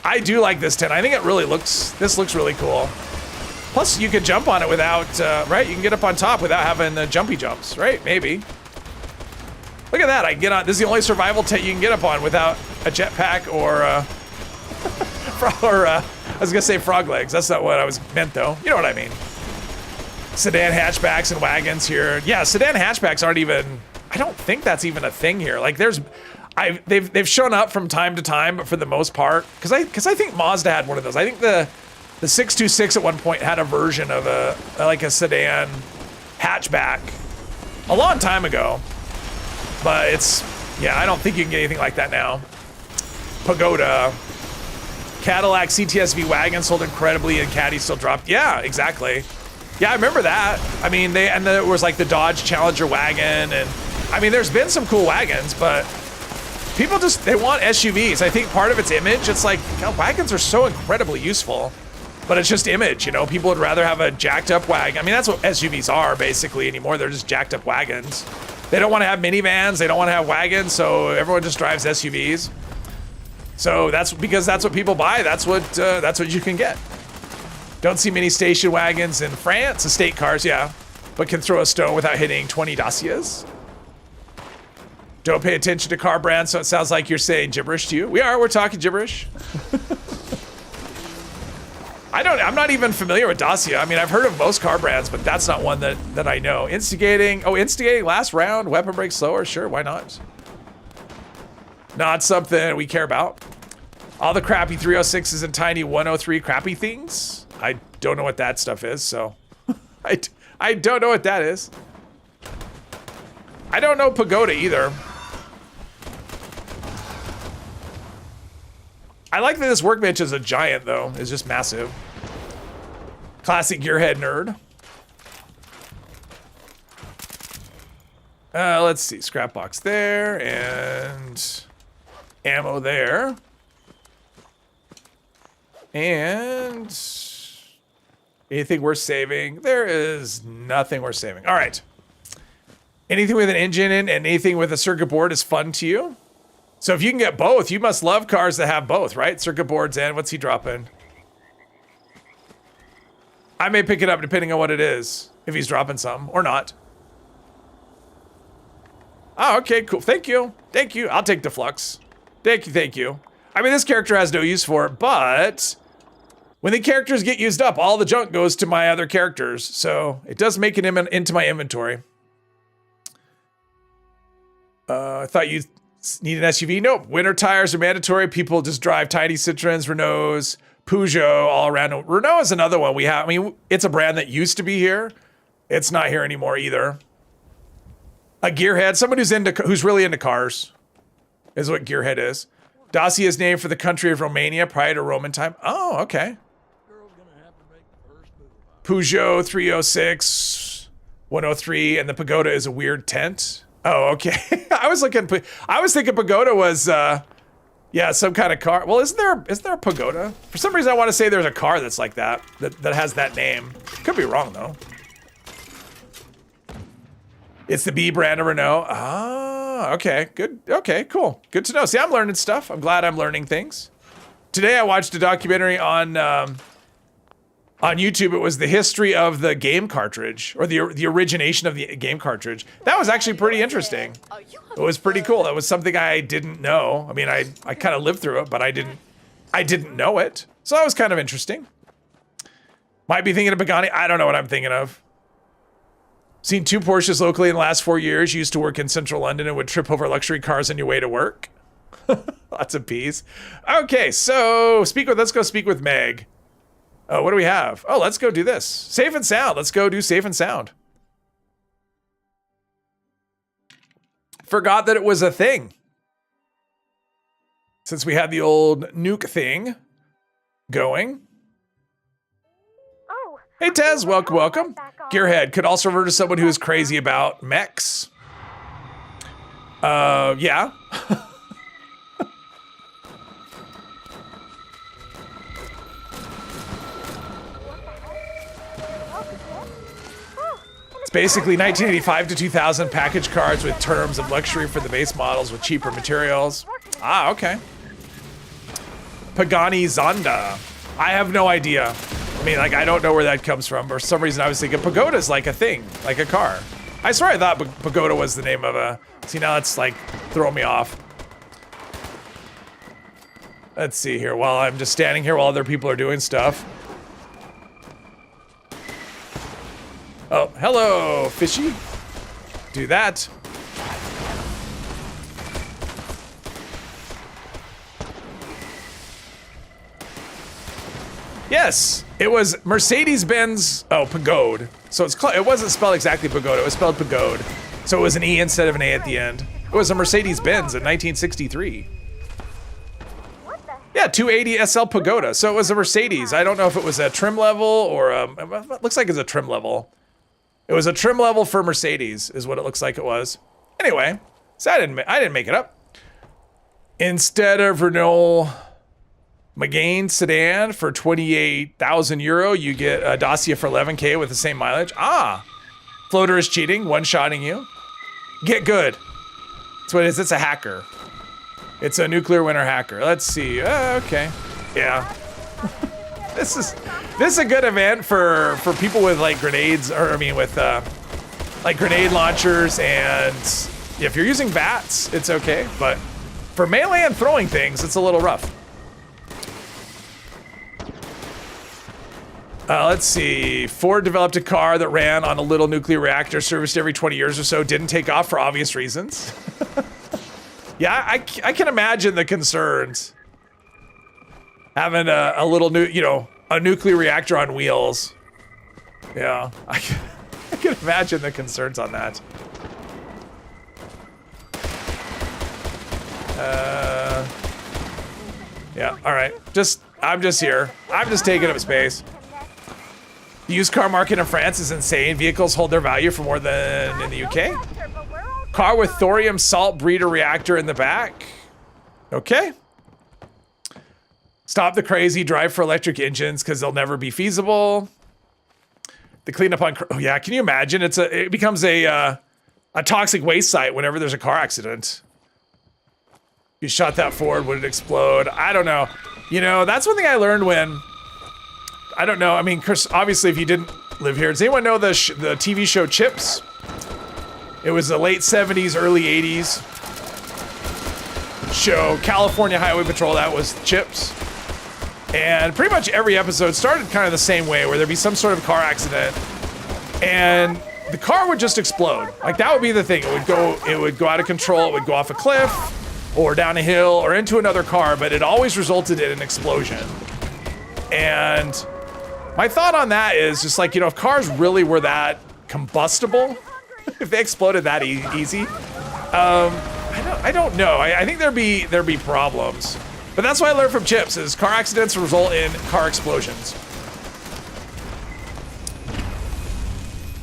S1: I do like this tent. I think this looks really cool. Plus, you could jump on it without, right? You can get up on top without having the jumpy jumps, right? Maybe. Look at that, I can get on. This is the only survival tent you can get up on without a jetpack or, I was gonna say frog legs. That's not what I was meant though. You know what I mean. Sedan hatchbacks and wagons here. Yeah, sedan hatchbacks aren't even, I don't think that's even a thing here. Like they've shown up from time to time, but for the most part, because I think Mazda had one of those. I think the 626 at one point had a version of a sedan hatchback a long time ago. But yeah, I don't think you can get anything like that now. Pagoda. Cadillac CTSV wagon sold incredibly and Caddy still dropped. Yeah, exactly. Yeah, I remember that. I mean, there was like the Dodge Challenger wagon, and I mean, there's been some cool wagons, but people they want SUVs. I think part of its image, it's like, God, wagons are so incredibly useful, but it's just image, you know? People would rather have a jacked up wagon. I mean, that's what SUVs are basically anymore. They're just jacked up wagons. They don't want to have minivans. They don't want to have wagons, so everyone just drives SUVs. So that's because that's what people buy. That's what you can get. Don't see many station wagons in France. Estate cars, yeah, but can throw a stone without hitting 20 Dacias. Don't pay attention to car brands, so it sounds like you're saying gibberish to you. We're talking gibberish. I'm not even familiar with Dacia. I mean, I've heard of most car brands, but that's not one that I know. Instigating last round, weapon break slower, sure, why not? Not something we care about. All the crappy 306s and tiny 103 crappy things. I don't know what that stuff is, so I don't know what that is. I don't know Pagoda either. I like that this workbench is a giant though. It's just massive. Classic gearhead nerd. Let's see, scrap box there and ammo there. And anything worth saving? There is nothing worth saving. All right. Anything with an engine in and anything with a circuit board is fun to you. So if you can get both, you must love cars that have both, right? Circuit boards and what's he dropping? I may pick it up depending on what it is, if he's dropping some or not. Oh, okay, cool. Thank you. Thank you. I'll take the flux. Thank you, thank you. I mean, this character has no use for it, but when the characters get used up, all the junk goes to my other characters. So it does make it into my inventory. I thought you need an SUV. Nope. Winter tires are mandatory. People just drive tiny Citroens, Renaults, Peugeot all around. Renault is another one we have. I mean, it's a brand that used to be here. It's not here anymore either. A gearhead, someone who's really into cars, is what gearhead is. Dacia is named for the country of Romania prior to Roman time. Oh, okay. Peugeot 306, 103, and the Pagoda is a weird tent. Oh, okay. I was thinking Pagoda was, yeah, some kind of car. Well, isn't there a Pagoda? For some reason, I want to say there's a car that's like that has that name. Could be wrong though. It's the B brand of Renault. Ah, okay, good. Okay, cool. Good to know. See, I'm learning stuff. I'm glad I'm learning things. Today, I watched a documentary on YouTube. It was the history of the game cartridge, or the origination of the game cartridge. That was actually pretty interesting. It was pretty cool. That was something I didn't know. I mean, I kind of lived through it, but I didn't know it. So that was kind of interesting. Might be thinking of Pagani. I don't know what I'm thinking of. Seen 2 Porsches locally in the last 4 years. Used to work in central London and would trip over luxury cars on your way to work. Lots of peas. Okay, so let's go speak with Meg. Oh, what do we have? Oh, let's go do this. Safe and sound. Let's go do safe and sound. Forgot that it was a thing. Since we had the old nuke thing going.
S5: Oh,
S1: Hey Tez, welcome, welcome. Gearhead could also refer to someone who is crazy about mechs. Yeah. It's basically 1985 to 2000 package cards with terms of luxury for the base models with cheaper materials. Ah, okay. Pagani Zonda. I have no idea. I mean, like, I don't know where that comes from. For some reason, I was thinking Pagoda's like a thing, like a car. I swear I thought Pagoda was the name of a... See, now it's like throwing me off. Let's see here. While I'm just standing here while other people are doing stuff. Oh, hello, fishy. Do that. Yes, it was Mercedes-Benz. Oh, Pagode. So it wasn't spelled exactly Pagoda. It was spelled Pagode. So it was an E instead of an A at the end. It was a Mercedes-Benz in 1963. Yeah, 280 SL Pagoda. So it was a Mercedes. I don't know if it was a trim level or it looks like it's a trim level. It was a trim level for Mercedes, is what it looks like it was. Anyway, so I didn't make it up. Instead of Renault Megane sedan for 28,000 euro, you get a Dacia for 11K with the same mileage. Ah, Floater is cheating, one-shotting you. Get good. That's what it is. It's a hacker. It's a nuclear winter hacker. Let's see. Okay. Yeah. This is a good event for people with like grenades, or I mean with like grenade launchers, and if you're using bats, it's okay. But for melee and throwing things, it's a little rough. Let's see. Ford developed a car that ran on a little nuclear reactor, serviced every 20 years or so, didn't take off for obvious reasons. Yeah, I can imagine the concerns. Having a little a nuclear reactor on wheels. Yeah, I can imagine the concerns on that. Yeah, all right. I'm just here. I'm just taking up space. The used car market in France is insane. Vehicles hold their value for more than in the UK. Car with thorium salt breeder reactor in the back. Okay. Stop the crazy, drive for electric engines because they'll never be feasible. The cleanup on, oh yeah, can you imagine? It becomes a toxic waste site whenever there's a car accident. You shot that forward, would it explode? I don't know. You know, that's one thing I learned when, I don't know. I mean, Chris, obviously if you didn't live here, does anyone know the TV show Chips? It was the late 70s, early 80s show, California Highway Patrol. That was Chips. And pretty much every episode started kind of the same way, where there'd be some sort of car accident and the car would just explode. Like that would be the thing. It would go out of control. It would go off a cliff or down a hill or into another car, but it always resulted in an explosion. And my thought on that is just like, if cars really were that combustible, if they exploded that easy, I don't know. I think there'd be problems. But that's what I learned from Chips, is car accidents result in car explosions.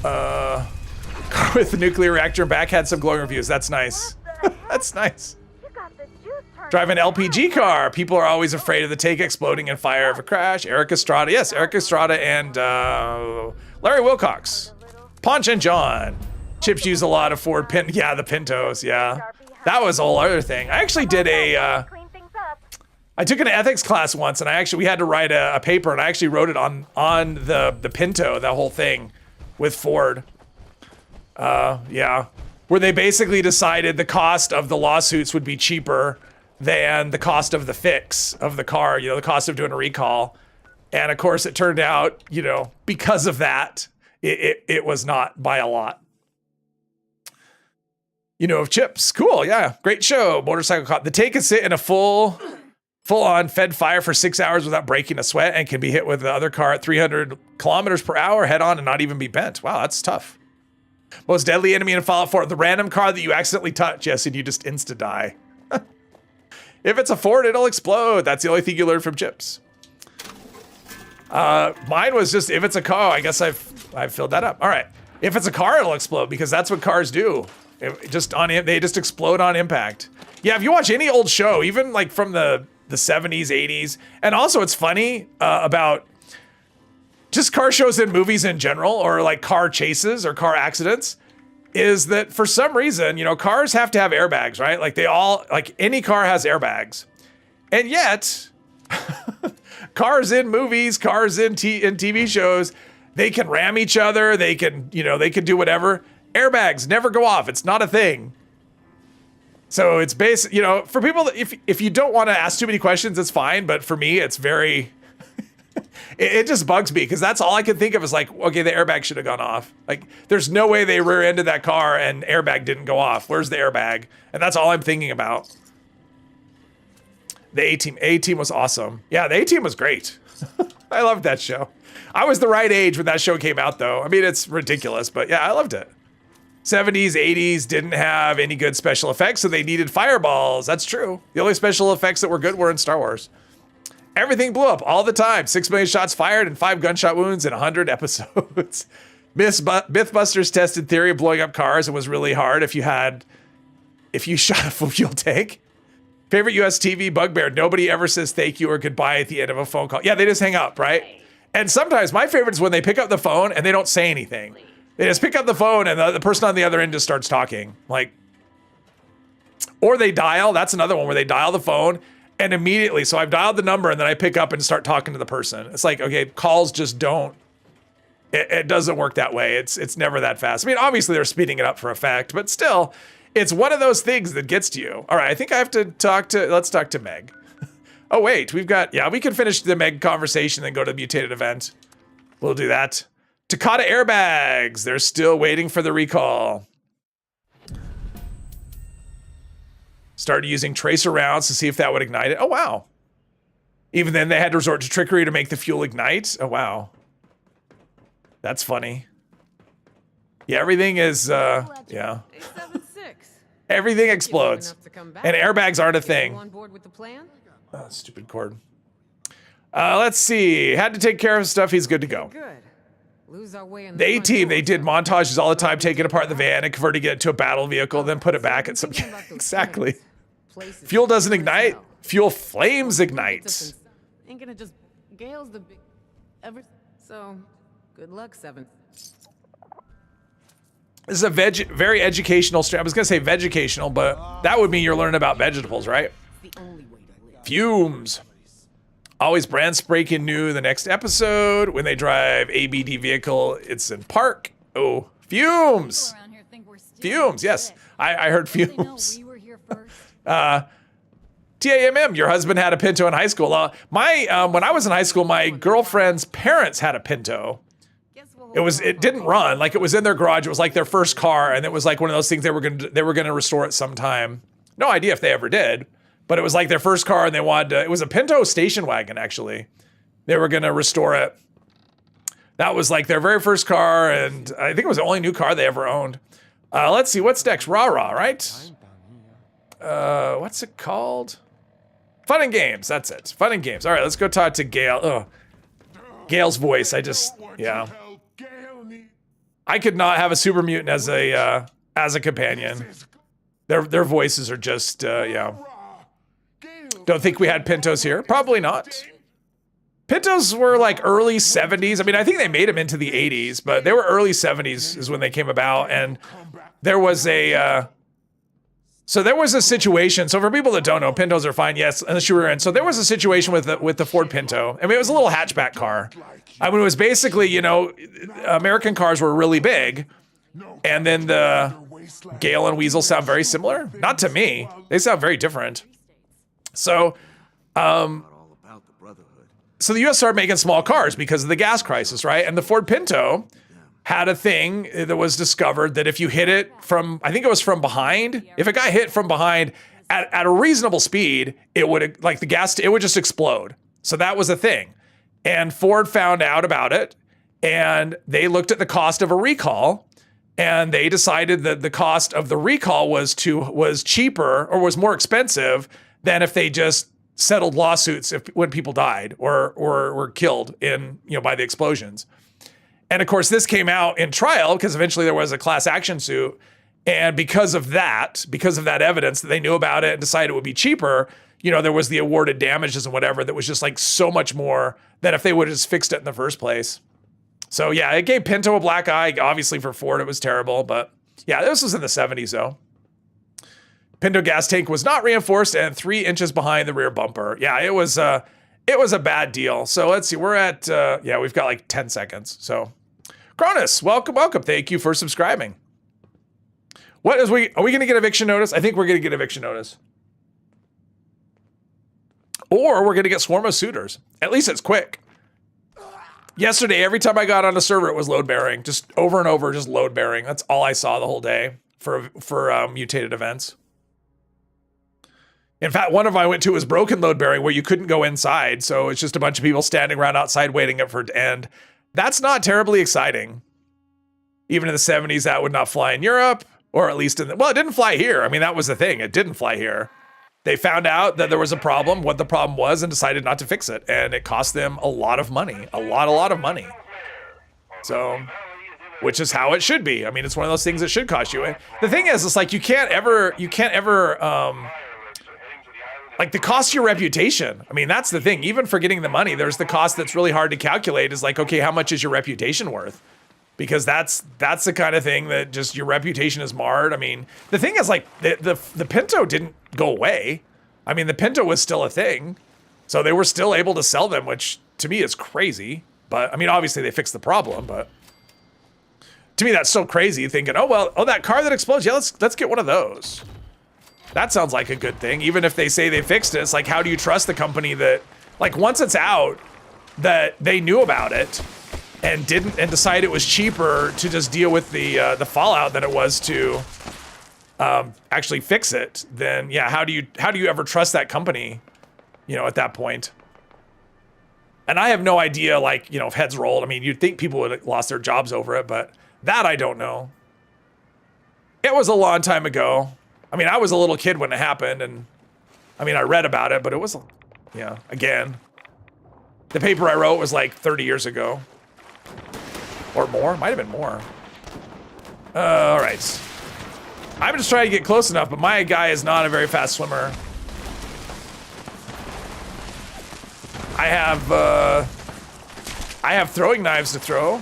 S1: Car with the nuclear reactor back had some glowing reviews. That's nice. That's nice. Drive an LPG car. People are always afraid of the tank exploding in fire of a crash. Eric Estrada. Yes, Eric Estrada and Larry Wilcox. Ponch and John. Chips use a lot of Ford yeah, the Pintos, yeah. That was a whole other thing. I actually did I took an ethics class once, and we had to write a paper, and I actually wrote it on the Pinto, that whole thing with Ford. Yeah. Where they basically decided the cost of the lawsuits would be cheaper than the cost of the fix of the car, the cost of doing a recall. And of course it turned out, because of that, it was not by a lot. Of Chips. Cool, yeah. Great show. Motorcycle cop. The tank can sit in a full-on fed fire for 6 hours without breaking a sweat and can be hit with the other car at 300 kilometers per hour head on and not even be bent. Wow, that's tough. Most deadly enemy in Fallout 4, the random car that you accidentally touch, yes, and you just insta-die. If it's a Ford, it'll explode. That's the only thing you learn from Chips. Mine was just, if it's a car, I guess I've filled that up. All right. If it's a car, it'll explode because that's what cars do. They just explode on impact. Yeah, if you watch any old show, even like from the 70s, 80s, and also it's funny about just car shows and movies in general, or like car chases or car accidents, is that for some reason, you know, cars have to have airbags, right? Like any car has airbags. And yet, cars in movies, cars in TV shows, they can ram each other, they can do whatever. Airbags never go off. It's not a thing. So it's basic, you know, for people that if you don't want to ask too many questions, it's fine. But for me, it's very, it just bugs me because that's all I can think of is like, okay, the airbag should have gone off. Like, there's no way they rear-ended that car and airbag didn't go off. Where's the airbag? And that's all I'm thinking about. The A-Team was awesome. Yeah, the A-Team was great. I loved that show. I was the right age when that show came out, though. I mean, it's ridiculous, but yeah, I loved it. 70s, 80s didn't have any good special effects, so they needed fireballs. That's true. The only special effects that were good were in Star Wars. Everything blew up all the time. 6 million shots fired and 5 gunshot wounds in 100 episodes. Mythbusters tested theory of blowing up cars. It was really hard if you shot a fuel tank. Favorite US TV bugbear. Nobody ever says thank you or goodbye at the end of a phone call. Yeah, they just hang up, right? And sometimes my favorite is when they pick up the phone and they don't say anything. They just pick up the phone and the person on the other end just starts talking. Like, or they dial. That's another one where they dial the phone and immediately. So I've dialed the number and then I pick up and start talking to the person. It's like, okay, calls just don't. It doesn't work that way. It's never that fast. I mean, obviously they're speeding it up for effect, but still, it's one of those things that gets to you. All right, I think I have to let's talk to Meg. Oh wait, we can finish the Meg conversation and go to the mutated event. We'll do that. Takata airbags. They're still waiting for the recall. Started using tracer rounds to see if that would ignite it. Oh, wow. Even then, they had to resort to trickery to make the fuel ignite. Oh, wow. That's funny. Yeah, everything is, yeah. Everything explodes. And airbags aren't a thing. Oh, stupid cord. Let's see. Had to take care of stuff. He's good to go. The A-Team, they did montages all the time, taking apart the van and converting it into a battle vehicle, then put it back at some... Exactly. Fuel doesn't ignite. Fuel flames ignite.
S5: Ain't gonna just Gale's the big ever. So, good luck, 7.
S1: This is a very educational stream. I was gonna say vegecational, but that would mean you're learning about vegetables, right? Fumes. Always brand spanking new the next episode. When they drive ABD vehicle, it's in park. Oh, fumes. Fumes, yes. I heard fumes. TAMM, your husband had a Pinto in high school. When I was in high school, my girlfriend's parents had a Pinto. It didn't run, like it was in their garage. It was like their first car, and it was like one of those things they were gonna restore it sometime. No idea if they ever did. But it was like their first car and they wanted to, it was a Pinto station wagon, actually. They were gonna restore it. That was like their very first car, and I think it was the only new car they ever owned. Let's see, what's next? Rah-Rah, right? What's it called? Fun and Games, that's it. Fun and Games. All right, let's go talk to Gale. Ugh. Gale's voice, yeah. I could not have a super mutant as a companion. Their voices are just, yeah. Don't think we had Pintos here. Probably not. Pintos were like early 70s. I mean, I think they made them into the 80s, but they were early 70s is when they came about. And there was a situation. So for people that don't know, Pintos are fine. Yes, unless you were in. So there was a situation with the Ford Pinto. I mean, it was a little hatchback car. I mean, it was basically, you know, American cars were really big. And then the Gale and Weasel sound very similar. Not to me. They sound very different. So, so the U.S. started making small cars because of the gas crisis, right? And the Ford Pinto had a thing that was discovered that if you hit it from, I think it was from behind, if it got hit from behind at a reasonable speed, it would, like the gas, it would just explode. So that was a thing. And Ford found out about it, and they looked at the cost of a recall, and they decided that the cost of the recall was cheaper or was more expensive than if they just settled lawsuits when people died or were killed by the explosions. And of course, this came out in trial because eventually there was a class action suit. And because of that evidence that they knew about it and decided it would be cheaper, there was the awarded damages and whatever that was just like so much more than if they would have just fixed it in the first place. So yeah, it gave Pinto a black eye. Obviously for Ford, it was terrible. But yeah, this was in the 70s though. Pinto gas tank was not reinforced and 3 inches behind the rear bumper. Yeah, it was a bad deal. So let's see, we're at, we've got like 10 seconds. So Cronus, welcome. Thank you for subscribing. Are we going to get eviction notice? I think we're going to get eviction notice. Or we're going to get swarm of suitors. At least it's quick. Yesterday, every time I got on a server, it was load bearing. Just over and over, just load bearing. That's all I saw the whole day for mutated events. In fact, one of them I went to was broken load bearing where you couldn't go inside. So it's just a bunch of people standing around outside waiting for it to end. That's not terribly exciting. Even in the 70s, that would not fly in Europe. Or at least it didn't fly here. I mean, that was the thing. It didn't fly here. They found out that there was a problem, what the problem was, and decided not to fix it. And it cost them a lot of money, a lot of money. So, which is how it should be. I mean, it's one of those things that should cost you. And the thing is, it's like you can't ever, like the cost of your reputation. I mean, that's the thing. Even for getting the money, there's the cost that's really hard to calculate. Is like, okay, how much is your reputation worth? Because that's the kind of thing that just your reputation is marred. I mean, the thing is like the Pinto didn't go away. I mean, the Pinto was still a thing. So they were still able to sell them, which to me is crazy. But I mean, obviously they fixed the problem, but to me that's so crazy thinking, that car that explodes, yeah, let's get one of those. That sounds like a good thing. Even if they say they fixed it, it's like, how do you trust the company that, like, once it's out that they knew about it and decided it was cheaper to just deal with the fallout than it was to actually fix it, then yeah, how do you ever trust that company, at that point? And I have no idea, like, if heads rolled. I mean, you'd think people would have lost their jobs over it, but that I don't know. It was a long time ago. I mean, I was a little kid when it happened, and I mean, I read about it, but it was, again, the paper I wrote was like 30 years ago. Or more, might have been more. All right. I'm just trying to get close enough, but my guy is not a very fast swimmer. I have throwing knives to throw.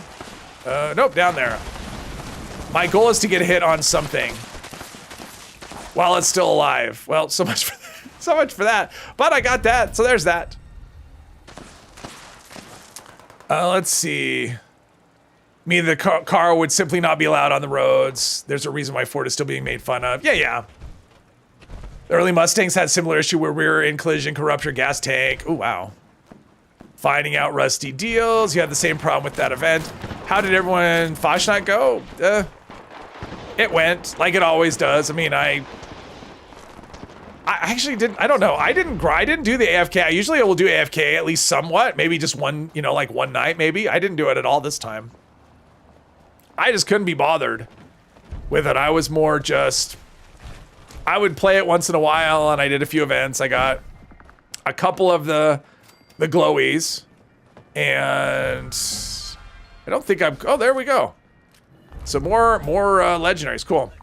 S1: Nope, down there. My goal is to get a hit on something while it's still alive. Well, so much for that. But I got that, so there's that. Let's see. The car would simply not be allowed on the roads. There's a reason why Ford is still being made fun of. Yeah. The early Mustangs had similar issue where rear end collision could rupture gas tank. Oh, wow. Finding out rusty deals. You had the same problem with that event. How did everyone Foshnot go? It went like it always does. I mean, I actually didn't. I don't know. I didn't do the AFK. I usually will do AFK at least somewhat. Maybe just one, like one night. Maybe I didn't do it at all this time. I just couldn't be bothered with it. I was more just, I would play it once in a while, and I did a few events. I got a couple of the glowies, and I don't think oh, there we go. So more legendaries, cool.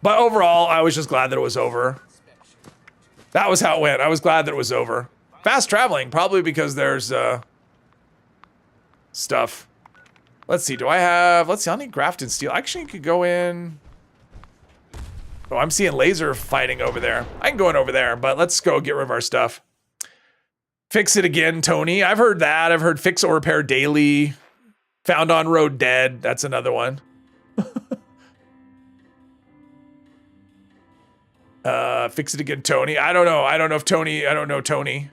S1: But overall, I was just glad that it was over. That was how it went. I was glad that it was over. Fast traveling, probably because there's stuff. Let's see, I need Grafton Steel. Actually, you could go in. Oh, I'm seeing laser fighting over there. I can go in over there, but let's go get rid of our stuff. Fix it again, Tony. I've heard that. I've heard fix or repair daily. Found on road dead. That's another one. Fix it again, Tony. I don't know Tony.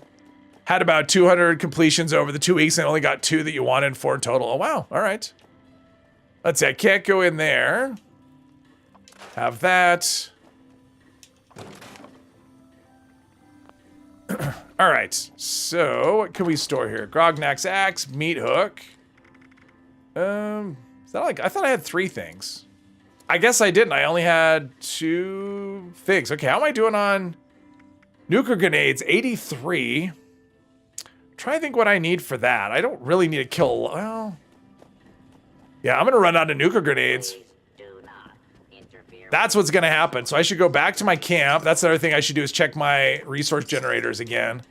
S1: Had about 200 completions over the 2 weeks and only got 2 that you wanted for in total. Oh, wow. All right. Let's see. I can't go in there. Have that. All right. So what can we store here? Grognak's axe, meat hook. Is that like, I thought I had 3 things. I guess I didn't. I only had 2 things. Okay, how am I doing on Nuker grenades, 83. Try to think what I need for that. I don't really need to kill. Well, yeah, I'm gonna run out of nuker grenades.
S3: Do not interfere.
S1: That's what's gonna happen. So I should go back to my camp. That's the other thing I should do is check my resource generators again.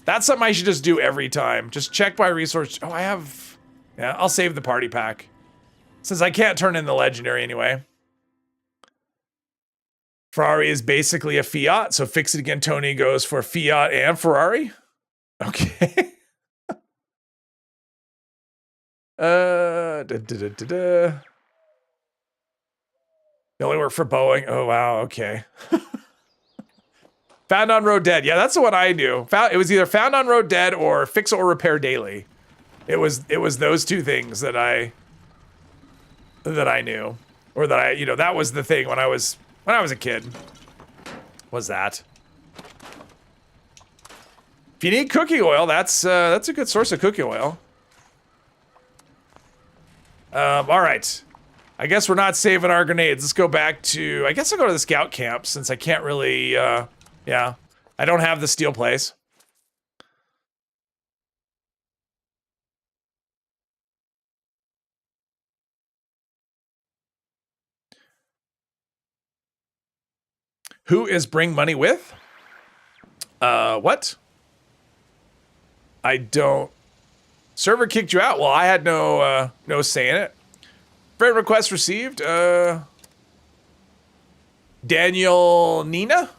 S1: That's something I should just do every time. Just check my resource. Oh, I have. Yeah, I'll save the party pack since I can't turn in the legendary anyway. Ferrari is basically a Fiat, so fix it again. Tony goes for Fiat and Ferrari. Okay. They only work for Boeing. Oh wow. Okay. Found on road dead. Yeah, that's the one I do. It was either found on road dead or fix or repair daily. It was those two things that I knew, or that I that was the thing when I was a kid. Was that? If you need cooking oil, that's a good source of cooking oil. All right. I guess we're not saving our grenades. Let's go back to. I guess I'll go to the scout camp since I can't really. Yeah, I don't have the steel place. Who is bring money with? What? I don't. Server kicked you out. Well, I had no say in it. Friend request received. Daniel Nina?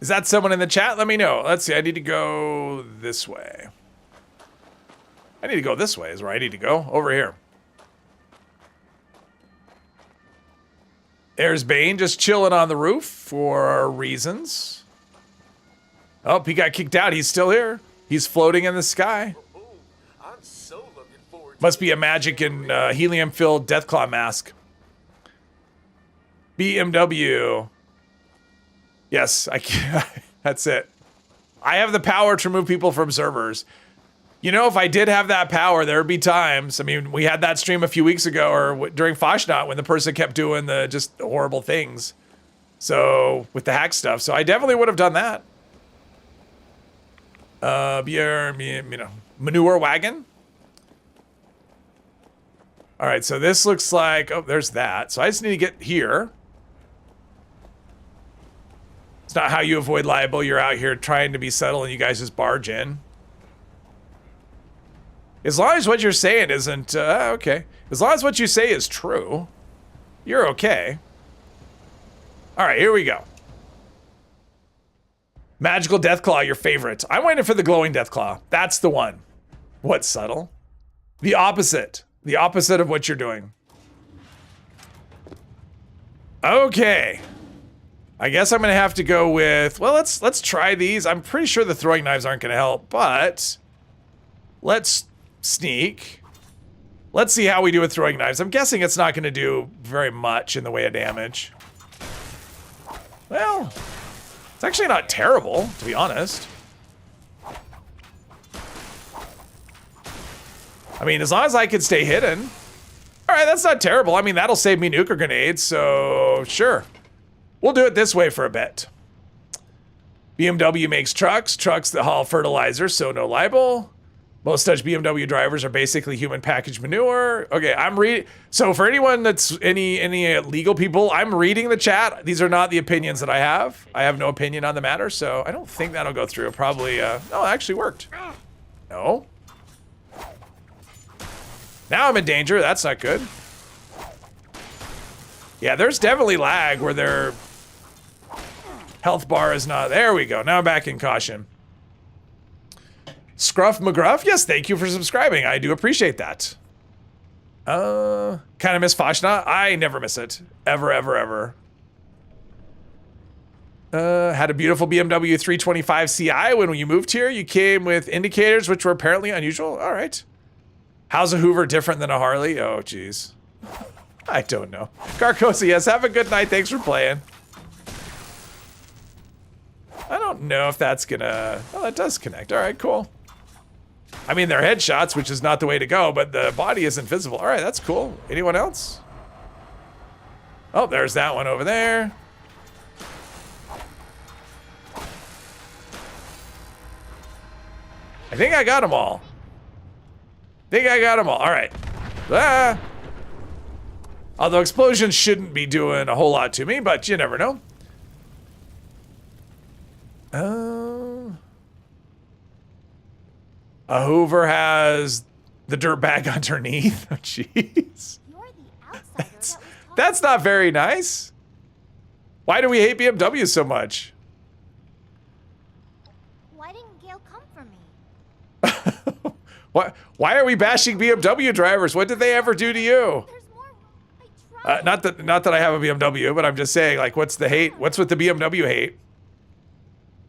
S1: Is that someone in the chat? Let me know. Let's see. I need to go this way. I need to go this way is where I need to go. Over here. There's Bane just chilling on the roof for reasons. Oh, he got kicked out. He's still here. He's floating in the sky.
S6: I'm so looking forward to
S1: Must be a magic and helium-filled Deathclaw mask. BMW. Yes, I can. That's it. I have the power to remove people from servers. You know, if I did have that power, there would be times. I mean, we had that stream a few weeks ago, or during Fashnot, when the person kept doing the just horrible things. So with the hack stuff, so I definitely would have done that. Manure wagon. All right, so this looks like, oh, there's that. So I just need to get here. It's not how you avoid libel. You're out here trying to be subtle and you guys just barge in. As long as what you're saying isn't, okay. As long as what you say is true, you're okay. All right, here we go. Magical Deathclaw, your favorite. I'm waiting for the glowing Deathclaw. That's the one. What's subtle? The opposite. The opposite of what you're doing. Okay. I guess I'm gonna have to go with, well, let's try these. I'm pretty sure the throwing knives aren't gonna help, but let's sneak. Let's see how we do with throwing knives. I'm guessing it's not gonna do very much in the way of damage. Well, it's actually not terrible, to be honest. I mean, as long as I can stay hidden. All right, that's not terrible. I mean, that'll save me nuker grenades, so sure. We'll do it this way for a bit. BMW makes trucks that haul fertilizer, so no libel. Most such BMW drivers are basically human packaged manure. Okay, I'm reading. So for anyone that's any legal people, I'm reading the chat. These are not the opinions that I have. I have no opinion on the matter, so I don't think that'll go through. Probably, no, it actually worked. No. Now I'm in danger. That's not good. Yeah, there's definitely lag where their health bar is not. There we go. Now I'm back in caution. Scruff McGruff, yes, thank you for subscribing. I do appreciate that. Kind of miss Fashnot. I never miss it. Ever, ever, ever. Had a beautiful BMW 325 Ci when you moved here. You came with indicators, which were apparently unusual. All right. How's a Hoover different than a Harley? Oh, jeez. I don't know. Carcosa, yes, have a good night. Thanks for playing. I don't know if that's gonna... Oh, that does connect. All right, cool. I mean, they're headshots, which is not the way to go, but the body isn't visible. All right, that's cool. Anyone else? Oh, there's that one over there. I think I got them all. All right. Ah. Although explosions shouldn't be doing a whole lot to me, but you never know. A Hoover has the dirt bag underneath. Oh, jeez. That's not very nice. Why do we hate BMW so much?
S7: Why didn't Gail come for me?
S1: Why are we bashing BMW drivers? What did they ever do to you?
S7: There's more. I tried.
S1: Not that I have a BMW, but I'm just saying, like, what's the hate? What's with the BMW hate?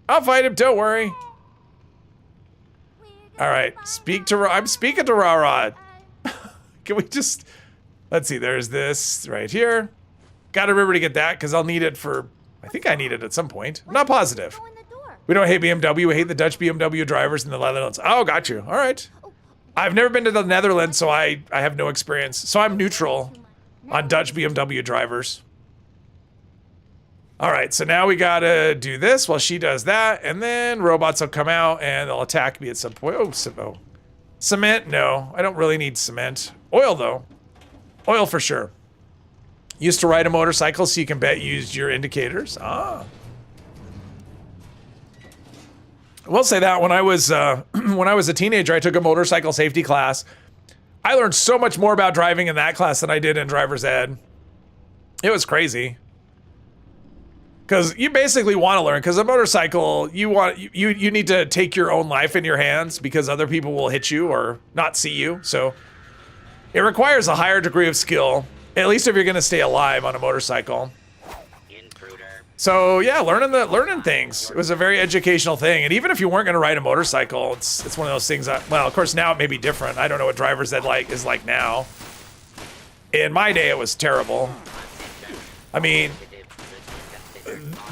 S1: I'll fight him. Don't worry. All right, I'm speaking to Rarod. Can we just? Let's see. There's this right here. Got to remember to get that because I'll need it for. I think I need it at some point. I'm not positive.
S7: Go in the door.
S1: We don't hate BMW. We hate the Dutch BMW drivers in the Netherlands. Oh, got you. All right. I've never been to the Netherlands, so I have no experience. So I'm neutral on Dutch BMW drivers. All right, so now we gotta do this while she does that, and then robots will come out and they'll attack me at some point. Oh, cement? No, I don't really need cement. Oil, though. Oil for sure. Used to ride a motorcycle, so you can bet you used your indicators. Ah. I will say that when I was a teenager, I took a motorcycle safety class. I learned so much more about driving in that class than I did in driver's ed. It was crazy. Because you basically want to learn, because a motorcycle, you need to take your own life in your hands because other people will hit you or not see you. So it requires a higher degree of skill, at least if you're going to stay alive on a motorcycle. So yeah, learning things. It was a very educational thing. And even if you weren't going to ride a motorcycle, it's one of those things that, well, of course now it may be different. I don't know what driver's ed is like now. In my day, it was terrible. I mean,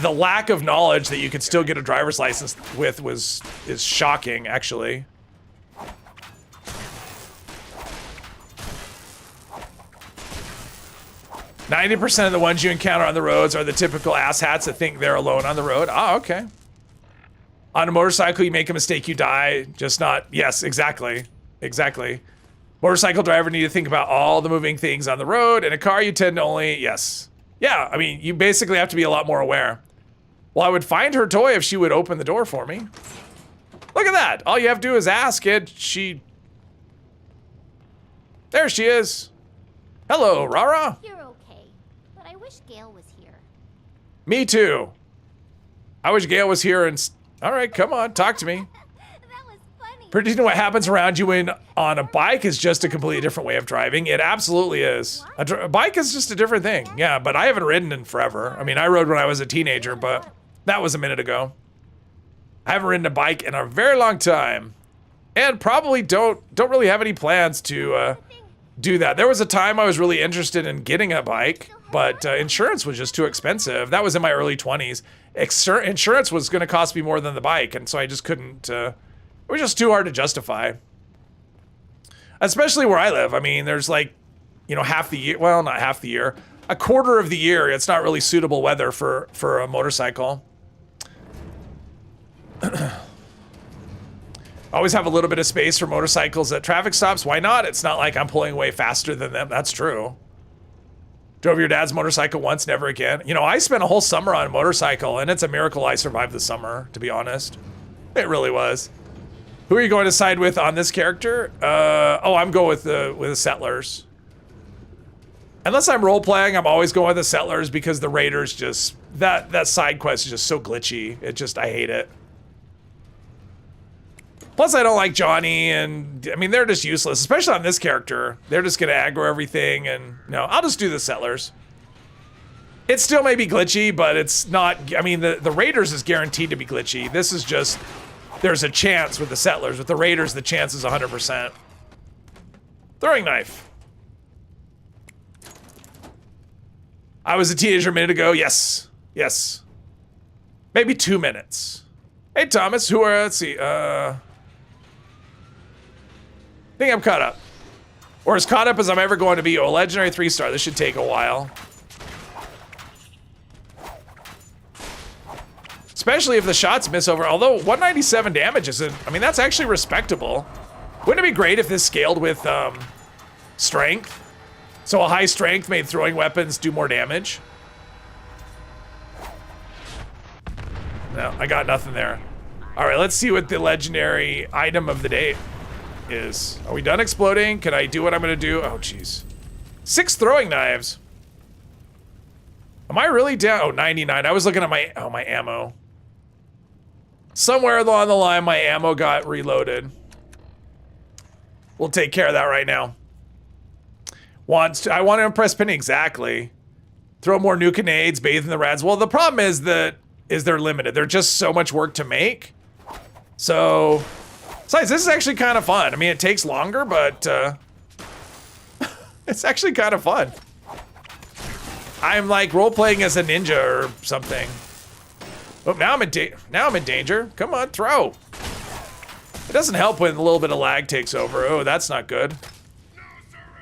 S1: the lack of knowledge that you could still get a driver's license with is shocking, actually. "90% of the ones you encounter on the roads are the typical asshats that think they're alone on the road." Oh, okay. On a motorcycle, you make a mistake, you die. Just not. Yes, exactly. Exactly. Motorcycle driver need to think about all the moving things on the road. In a car, you tend to only. Yes. Yeah, I mean, you basically have to be a lot more aware. Well, I would find her toy if she would open the door for me. Look at that. All you have to do is ask it. There she is. Hello, Rara.
S7: You're okay, but I wish Gail was here.
S1: Me too. I wish Gail was here and... All right, come on, talk to me.
S7: That was funny.
S1: Predicting what happens around you on a bike is just a completely different way of driving. It absolutely is. A bike is just a different thing. Yeah, but I haven't ridden in forever. I mean, I rode when I was a teenager, but that was a minute ago. I haven't ridden a bike in a very long time. And probably don't really have any plans to do that. There was a time I was really interested in getting a bike, but insurance was just too expensive. That was in my early 20s. Insurance was going to cost me more than the bike, and so I just couldn't... it was just too hard to justify. Especially where I live. I mean, there's like, half the year, well, not half the year, a quarter of the year, it's not really suitable weather for a motorcycle. Always have a little bit of space for motorcycles at traffic stops. Why not? It's not like I'm pulling way faster than them. That's true. Drove your dad's motorcycle once, never again. I spent a whole summer on a motorcycle, and it's a miracle I survived the summer, to be honest. It really was. Who are you going to side with on this character? I'm going with the Settlers. Unless I'm role-playing, I'm always going with the Settlers because the Raiders just... That side quest is just so glitchy. I hate it. Plus, I don't like Johnny, and... I mean, they're just useless, especially on this character. They're just gonna aggro everything, and... No, I'll just do the Settlers. It still may be glitchy, but it's not... I mean, the Raiders is guaranteed to be glitchy. This is just... There's a chance with the Settlers. With the Raiders, the chance is 100%. Throwing knife. I was a teenager a minute ago. Yes. Yes. Maybe 2 minutes. Hey, Thomas. Let's see. I think I'm caught up. Or as caught up as I'm ever going to be. Oh, Legendary 3-star. This should take a while. Especially if the shots miss over, although 197 damage isn't, I mean, that's actually respectable. Wouldn't it be great if this scaled with strength? So a high strength made throwing weapons do more damage? No, I got nothing there. All right, let's see what the legendary item of the day is. Are we done exploding? Can I do what I'm gonna do? Oh, jeez. 6 throwing knives. Am I really down? Oh, 99. I was looking at my ammo. Somewhere along the line, my ammo got reloaded. We'll take care of that right now. I want to impress Penny, exactly. Throw more nuke nades, bathe in the rads. Well, the problem is they're limited. They're just so much work to make. So, besides, this is actually kind of fun. I mean, it takes longer, but it's actually kind of fun. I'm like role-playing as a ninja or something. Oh, now I'm in danger. Come on, throw. It doesn't help when a little bit of lag takes over. Oh, that's not good.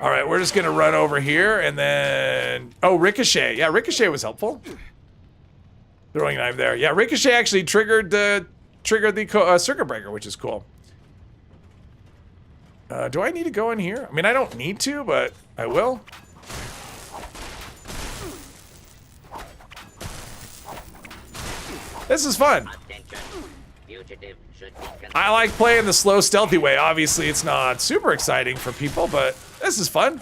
S1: All right, we're just gonna run over here and then, oh, ricochet. Yeah, ricochet was helpful. Throwing knife there. Yeah, ricochet actually triggered the circuit breaker, which is cool. Do I need to go in here? I mean, I don't need to, but I will. This is fun. I like playing the slow, stealthy way. Obviously, it's not super exciting for people, but this is fun.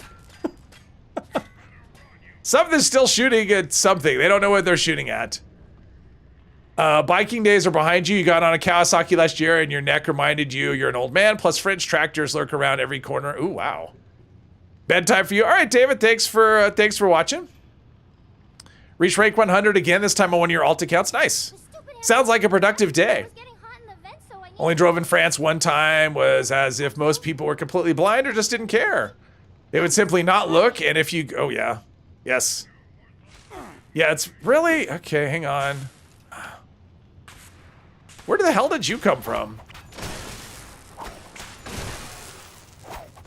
S1: Something's still shooting at something. They don't know what they're shooting at. Biking days are behind you. You got on a Kawasaki last year and your neck reminded you you're an old man. Plus French tractors lurk around every corner. Ooh, wow. Bedtime for you. All right, David, thanks for watching. Reach rank 100 again, this time on one of your alt accounts. Nice. Sounds like a productive day. Only drove in France one time, was as if most people were completely blind or just didn't care. They would simply not look, and if you, oh yeah, yes. Yeah, it's really, okay, hang on. Where the hell did you come from?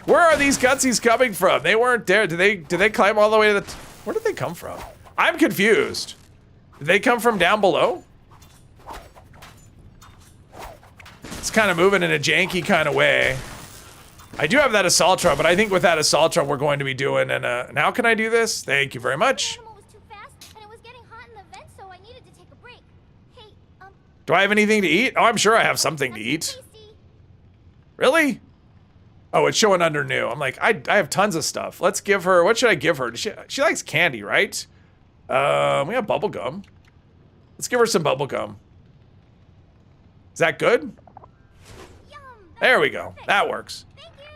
S1: Where are these gutsies coming from? They weren't there. Did they climb all the way to the, where did they come from? I'm confused. Did they come from down below? It's kind of moving in a janky kind of way. I do have that Assaultron, but I think with that Assaultron we're going to be doing and how can I do this? Thank you very much. Do I have anything to eat? Oh, I'm sure I have something to eat. Really? Oh, it's showing under new. I'm like, I have tons of stuff. Let's give her, what should I give her? She likes candy, right? We have bubble gum. Let's give her some bubble gum. Is that good? There we go. That works.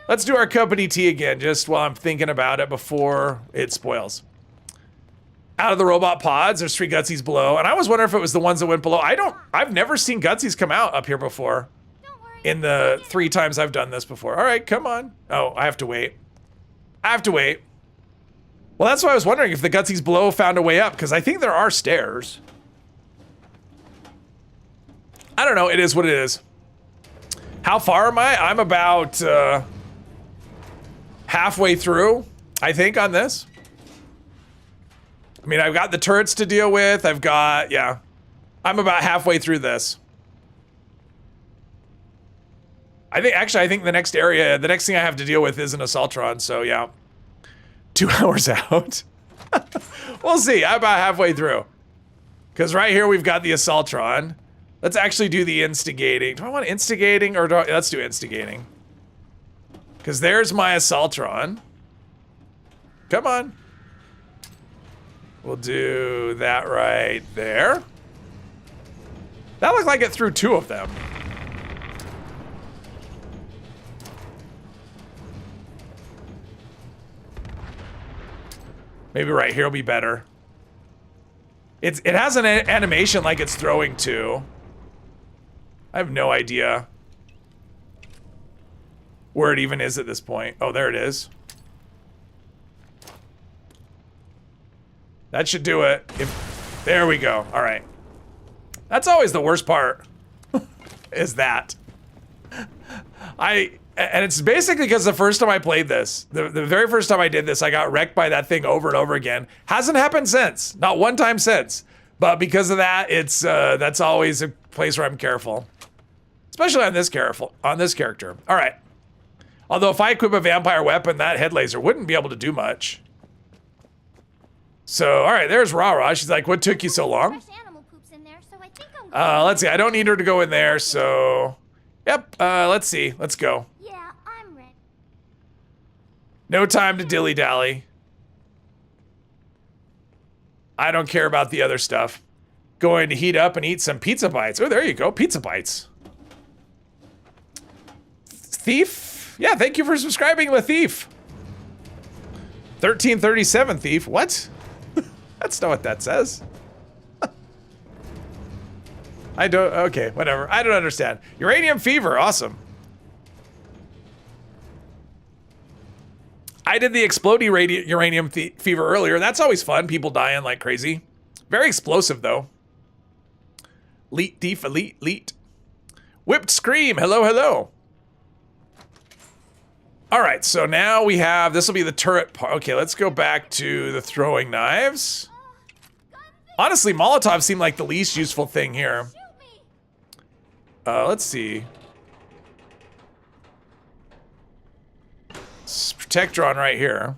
S1: Let's do our company tea again, just while I'm thinking about it before it spoils. Out of the robot pods, there's 3 Gutsies below, and I was wondering if it was the ones that went below. I've never seen Gutsies come out up here before. In the 3 times I've done this before. All right, come on. Oh, I have to wait. I have to wait. Well, that's why I was wondering if the Gutsies below found a way up, because I think there are stairs. I don't know, it is what it is. How far am I? I'm about halfway through, I think, on this. I mean, I've got the turrets to deal with. I've got, yeah. I'm about halfway through this. I think the next area, the next thing I have to deal with is an Assaultron, so yeah. 2 hours out. We'll see, I'm about halfway through. Because right here we've got the Assaultron. Let's actually do the instigating. Do I want instigating or let's do instigating. Because there's my Assaultron. Come on. We'll do that right there. That looked like it threw 2 of them. Maybe right here will be better. It has an animation like it's throwing 2. I have no idea where it even is at this point. Oh, there it is. That should do it. There we go. All right. That's always the worst part. Is that. And it's basically because the first time I played this, the very first time I did this, I got wrecked by that thing over and over again. Hasn't happened since. Not one time since. But because of that, it's that's always a place where I'm careful. Especially on this character. All right. Although if I equip a vampire weapon, that head laser wouldn't be able to do much. So, all right, there's Rara. She's like, what took you so long?
S7: Fresh animal poops in there, so I think I'm going
S1: Let's see. I don't need her to go in there, so... Yep, let's see. Let's go.
S7: Yeah, I'm ready.
S1: No time to dilly-dally. I don't care about the other stuff. Going to heat up and eat some pizza bites. Oh, there you go. Pizza bites. Thief? Yeah, thank you for subscribing, Latheef. 1337 Thief. What? That's not what that says. I don't... Okay, whatever. I don't understand. Uranium fever. Awesome. I did the explodey uranium fever earlier. That's always fun. People dying like crazy. Very explosive, though. Leet, thief, elite, leet. Whipped scream. Hello, hello. All right, so now we have, this will be the turret part. Okay, let's go back to the throwing knives. Honestly, Molotovs seem like the least useful thing here. Let's see. Protectron right here.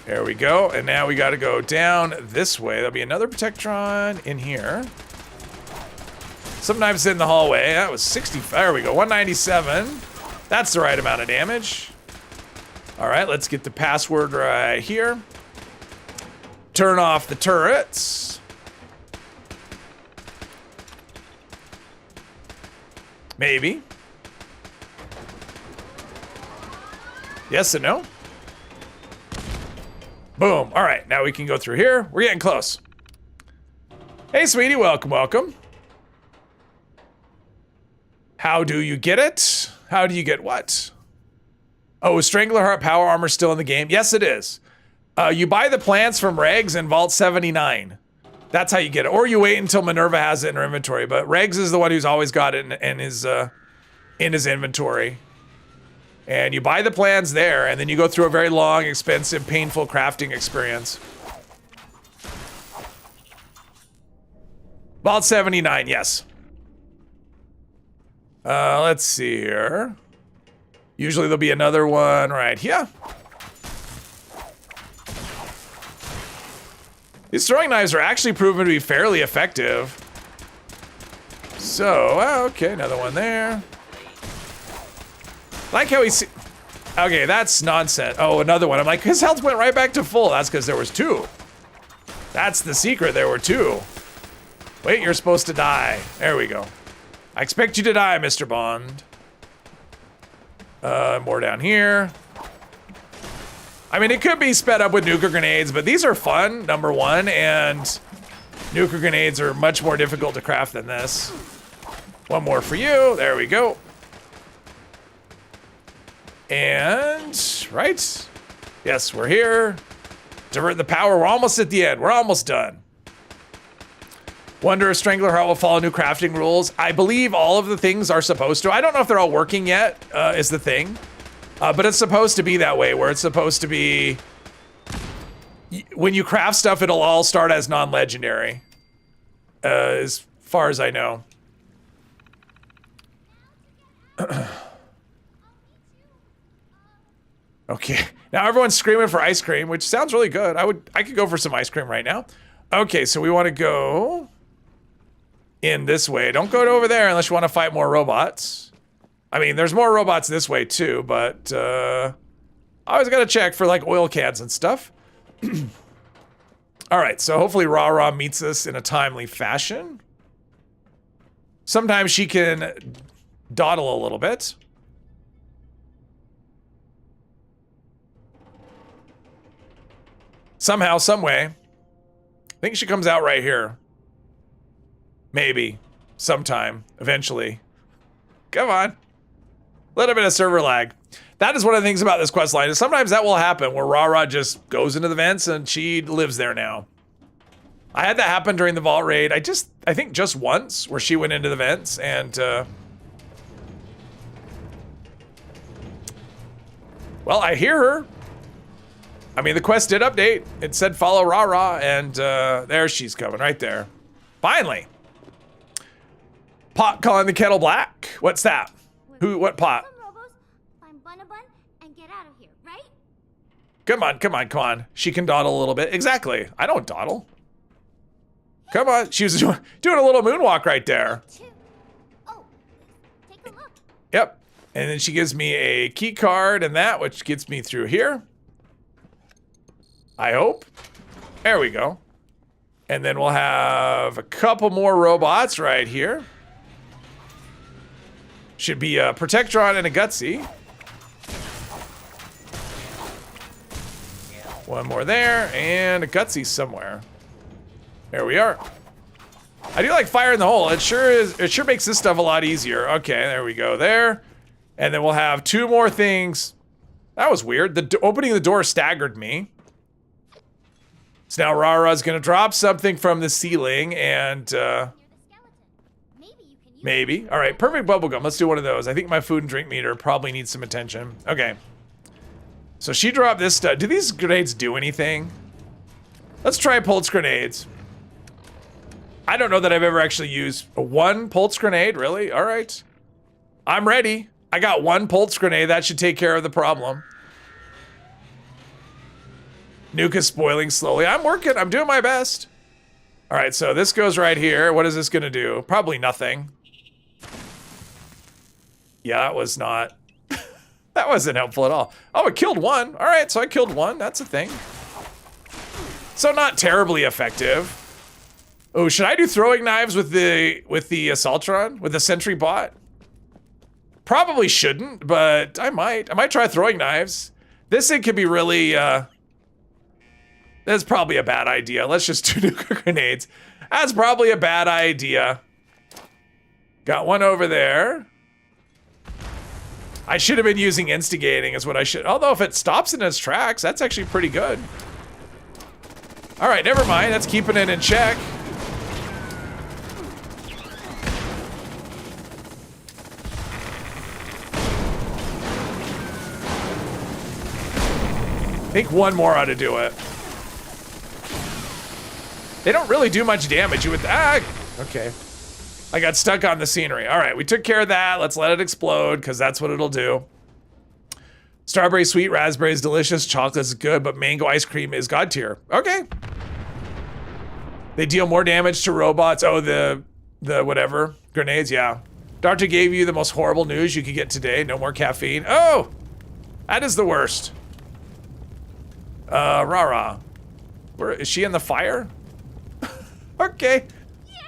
S1: There we go, and now we gotta go down this way. There'll be another Protectron in here. Some knives in the hallway. That was 60. There we go. 197. That's the right amount of damage. All right, let's get the password right here. Turn off the turrets. Maybe. Yes and no. Boom. All right, now we can go through here. We're getting close. Hey, sweetie, welcome, welcome. How do you get it? How do you get what? Oh, is Stranglerheart power armor still in the game? Yes, it is. You buy the plants from Regs in Vault 79. That's how you get it. Or you wait until Minerva has it in her inventory. But Regs is the one who's always got it in his inventory. And you buy the plans there, and then you go through a very long, expensive, painful crafting experience. Vault 79, yes. Let's see here. Usually there'll be another one right here. These throwing knives are actually proven to be fairly effective. So, okay, another one there. Like how he okay, that's nonsense. Oh, another one. I'm like, his health went right back to full. That's because there was two. That's the secret, there were two. Wait, you're supposed to die. There we go. I expect you to die, Mr. Bond. More down here. I mean, it could be sped up with nuclear grenades, but these are fun, number one, and nuclear grenades are much more difficult to craft than this. One more for you. There we go. And, right? Yes, we're here. Divert the power. We're almost at the end. We're almost done. Wonder if Stranglerheart will follow new crafting rules. I believe all of the things are supposed to. I don't know if they're all working yet, is the thing. But it's supposed to be that way, where it's supposed to be... When you craft stuff, it'll all start as non-legendary. As far as I know. Okay, now everyone's screaming for ice cream, which sounds really good. I could go for some ice cream right now. Okay, so we want to go in this way. Don't go over there unless you want to fight more robots. I mean, there's more robots this way too, but I always gotta check for like oil cans and stuff. All right, so hopefully Ra meets us in a timely fashion. Sometimes she can dawdle a little bit. Somehow, some way. I think she comes out right here. Maybe. Sometime. Eventually. Come on. A little bit of server lag. That is one of the things about this quest line, is sometimes that will happen where Ra just goes into the vents and she lives there now. I had that happen during the vault raid. I think just once, where she went into the vents and well, I hear her. I mean, the quest did update. It said follow Rara, and there she's coming right there. Finally. Pot calling the kettle black. What's that? Who? What pot?
S7: Come, Robos. Find Bun and get out of here, right?
S1: Come on, come on, come on. She can dawdle a little bit. Exactly. I don't dawdle. Come on. She was doing a little moonwalk right there.
S7: Oh, take a look.
S1: Yep. And then she gives me a key card and that, which gets me through here. I hope. There we go. And then we'll have a couple more robots right here. Should be a Protectron and a Gutsy. One more there, and a Gutsy somewhere. There we are. I do like fire in the hole. It sure makes this stuff a lot easier. Okay, there we go there. And then we'll have two more things. That was weird. Opening the door staggered me. So now Rara's gonna drop something from the ceiling and
S7: Near the skeleton. Maybe you can use
S1: maybe. All right, perfect bubblegum. Let's do one of those. I think my food and drink meter probably needs some attention. Okay. So she dropped this stuff. Do these grenades do anything? Let's try pulse grenades. I don't know that I've ever actually used one pulse grenade, really? All right. I'm ready. I got one pulse grenade. That should take care of the problem. Nuke is spoiling slowly. I'm working. I'm doing my best. All right, so this goes right here. What is this gonna do? Probably nothing. Yeah, that was not... that wasn't helpful at all. Oh, it killed one. All right, so I killed one. That's a thing. So not terribly effective. Oh, should I do throwing knives with the Assaultron? With the Sentry bot? Probably shouldn't, but I might. I might try throwing knives. This thing could be really, that's probably a bad idea. Let's just do nuclear grenades. That's probably a bad idea. Got one over there. I should have been using instigating is what I should. Although if it stops in its tracks, that's actually pretty good. All right, never mind. That's keeping it in check. I think one more ought to do it. They don't really do much damage. You would, okay. I got stuck on the scenery. All right, we took care of that. Let's let it explode, because that's what it'll do. Strawberry sweet, raspberry is delicious, chocolate is good, but mango ice cream is god tier. Okay. They deal more damage to robots. Oh, the whatever, grenades, yeah. Doctor gave you the most horrible news you could get today. No more caffeine. Oh, that is the worst. Rara. Where is she in the fire? Okay.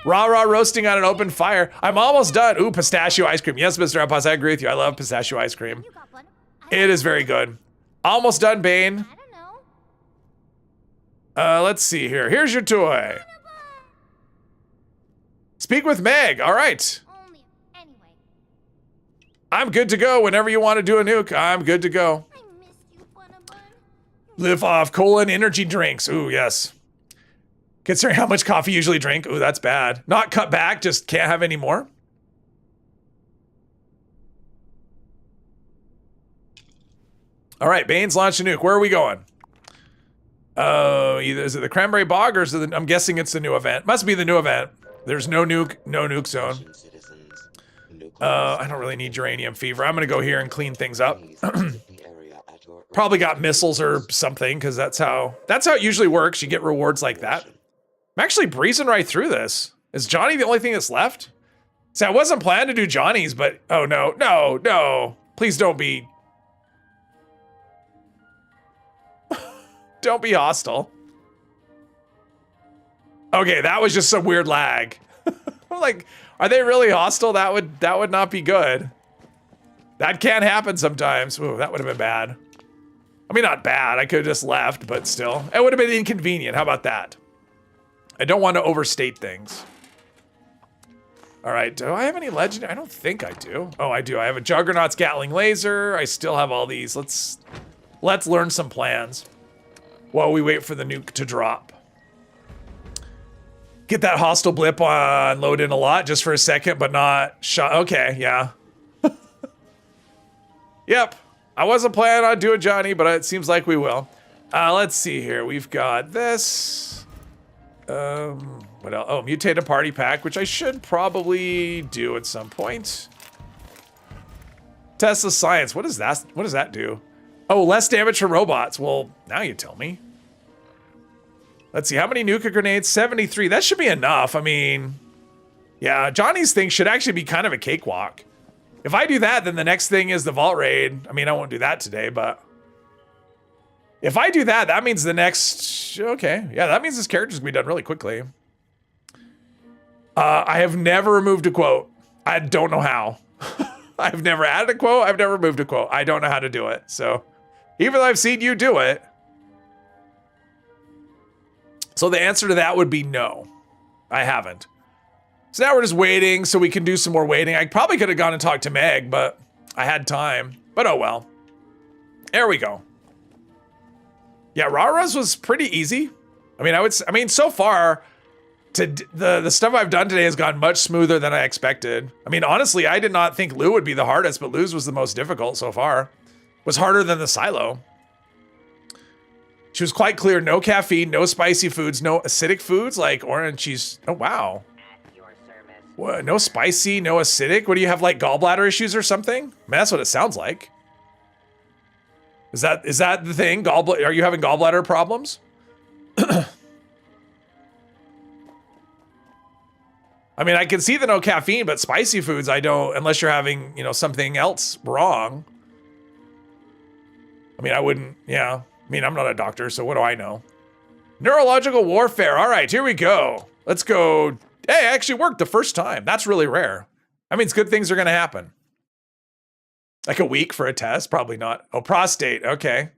S1: Rara roasting on an open fire. I'm almost done. Ooh, pistachio ice cream. Yes, Mr. Appas, I agree with you. I love pistachio ice cream.
S7: You got one.
S1: It is very good. Almost done, Bane.
S7: I don't know.
S1: Let's see here. Here's your toy. Speak with Meg. All right.
S7: Only anyway.
S1: I'm good to go. Whenever you want to do a nuke, I'm good to go.
S7: I miss you, Bun.
S1: Live off colon energy drinks. Ooh, yes. Considering how much coffee you usually drink. Ooh, that's bad. Not cut back, just can't have any more. All right, Bane's launched a nuke. Where are we going? Either is it the Cranberry Bog or is it I'm guessing it's the new event. Must be the new event. There's no nuke zone. I don't really need uranium fever. I'm gonna go here and clean things up. Probably got missiles or something, because that's how it usually works. You get rewards like that. I'm actually breezing right through this. Is Johnny the only thing that's left? See, I wasn't planning to do Johnny's, but oh no, no, no. Please don't be. Don't be hostile. Okay, that was just some weird lag. I'm like, are they really hostile? That would not be good. That can happen sometimes. Ooh, that would have been bad. I mean, not bad. I could have just left, but still. It would have been inconvenient. How about that? I don't want to overstate things. All right, do I have any legendary? I don't think I do. Oh, I do. I have a Juggernaut's Gatling Laser. I still have all these. Let's learn some plans while we wait for the nuke to drop. Get that hostile blip on load in a lot just for a second, but not shot. Okay, yeah. Yep. I wasn't planning on doing Johnny, but it seems like we will. Let's see here. We've got this. What else? Oh, mutated party pack, which I should probably do at some point. Tesla science. What is that? What does that do? Oh, less damage for robots. Well, now you tell me. Let's see. How many nuka grenades? 73. That should be enough. I mean, yeah, Johnny's thing should actually be kind of a cakewalk. If I do that, then the next thing is the vault raid. I mean, I won't do that today, but if I do that, that means the next, okay. Yeah, that means this character's gonna be done really quickly. I have never removed a quote. I don't know how. I've never added a quote. I've never removed a quote. I don't know how to do it. So even though I've seen you do it. So the answer to that would be no. I haven't. So now we're just waiting so we can do some more waiting. I probably could have gone and talked to Meg, but I had time. But oh well. There we go. Yeah, Rara's was pretty easy. I mean, so far, the stuff I've done today has gone much smoother than I expected. I mean, honestly, I did not think Lou would be the hardest, but Lou's was the most difficult so far. Was harder than the silo. She was quite clear. No caffeine, no spicy foods, no acidic foods like orange cheese. Oh, wow. What, no spicy, no acidic? What do you have, like gallbladder issues or something? I mean, that's what it sounds like. Is that the thing? Are you having gallbladder problems? I mean, I can see the no caffeine, but spicy foods I don't, unless you're having, something else wrong. I mean, I wouldn't, yeah. I mean, I'm not a doctor, so what do I know? Neurological warfare. All right, here we go. Let's go. Hey, it actually worked the first time. That's really rare. That means good things are going to happen. Like a week for a test? Probably not. Oh, prostate. Okay.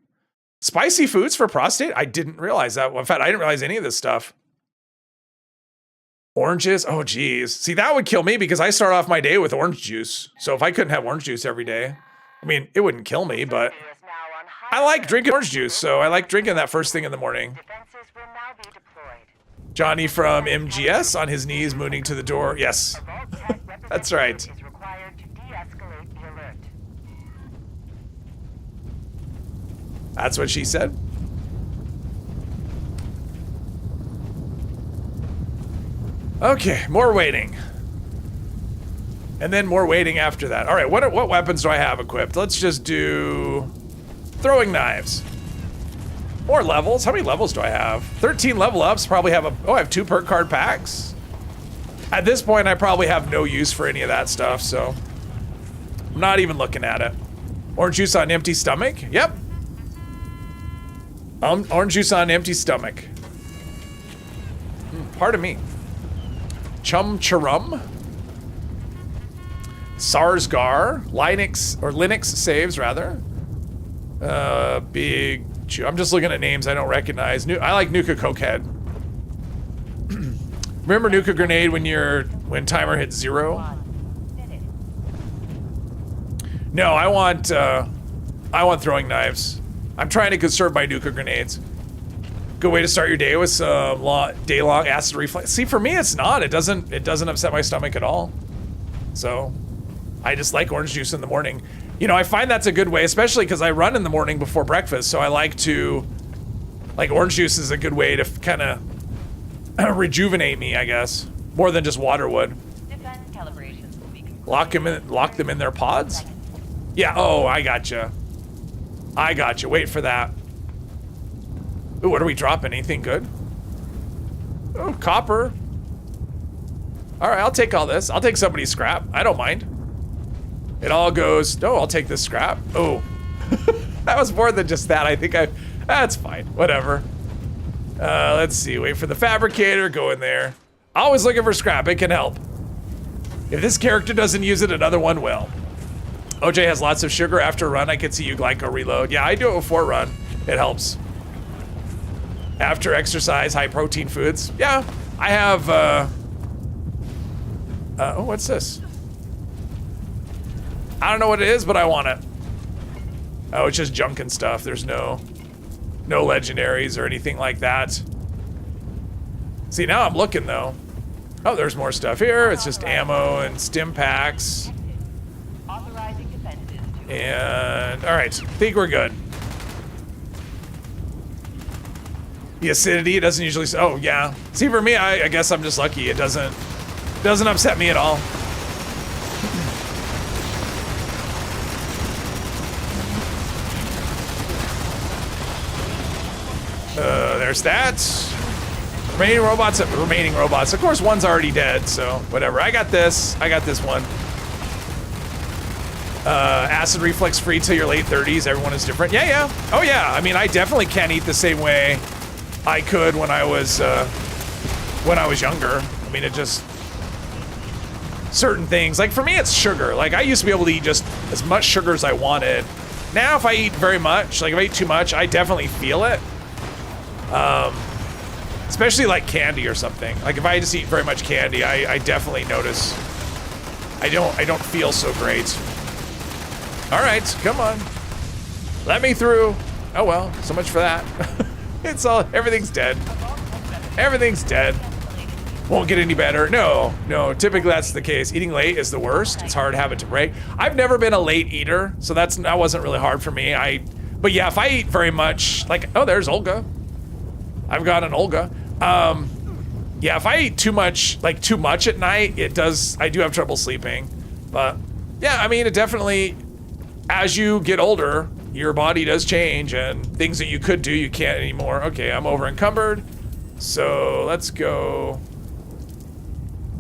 S1: Spicy foods for prostate? I didn't realize that. In fact, I didn't realize any of this stuff. Oranges? Oh, geez. See, that would kill me because I start off my day with orange juice. So if I couldn't have orange juice every day, I mean, it wouldn't kill me, but I like drinking orange juice. So I like drinking that first thing in the morning. Johnny from MGS on his knees, mooning to the door. Yes, that's right. That's what she said. Okay, more waiting. And then more waiting after that. All right, what weapons do I have equipped? Let's just do throwing knives. More levels. How many levels do I have? 13 level ups. Probably have I have 2 perk card packs. At this point, I probably have no use for any of that stuff, so I'm not even looking at it. Orange juice on empty stomach. Yep. Orange juice on empty stomach. Pardon me. Chum Charum. Sarsgar. Linux saves, rather. Big. I'm just looking at names I don't recognize. I like Nuka Cokehead. Remember Nuka Grenade when timer hits 0? No, I want throwing knives. I'm trying to conserve my Nuka grenades. Good way to start your day with some day-long acid reflux. See, for me, it's not. It doesn't upset my stomach at all. So, I just like orange juice in the morning. I find that's a good way, especially because I run in the morning before breakfast. So I like orange juice is a good way to kind of rejuvenate me, I guess, more than just water would. Lock them in their pods. Yeah. Oh, I gotcha. Wait for that. Ooh, what are we dropping? Anything good? Oh, copper. All right, I'll take all this. I'll take somebody's scrap. I don't mind. It all goes. Oh, I'll take this scrap. Oh, that was more than just that. I think that's fine. Whatever. Let's see. Wait for the fabricator. Go in there. Always looking for scrap. It can help. If this character doesn't use it, another one will. OJ has lots of sugar after a run. I can see you glyco reload. Yeah, I do it before a run. It helps. After exercise, high protein foods. Yeah, I have, oh, what's this? I don't know what it is, but I want it. Oh, it's just junk and stuff. There's no legendaries or anything like that. See, now I'm looking though. Oh, there's more stuff here. It's just ammo and stim packs. And all right, I think we're good. The acidity, it doesn't usually, oh yeah. See, for me, I guess I'm just lucky. It doesn't upset me at all. There's that. Remaining robots. Of course, one's already dead, so whatever. I got this one. Acid reflex free till your late 30s. Everyone is different. Yeah. Oh yeah. I mean, I definitely can't eat the same way I could when I was younger. I mean, it just certain things. Like for me, it's sugar. Like I used to be able to eat just as much sugar as I wanted. Now, if I eat very much, like if I eat too much, I definitely feel it. Especially like candy or something. Like if I just eat very much candy, I definitely notice. I don't feel so great. All right, come on. Let me through. Oh well, so much for that. Everything's dead. Everything's dead. Won't get any better. No, typically that's the case. Eating late is the worst. It's hard habit to break. I've never been a late eater, so that wasn't really hard for me. But yeah, if I eat very much, like, oh, there's Olga. I've got an Olga. Yeah, if I eat too much at night, I do have trouble sleeping. But yeah, I mean, it definitely, as you get older, your body does change and things that you could do, you can't anymore. Okay, I'm over encumbered. So let's go.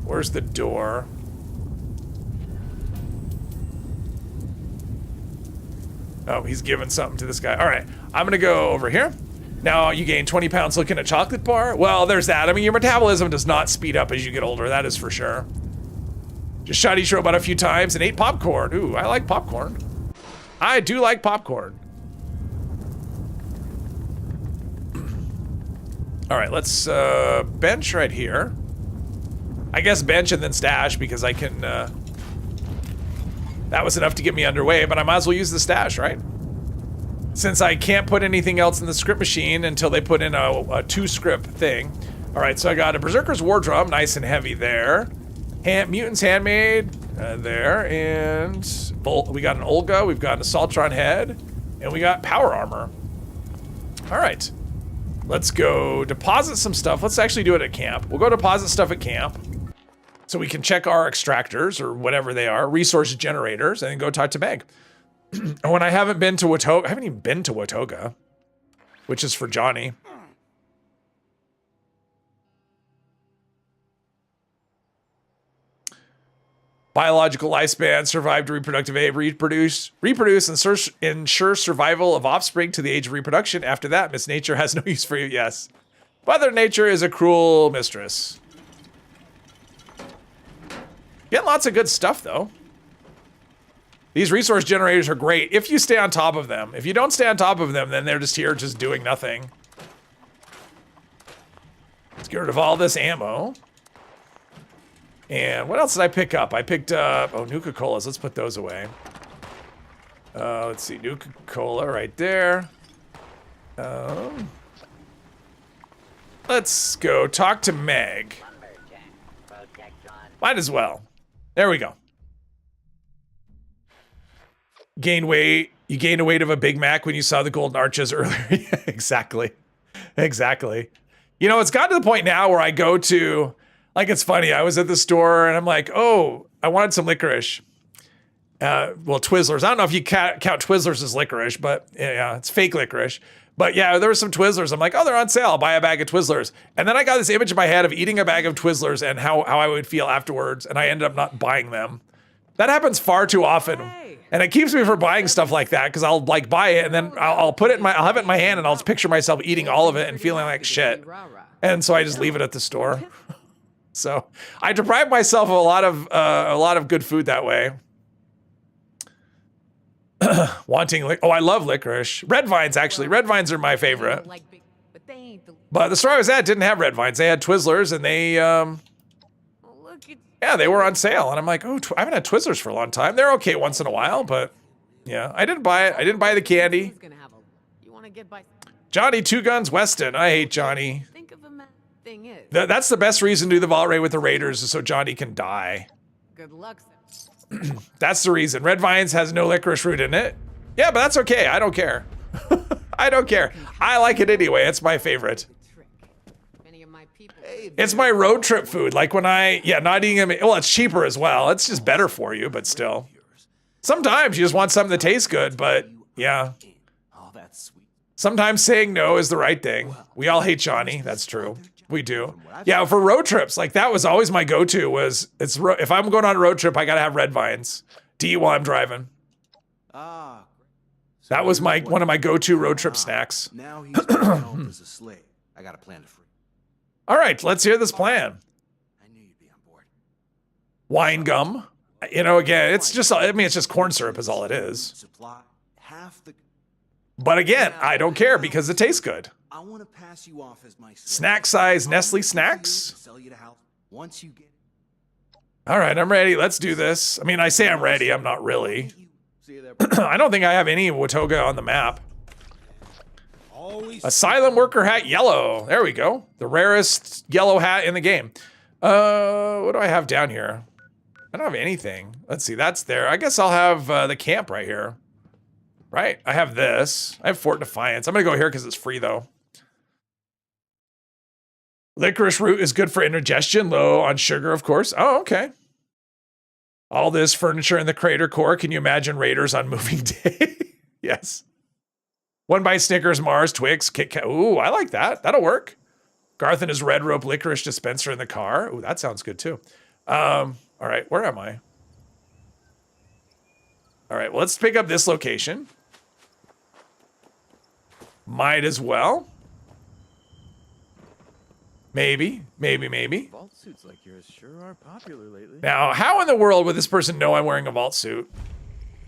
S1: Where's the door? Oh, he's giving something to this guy. All right, I'm gonna go over here. Now you gain 20 pounds looking at chocolate bar. Well, there's that. I mean, your metabolism does not speed up as you get older. That is for sure. Just shot each robot a few times and ate popcorn. Ooh, I like popcorn. I do like popcorn. All right, let's bench right here. I guess bench and then stash because I can, that was enough to get me underway, but I might as well use the stash, right? Since I can't put anything else in the script machine until they put in a two-script thing. All right, so I got a Berserker's War Drum, nice and heavy there. Mutant's Handmade, there, and we got an Olga, we've got an Assaultron Head, and we got Power Armor. All right, let's go deposit some stuff. Let's actually do it at camp. We'll go deposit stuff at camp so we can check our extractors or whatever they are, resource generators, and then go talk to Meg. And when I haven't been to Watoga, I haven't even been to Watoga, which is for Johnny. Biological lifespan, survive to reproductive age, reproduce, and ensure survival of offspring to the age of reproduction. After that, Miss Nature has no use for you. Yes. Mother Nature is a cruel mistress. Getting lots of good stuff, though. These resource generators are great if you stay on top of them. If you don't stay on top of them, then they're just here just doing nothing. Let's get rid of all this ammo. And what else did I pick up? I picked up, Nuka-Colas. Let's put those away. Let's see, Nuka-Cola right there. Let's go talk to Meg. Might as well. There we go. Gain weight. You gained a weight of a Big Mac when you saw the golden arches earlier. Yeah, exactly. Exactly. You know, it's gotten to the point now where I go to, like, it's funny. I was at the store and I'm like, oh, I wanted some licorice. Well, Twizzlers. I don't know if you count Twizzlers as licorice, but yeah, it's fake licorice. But yeah, there were some Twizzlers. I'm like, oh, they're on sale. I'll buy a bag of Twizzlers. And then I got this image in my head of eating a bag of Twizzlers and how I would feel afterwards. And I ended up not buying them. That happens far too often. And it keeps me from buying stuff like that because I'll like buy it and then I'll put it in I'll have it in my hand and I'll just picture myself eating all of it and feeling like shit. And so I just leave it at the store. So I deprive myself of a lot of good food that way. I love licorice. Red vines, actually. Red vines are my favorite. But the store I was at didn't have red vines. They had Twizzlers and they, yeah, they were on sale. And I'm like, oh, I haven't had Twizzlers for a long time. They're okay once in a while, but yeah, I didn't buy it. I didn't buy the candy. Johnny Two Guns Weston. I hate Johnny. That's the best reason to do the vault raid with the Raiders is so Johnny can die.
S5: Good luck.
S1: That's the reason. Red Vines has no licorice root in it. Yeah, but that's okay. I don't care. I don't care. I like it anyway. It's my favorite. It's my road trip food. Like when not eating them. Well, it's cheaper as well. It's just better for you, but still. Sometimes you just want something that tastes good, but yeah.
S4: Oh, that's sweet.
S1: Sometimes saying no is the right thing. We all hate Johnny. That's true. We do. Yeah, for road trips, like that was always my go-to was if I'm going on a road trip, I gotta have red vines to eat while I'm driving.
S4: Ah.
S1: That was one of my go-to road trip snacks.
S4: Now he's going home as a slave. I got a plan to free.
S1: All right, let's hear this plan.
S4: I knew you'd be on board.
S1: Wine gum. You know, again, it's just corn syrup is all it is.
S4: Supply half the.
S1: But again, I don't care because it tastes good.
S4: I want to pass you off as my
S1: Snack size Nestle snacks.
S4: Sell you the house once you get.
S1: All right, I'm ready. Let's do this. I mean, I say I'm ready. I'm not really.
S4: See you there.
S1: I don't think I have any Watoga on the map.
S4: Always.
S1: Asylum worker hat yellow. There we go. The rarest yellow hat in the game. What do I have down here? I don't have anything. Let's see. That's there. I guess I'll have the camp right here. Right? I have this. I have Fort Defiance. I'm going to go here because it's free, though. Licorice root is good for indigestion. Low on sugar, of course. Oh, okay. All this furniture in the crater core. Can you imagine Raiders on moving day? Yes. 1 bite Snickers, Mars, Twix, Kit Kat. Ooh, I like that. That'll work. Garth and his red rope licorice dispenser in the car. Ooh, that sounds good, too. All right, where am I? All right, well, let's pick up this location. Might as well. Maybe.
S8: Vault suits like yours sure are popular lately.
S1: Now, how in the world would this person know I'm wearing a vault suit?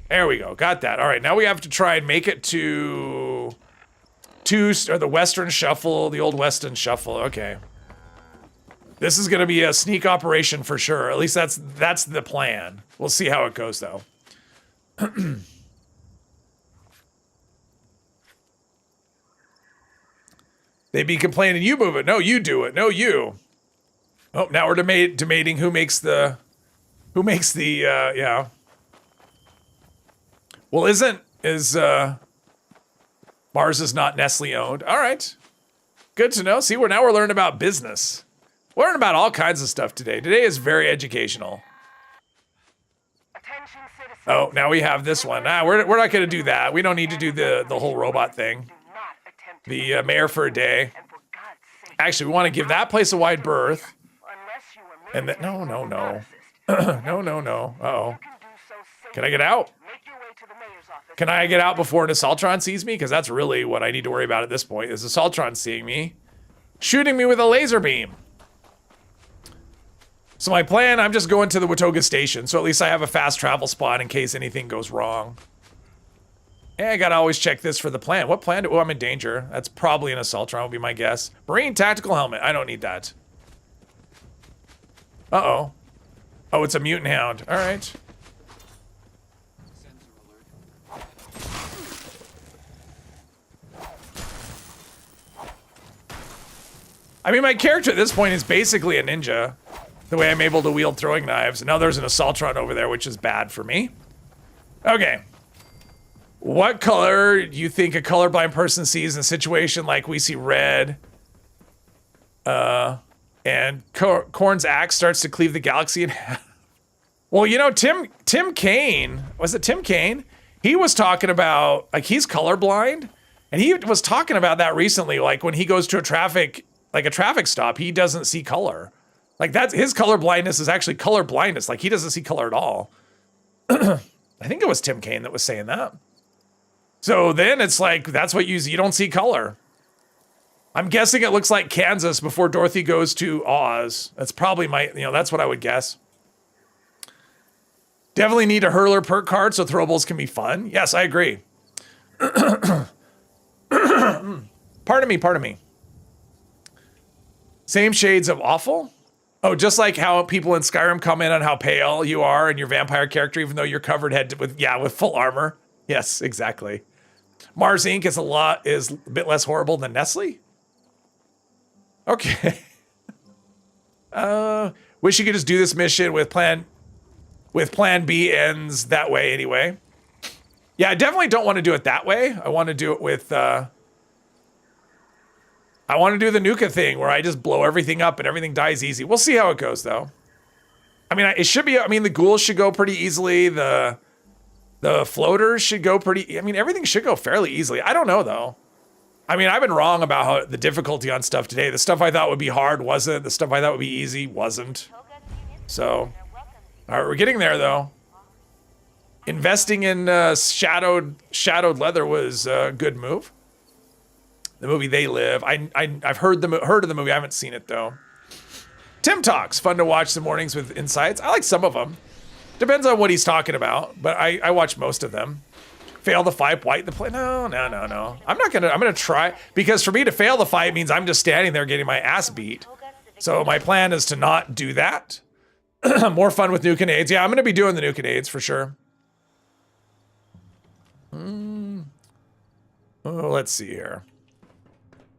S1: There we go. Got that. All right, now we have to try and make it to the Western Shuffle, the old Western Shuffle. Okay. This is going to be a sneak operation for sure. At least that's the plan. We'll see how it goes, though. They'd be complaining, you move it. No, you do it. No, you. Oh, now we're debating who makes the, yeah. Well, Mars is not Nestle owned. All right. Good to know. See, now we're learning about business. We're learning about all kinds of stuff today. Today is very educational. Oh, now we have this one. We're not going to do that. We don't need to do the whole robot thing. The mayor for a day. Actually, we want to give that place a wide berth. And then, no. No. Uh-oh. Can I get out? Can I get out before an Assaultron sees me? Because that's really what I need to worry about at this point, is Assaultron seeing me, shooting me with a laser beam. So my plan, I'm just going to the Watoga station, so at least I have a fast travel spot in case anything goes wrong. And I gotta always check this for the plan. What plan? Oh, I'm in danger. That's probably an Assaultron would be my guess. Marine tactical helmet. I don't need that. Uh-oh. Oh, it's a mutant hound. All right. I mean, my character at this point is basically a ninja. The way I'm able to wield throwing knives. Now there's an Assaultron over there, which is bad for me. Okay. What color do you think a colorblind person sees in a situation like we see red? And Korn's axe starts to cleave the galaxy in half. Well, you know, Tim Kaine, was it Tim Kaine? He was talking about, like, he's colorblind. And he was talking about that recently, like when he goes to a traffic stop, he doesn't see color. Like that's his color blindness is actually color blindness. Like he doesn't see color at all. I think it was Tim Kaine that was saying that. So then it's like, that's what you don't see color. I'm guessing it looks like Kansas before Dorothy goes to Oz. That's probably that's what I would guess. Definitely need a hurler perk card so throwables can be fun. Yes, I agree. Pardon me. Same shades of awful? Oh, just like how people in Skyrim comment on how pale you are and your vampire character, even though you're covered with full armor. Yes, exactly. Mars Inc. is a bit less horrible than Nestle. Okay. Wish you could just do this mission with plan B ends that way anyway. Yeah, I definitely don't want to do it that way. I want to do it with I want to do the Nuka thing where I just blow everything up and everything dies easy. We'll see how it goes though. I mean, it should be, I mean, the ghouls should go pretty easily. The floaters should go pretty, I mean, everything should go fairly easily. I don't know though. I mean, I've been wrong about how the difficulty on stuff today. The stuff I thought would be hard wasn't. The stuff I thought would be easy wasn't. So, all right, we're getting there though. Investing in shadowed leather was a good move. The movie They Live. I've heard of the movie. I haven't seen it though. Tim Talks. Fun to watch the mornings with insights. I like some of them. Depends on what he's talking about, but I watch most of them. Fail the fight, white the play. No. I'm gonna try, because for me to fail the fight means I'm just standing there getting my ass beat. So my plan is to not do that. More fun with nuke-nades. Yeah, I'm gonna be doing the nuke-nades for sure. Oh, let's see here.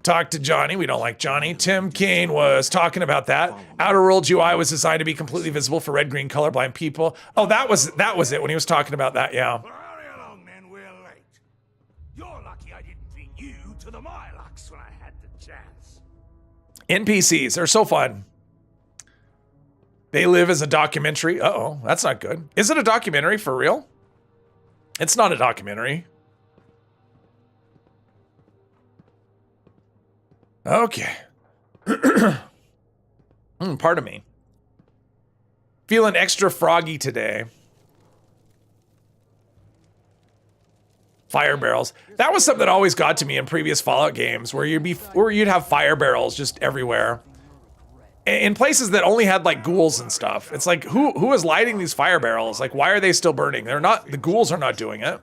S1: Talk to Johnny. We don't like Johnny. Tim Kane was talking about that. Outer World UI was designed to be completely visible for red-green colorblind people. Oh, that was it when he was talking about that. Yeah.
S6: Hurry along, then. We're late. You're lucky I didn't bring you to the Milux when I had the chance.
S1: NPCs are so fun. They Live as a documentary. Uh-oh, that's not good. Is it a documentary for real? It's not a documentary. Okay. Pardon me. Feeling extra froggy today. Fire barrels. That was something that always got to me in previous Fallout games, where you'd have fire barrels just everywhere. In places that only had like ghouls and stuff. It's like, who is lighting these fire barrels? Like, why are they still burning? The ghouls are not doing it.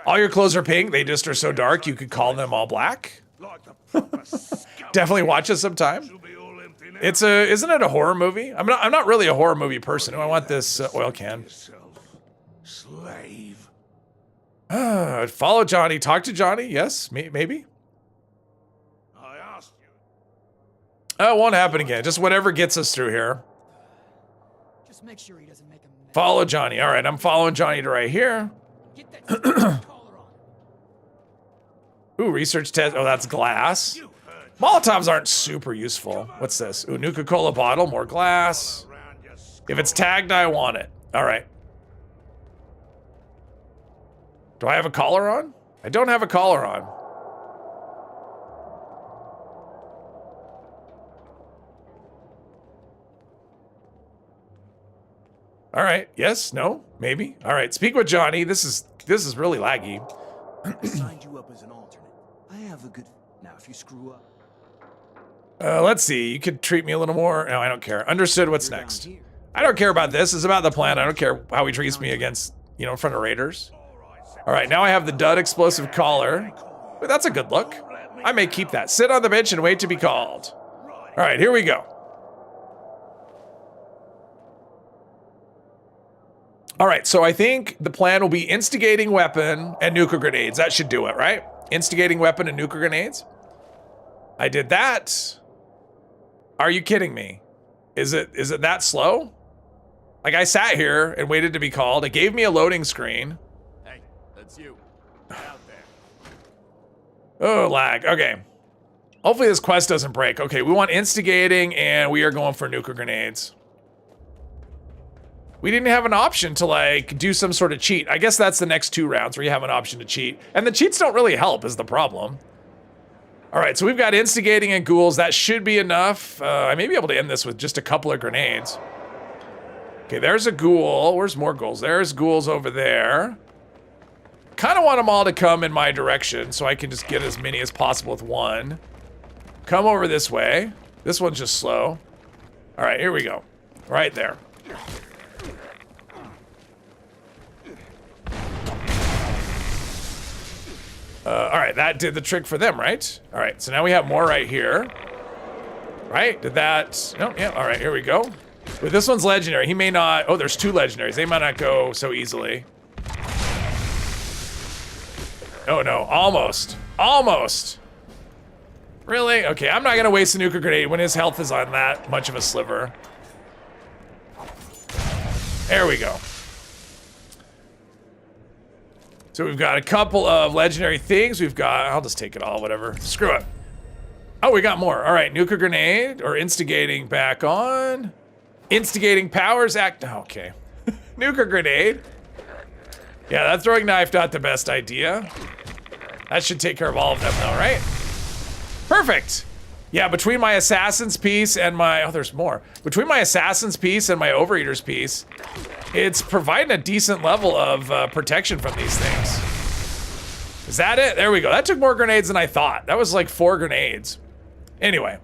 S1: All your clothes are pink. They just are so dark you could call them all black. Definitely watch it sometime. Isn't it a horror movie? I'm not really a horror movie person. I want this oil can.
S6: Slave.
S1: Follow Johnny. Talk to Johnny. Yes, maybe.
S6: I asked you.
S1: It won't happen again. Just whatever gets us through here.
S9: Just make sure he doesn't make a mess.
S1: Follow Johnny. All right, I'm following Johnny to right here.
S9: Get that collar on.
S1: Ooh, research test. Oh, that's glass. Molotovs aren't super useful. What's this? Ooh, Nuka-Cola bottle, more glass. If it's tagged, I want it. All right. Do I have a collar on? I don't have a collar on. All right. Yes. No. Maybe. All right. Speak with Johnny. This is really laggy.
S8: I signed you up as an alternate. I have a good. Now, if you screw up.
S1: Let's see. You could treat me a little more. No, I don't care. Understood. What's next? I don't care about this. It's about the plan. I don't care how he treats me against, in front of raiders. All right. Now I have the dud explosive collar. But that's a good look. I may keep that. Sit on the bench and wait to be called. All right. Here we go. All right, so I think the plan will be instigating weapon and nuka grenades. That should do it, right? Instigating weapon and nuka grenades. I did that. Are you kidding me? Is it that slow? Like, I sat here and waited to be called. It gave me a loading screen.
S8: Hey, that's you. Get out there.
S1: Oh, lag. Okay. Hopefully this quest doesn't break. Okay, we want instigating and we are going for nuka grenades. We didn't have an option to like do some sort of cheat. I guess that's the next 2 rounds where you have an option to cheat. And the cheats don't really help is the problem. All right, so we've got instigating and ghouls. That should be enough. I may be able to end this with just a couple of grenades. Okay, there's a ghoul. Where's more ghouls? There's ghouls over there. Kind of want them all to come in my direction so I can just get as many as possible with one. Come over this way. This one's just slow. All right, here we go. Right there. All right, that did the trick for them, right? All right, so now we have more right here. Right, did that, no, yeah, all right, here we go. But this one's legendary, he may not, oh, there's 2 legendaries. They might not go so easily. Oh no, almost, almost. Really? Okay, I'm not gonna waste a nuka grenade when his health is on that much of a sliver. There we go. So we've got a couple of legendary things. We've got, I'll just take it all, whatever. Screw it. Oh, we got more. All right, nuka grenade or instigating back on. Instigating powers act. Okay. Nuka grenade. Yeah, that throwing knife not the best idea. That should take care of all of them though, right? Perfect. Yeah, between my assassin's piece and my, oh, there's more. Between my assassin's piece and my overeater's piece, it's providing a decent level of protection from these things. Is that it? There we go. That took more grenades than I thought. That was like 4 grenades. Anyway.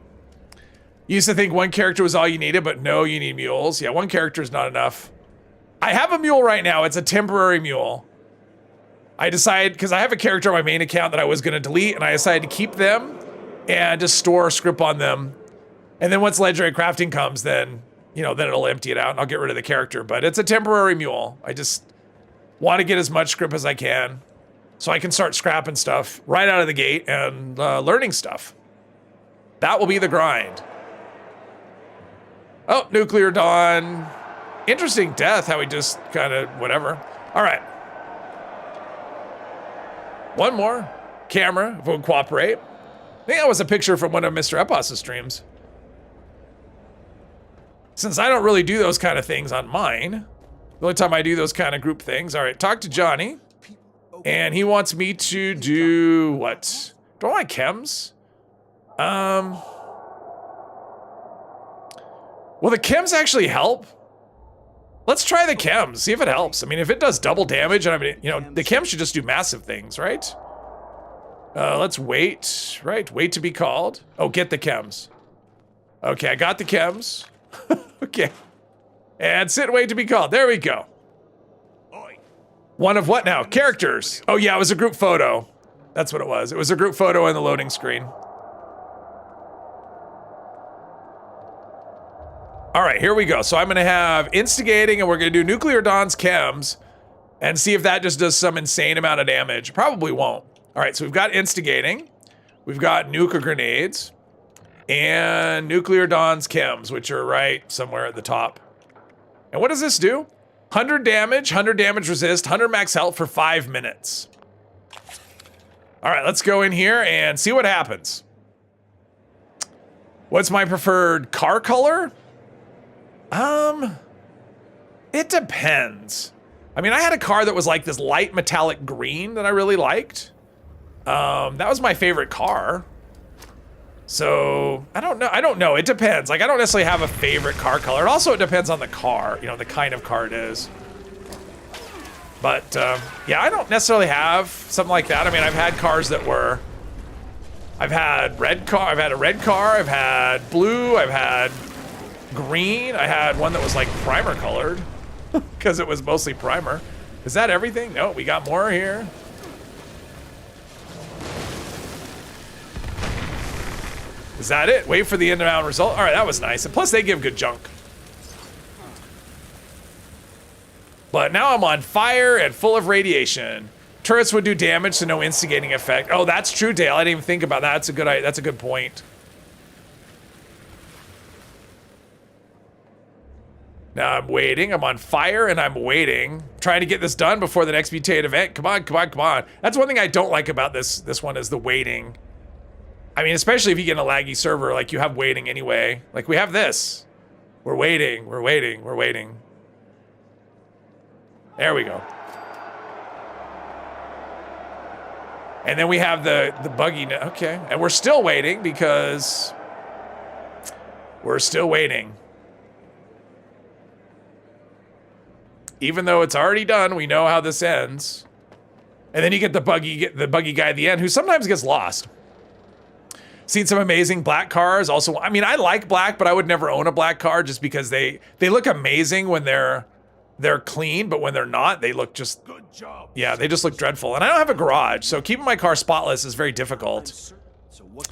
S1: Used to think one character was all you needed, but no, you need mules. Yeah, one character is not enough. I have a mule right now. It's a temporary mule. I decided, because I have a character on my main account that I was going to delete, and I decided to keep them and just store a script on them. And then once legendary crafting comes, then, you know, then it'll empty it out and I'll get rid of the character. But it's a temporary mule. I just want to get as much script as I can so I can start scrapping stuff right out of the gate and learning stuff. That will be the grind. Oh, Nuclear Dawn. Interesting death, how he just kind of whatever. All right. One more. Camera, if it would cooperate. I think that was a picture from one of Mr. Epos's streams. Since I don't really do those kind of things on mine, the only time I do those kind of group things. All right, talk to Johnny. And he wants me to do what? Do I want chems? Will the chems actually help? Let's try the chems, see if it helps. I mean, if it does double damage, and I mean, you know, the chems should just do massive things, right? Let's wait, right? Wait to be called. Oh, get the chems. Okay, I got the chems. Okay. And sit, wait to be called. There we go. One of what now? Characters. Oh yeah, it was a group photo. That's what it was. It was a group photo in the loading screen. All right, here we go. So I'm gonna have instigating and we're gonna do Nuclear Dawn's chems and see if that just does some insane amount of damage. Probably won't. All right, so we've got instigating. We've got nuka grenades and Nuclear Dawn's chems, which are right somewhere at the top. And what does this do? 100 damage resist, 100 max health for 5 minutes. All right, let's go in here and see what happens. What's my preferred car color? It depends. I mean, I had a car that was like this light metallic green that I really liked. That was my favorite car. So, I don't know. It depends. Like, I don't necessarily have a favorite car color. Also, it depends on the car, you know, the kind of car it is. But, yeah, I don't necessarily have something like that. I mean, I've had cars that were... I've had a red car, I've had blue, I've had green. I had one that was like primer colored because it was mostly primer. Is that everything? No, we got more here. Is that it? Wait for the end round result. All right, that was nice. And plus they give good junk. But now I'm on fire and full of radiation. Turrets would do damage, so no instigating effect. Oh, that's true, Dale. I didn't even think about that. That's a good point. Now I'm waiting. I'm on fire and I'm waiting. Trying to get this done before the next mutate event. Come on, come on, come on. That's one thing I don't like about this one is the waiting. I mean, especially if you get in a laggy server, like you have waiting anyway. Like we have this. We're waiting, we're waiting, we're waiting. There we go. And then we have the buggy. Okay, and we're still waiting because we're still waiting. Even though it's already done, we know how this ends. And then you get the buggy guy at the end, who sometimes gets lost. Seen some amazing black cars. Also, I mean, I like black, but I would never own a black car just because they look amazing when they're clean, but when they're not, they look just, good job. Yeah, they just look dreadful. And I don't have a garage, so keeping my car spotless is very difficult.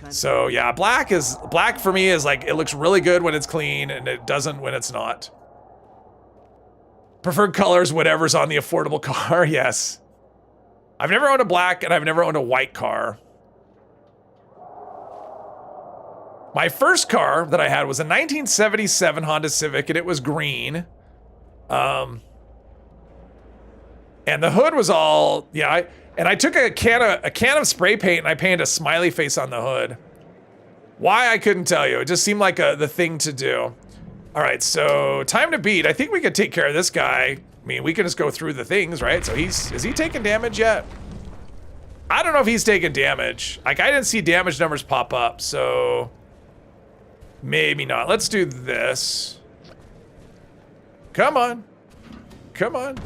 S1: So yeah, black for me is like, it looks really good when it's clean and it doesn't when it's not. Preferred colors, whatever's on the affordable car, yes. I've never owned a black and I've never owned a white car. My first car that I had was a 1977 Honda Civic and it was green. And the hood was all, yeah, I took a can of spray paint and I painted a smiley face on the hood. Why, I couldn't tell you. It just seemed like the thing to do. All right, so time to beat. I think we could take care of this guy. I mean, we can just go through the things, right? So is he taking damage yet? I don't know if he's taking damage. Like, I didn't see damage numbers pop up, so maybe not. Let's do this. Come on. Come on.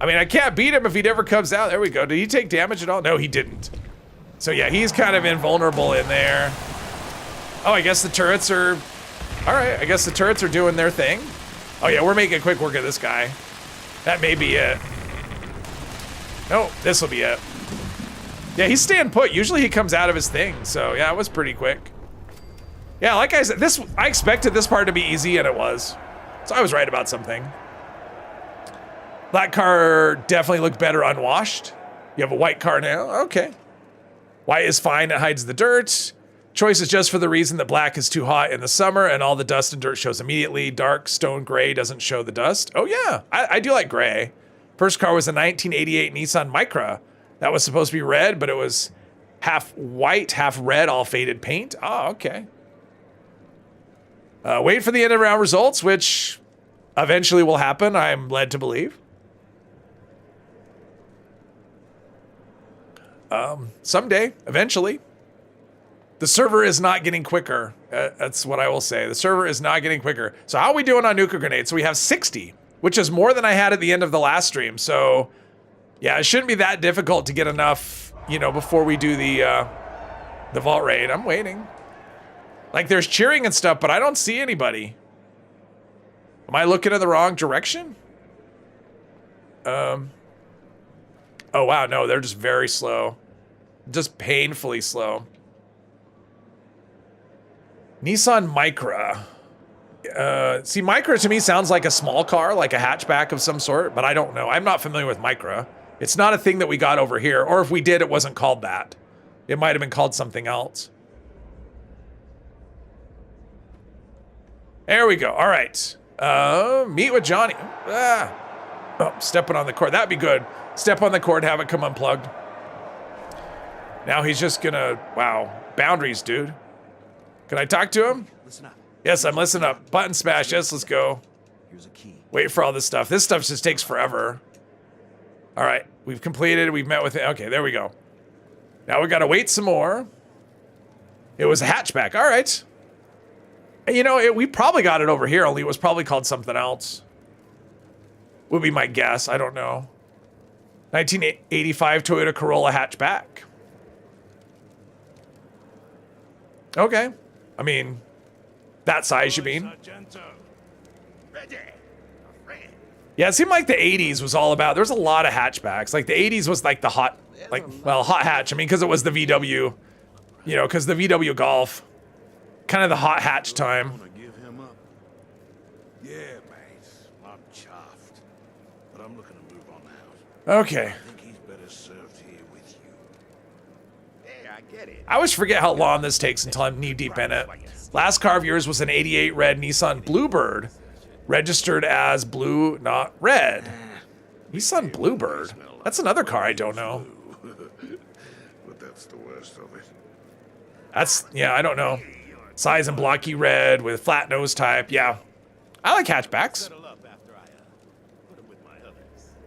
S1: I mean, I can't beat him if he never comes out. There we go. Did he take damage at all? No, he didn't. So yeah, he's kind of invulnerable in there. Oh, I guess the turrets are... All right, I guess the turrets are doing their thing. Oh yeah, we're making quick work of this guy. That may be it. No, this will be it. Yeah, he's staying put. Usually he comes out of his thing. So yeah, it was pretty quick. Yeah, like I said, I expected this part to be easy, and it was. So I was right about something. Black car definitely looked better unwashed. You have a white car now. Okay. White is fine. It hides the dirt. Choice is just for the reason that black is too hot in the summer and all the dust and dirt shows immediately. Dark stone gray doesn't show the dust. Oh yeah, I do like gray. First car was a 1988 Nissan Micra. That was supposed to be red, but it was half white, half red, all faded paint. Oh, okay. Wait for the end of round results, which eventually will happen, I'm led to believe. Someday, eventually. The server is not getting quicker. That's what I will say. The server is not getting quicker. So how are we doing on nuka grenades? So we have 60, which is more than I had at the end of the last stream. So yeah, it shouldn't be that difficult to get enough, you know, before we do the vault raid. I'm waiting. Like, there's cheering and stuff, but I don't see anybody. Am I looking in the wrong direction? Oh wow, no, they're just very slow. Just painfully slow. Nissan Micra. See, Micra to me sounds like a small car, like a hatchback of some sort, but I don't know. I'm not familiar with Micra. It's not a thing that we got over here, or if we did, it wasn't called that. It might have been called something else. There we go. All right. Meet with Johnny. Oh, stepping on the cord. That'd be good. Step on the cord, have it come unplugged. Now he's just gonna, wow, boundaries, dude. Can I talk to him?
S8: Listen up.
S1: Yes, I'm listening up. Button smash, yes, let's go.
S8: Here's a key.
S1: Wait for all this stuff. This stuff just takes forever. All right, we've completed, we've met with it. Okay, there we go. Now we gotta wait some more. It was a hatchback, all right. And you know, we probably got it over here, only it was probably called something else. Would be my guess, I don't know. 1985 Toyota Corolla hatchback. Okay. I mean, that size, you mean? Yeah, it seemed like the 80s was all about, there's a lot of hatchbacks. Like the 80s was like the hot, like, well, hot hatch. I mean, because it was the VW, you know, because the VW Golf, kind of the hot hatch time.
S6: Yeah, mate. I'm chuffed. But I'm looking to move on out.
S1: Okay.
S6: I think he's better served here with you. Yeah, I get it.
S1: I always forget how long this takes until I'm knee deep in it. Last car of yours was an 88 red Nissan Bluebird, registered as blue, not red. Nissan Bluebird? That's another car I don't know.
S6: But that's the worst of it.
S1: That's, yeah, I don't know. Size and blocky red with flat nose type, yeah. I like hatchbacks.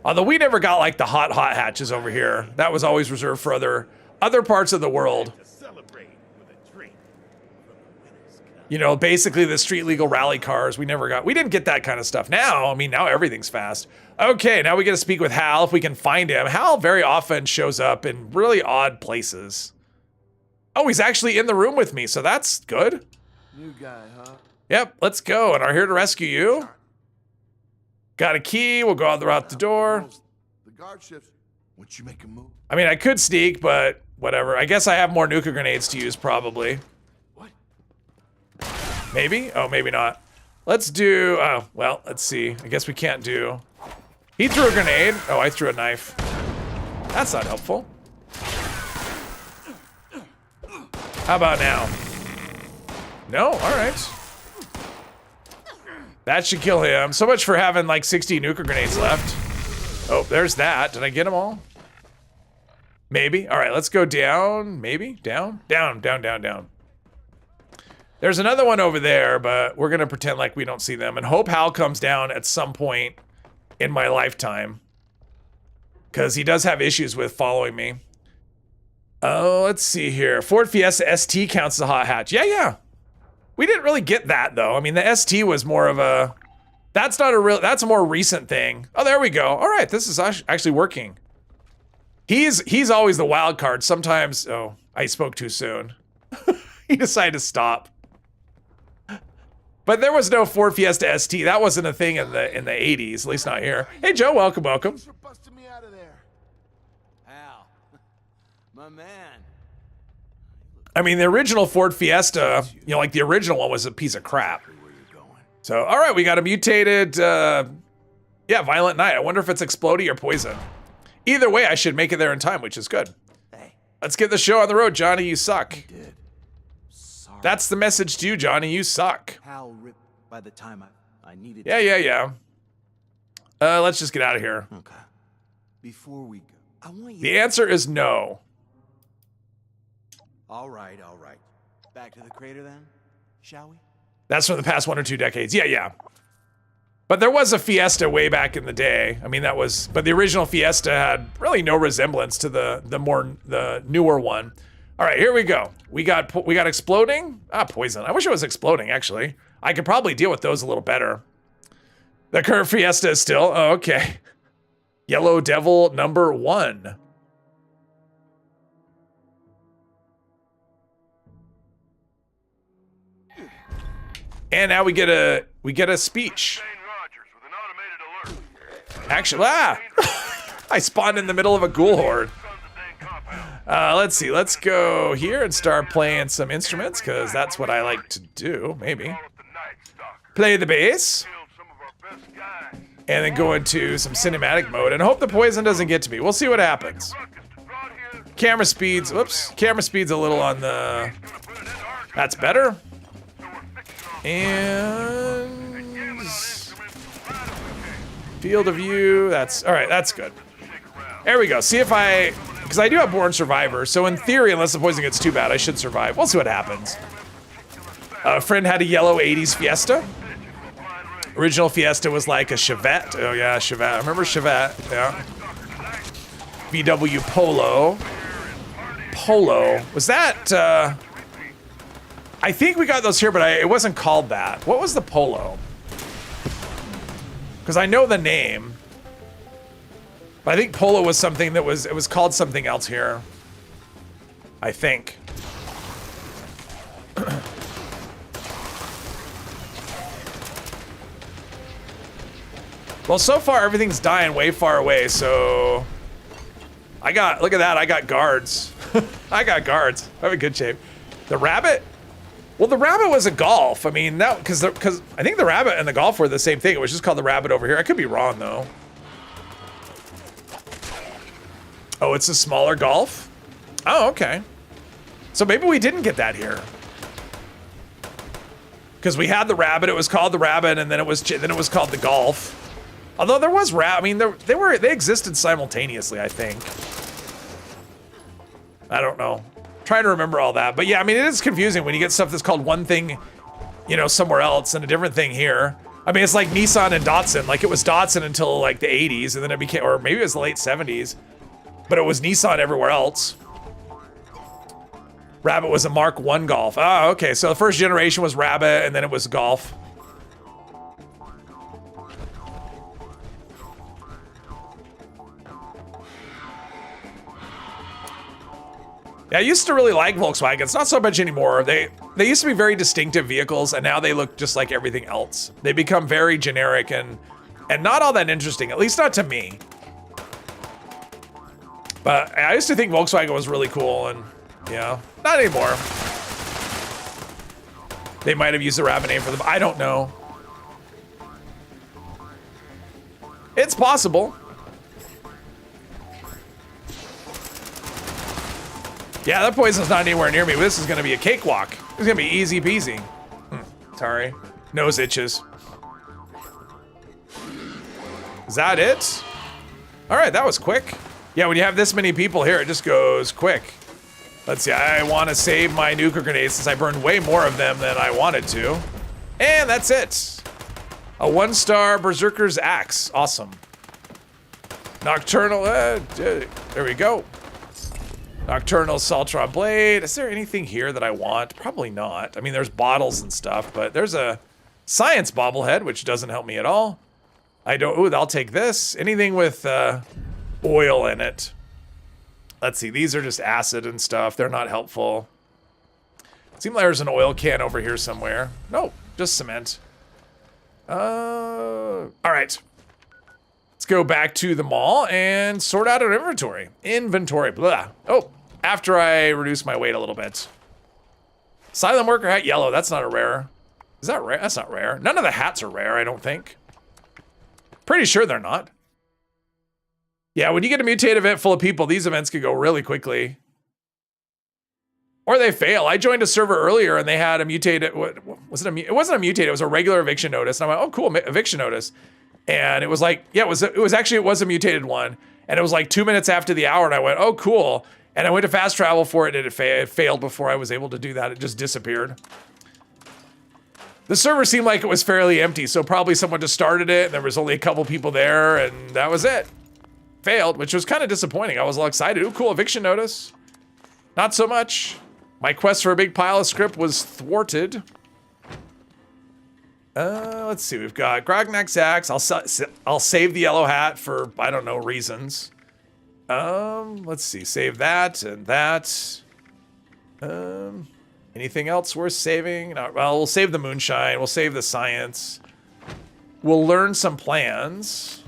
S1: Although we never got like the hot hatches over here. That was always reserved for other parts of the world. You know, basically the street legal rally cars, we didn't get that kind of stuff. Now, I mean, now everything's fast. Okay, now we get to speak with Hal if we can find him. Hal very often shows up in really odd places. Oh, he's actually in the room with me, so that's good.
S8: New guy, huh?
S1: Yep, let's go, and are here to rescue you. Got a key, we'll go out the door.
S6: The guard shifts. Once you make a move.
S1: I mean, I could sneak, but whatever. I guess I have more nuka grenades to use, probably.
S6: What?
S1: Maybe? Oh, maybe not. Let's do, oh, well, let's see. I guess we can't do. He threw a grenade. Oh, I threw a knife. That's not helpful. How about now? No? All right. That should kill him. So much for having like 60 nuka grenades left. Oh, there's that. Did I get them all? Maybe. All right, let's go down. Maybe? Down? Down, down, down, down. There's another one over there, but we're gonna pretend like we don't see them and hope Hal comes down at some point in my lifetime. Because he does have issues with following me. Oh, let's see here. Ford Fiesta ST counts as a hot hatch. Yeah. We didn't really get that though. I mean, the ST was more of a, that's a more recent thing. Oh, there we go. All right, this is actually working. He's always the wild card. Sometimes, oh, I spoke too soon. He decided to stop. But there was no Ford Fiesta ST. That wasn't a thing in the 80s, at least not here. Hey Joe, welcome.
S8: Thanks for busting me out of there. Al, my man.
S1: I mean, the original Ford Fiesta, you know, like the original one was a piece of crap. So, all right, we got a mutated, Violent Night. I wonder if it's explodey or poison. Either way, I should make it there in time, which is good.
S8: Hey.
S1: Let's get the show on the road, Johnny. You suck.
S8: Did. Sorry.
S1: That's the message to you, Johnny. You suck.
S8: Hal ripped by the time I needed.
S1: Yeah. Let's just get out of here.
S8: Okay. Before we go, I want you.
S1: The answer is no.
S8: All right. Back to the crater then, shall we?
S1: That's from the past 1 or 2 decades. Yeah. But there was a Fiesta way back in the day. I mean, but the original Fiesta had really no resemblance to the newer one. All right, here we go. We got exploding. Poison. I wish it was exploding, actually. I could probably deal with those a little better. The current Fiesta is still, oh, okay. Yellow Devil number 1. And now we get a speech. Actually, I spawned in the middle of a ghoul horde. Let's see. Let's go here and start playing some instruments because that's what I like to do. Maybe play the bass, and then go into some cinematic mode and hope the poison doesn't get to me. We'll see what happens. Camera speeds. Whoops. Camera speed's a little on the. That's better. And field of view, that's all right, that's good. There we go. See if because I do have Born Survivor, so in theory, unless the poison gets too bad, I should survive. We'll see what happens. A friend had a yellow 80s Fiesta. Original Fiesta was like a Chevette. Oh yeah, Chevette. I remember Chevette, yeah. VW Polo. Was that, I think we got those here, but it wasn't called that. What was the Polo? Because I know the name. But I think Polo was something it was called something else here. I think. Well, so far everything's dying way far away, so look at that, I got guards. I got guards. I'm in good shape. The rabbit? Well, the rabbit was a golf. I mean, because I think the rabbit and the golf were the same thing. It was just called the rabbit over here. I could be wrong though. Oh, it's a smaller golf? Oh, okay. So maybe we didn't get that here. Because we had the rabbit, it was called the rabbit, and then it was called the golf. Although there was I mean, they existed simultaneously, I think. I don't know. Trying to remember all that, but yeah, I mean, it is confusing when you get stuff that's called one thing, you know, somewhere else and a different thing here. I mean, it's like Nissan and Datsun. Like it was Datsun until like the 80s, and then it became, or maybe it was the late 70s, but it was Nissan everywhere else. Rabbit was a Mark I Golf. Oh, okay. So the first generation was Rabbit, and then it was Golf. Yeah, I used to really like Volkswagens, not so much anymore. They used to be very distinctive vehicles, and now they look just like everything else. They become very generic and not all that interesting, at least not to me. But I used to think Volkswagen was really cool, and yeah, not anymore. They might have used the rabbit name for them. I don't know. It's possible. Yeah, that poison's not anywhere near me. This is gonna be a cakewalk. It's gonna be easy peasy. Sorry. Nose itches. Is that it? All right, that was quick. Yeah, when you have this many people here, it just goes quick. Let's see, I want to save my nuclear grenades since I burned way more of them than I wanted to. And that's it. A 1-star Berserker's Axe. Awesome. Nocturnal, there we go. Nocturnal Saltron Blade. Is there anything here that I want? Probably not. I mean, there's bottles and stuff, but there's a science bobblehead, which doesn't help me at all. I don't, ooh, I'll take this. Anything with oil in it. Let's see, these are just acid and stuff. They're not helpful. Seems like there's an oil can over here somewhere. No, just cement. All right. Let's go back to the mall and sort out our inventory. Inventory, blah. Oh, after I reduce my weight a little bit. Silent worker hat, yellow. That's not a rare. Is that rare? That's not rare. None of the hats are rare, I don't think. Pretty sure they're not. Yeah, when you get a mutate event full of people, these events could go really quickly. Or they fail. I joined a server earlier and they had a mutated, what was it? It wasn't a mutate, it was a regular eviction notice. And I went, oh cool, eviction notice. And it was like, yeah, it was a mutated one. And it was like 2 minutes after the hour and I went, oh cool. And I went to fast travel for it and it failed before I was able to do that. It just disappeared. The server seemed like it was fairly empty, so probably someone just started it and there was only a couple people there and that was it. Failed, which was kind of disappointing. I was all excited. Ooh, cool, eviction notice. Not so much. My quest for a big pile of script was thwarted. Let's see, we've got Grognak's Axe. I'll save the yellow hat for, I don't know, reasons. Let's see, save that and that. Anything else worth saving? No, well, we'll save the moonshine. We'll save the science. We'll learn some plans.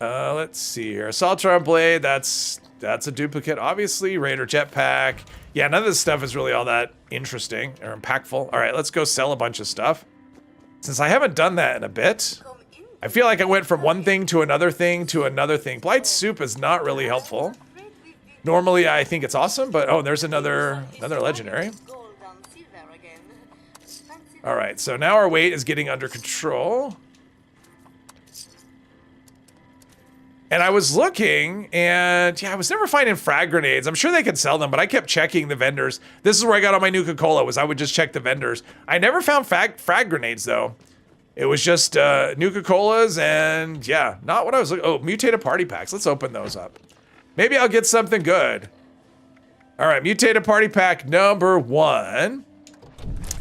S1: Let's see here. Saltron Blade, that's a duplicate, obviously. Raider Jetpack. Yeah, none of this stuff is really all that interesting or impactful. All right, let's go sell a bunch of stuff. Since I haven't done that in a bit, I feel like I went from one thing to another thing to another thing. Blight Soup is not really helpful. Normally, I think it's awesome, but oh, there's another legendary. All right, so now our weight is getting under control. And I was looking, and yeah, I was never finding frag grenades. I'm sure they could sell them, but I kept checking the vendors. This is where I got all my Nuka-Cola, was I would just check the vendors. I never found frag grenades, though. It was just Nuka-Colas, and yeah, not what I was looking. Oh, mutated party packs. Let's open those up. Maybe I'll get something good. All right, mutated party pack number 1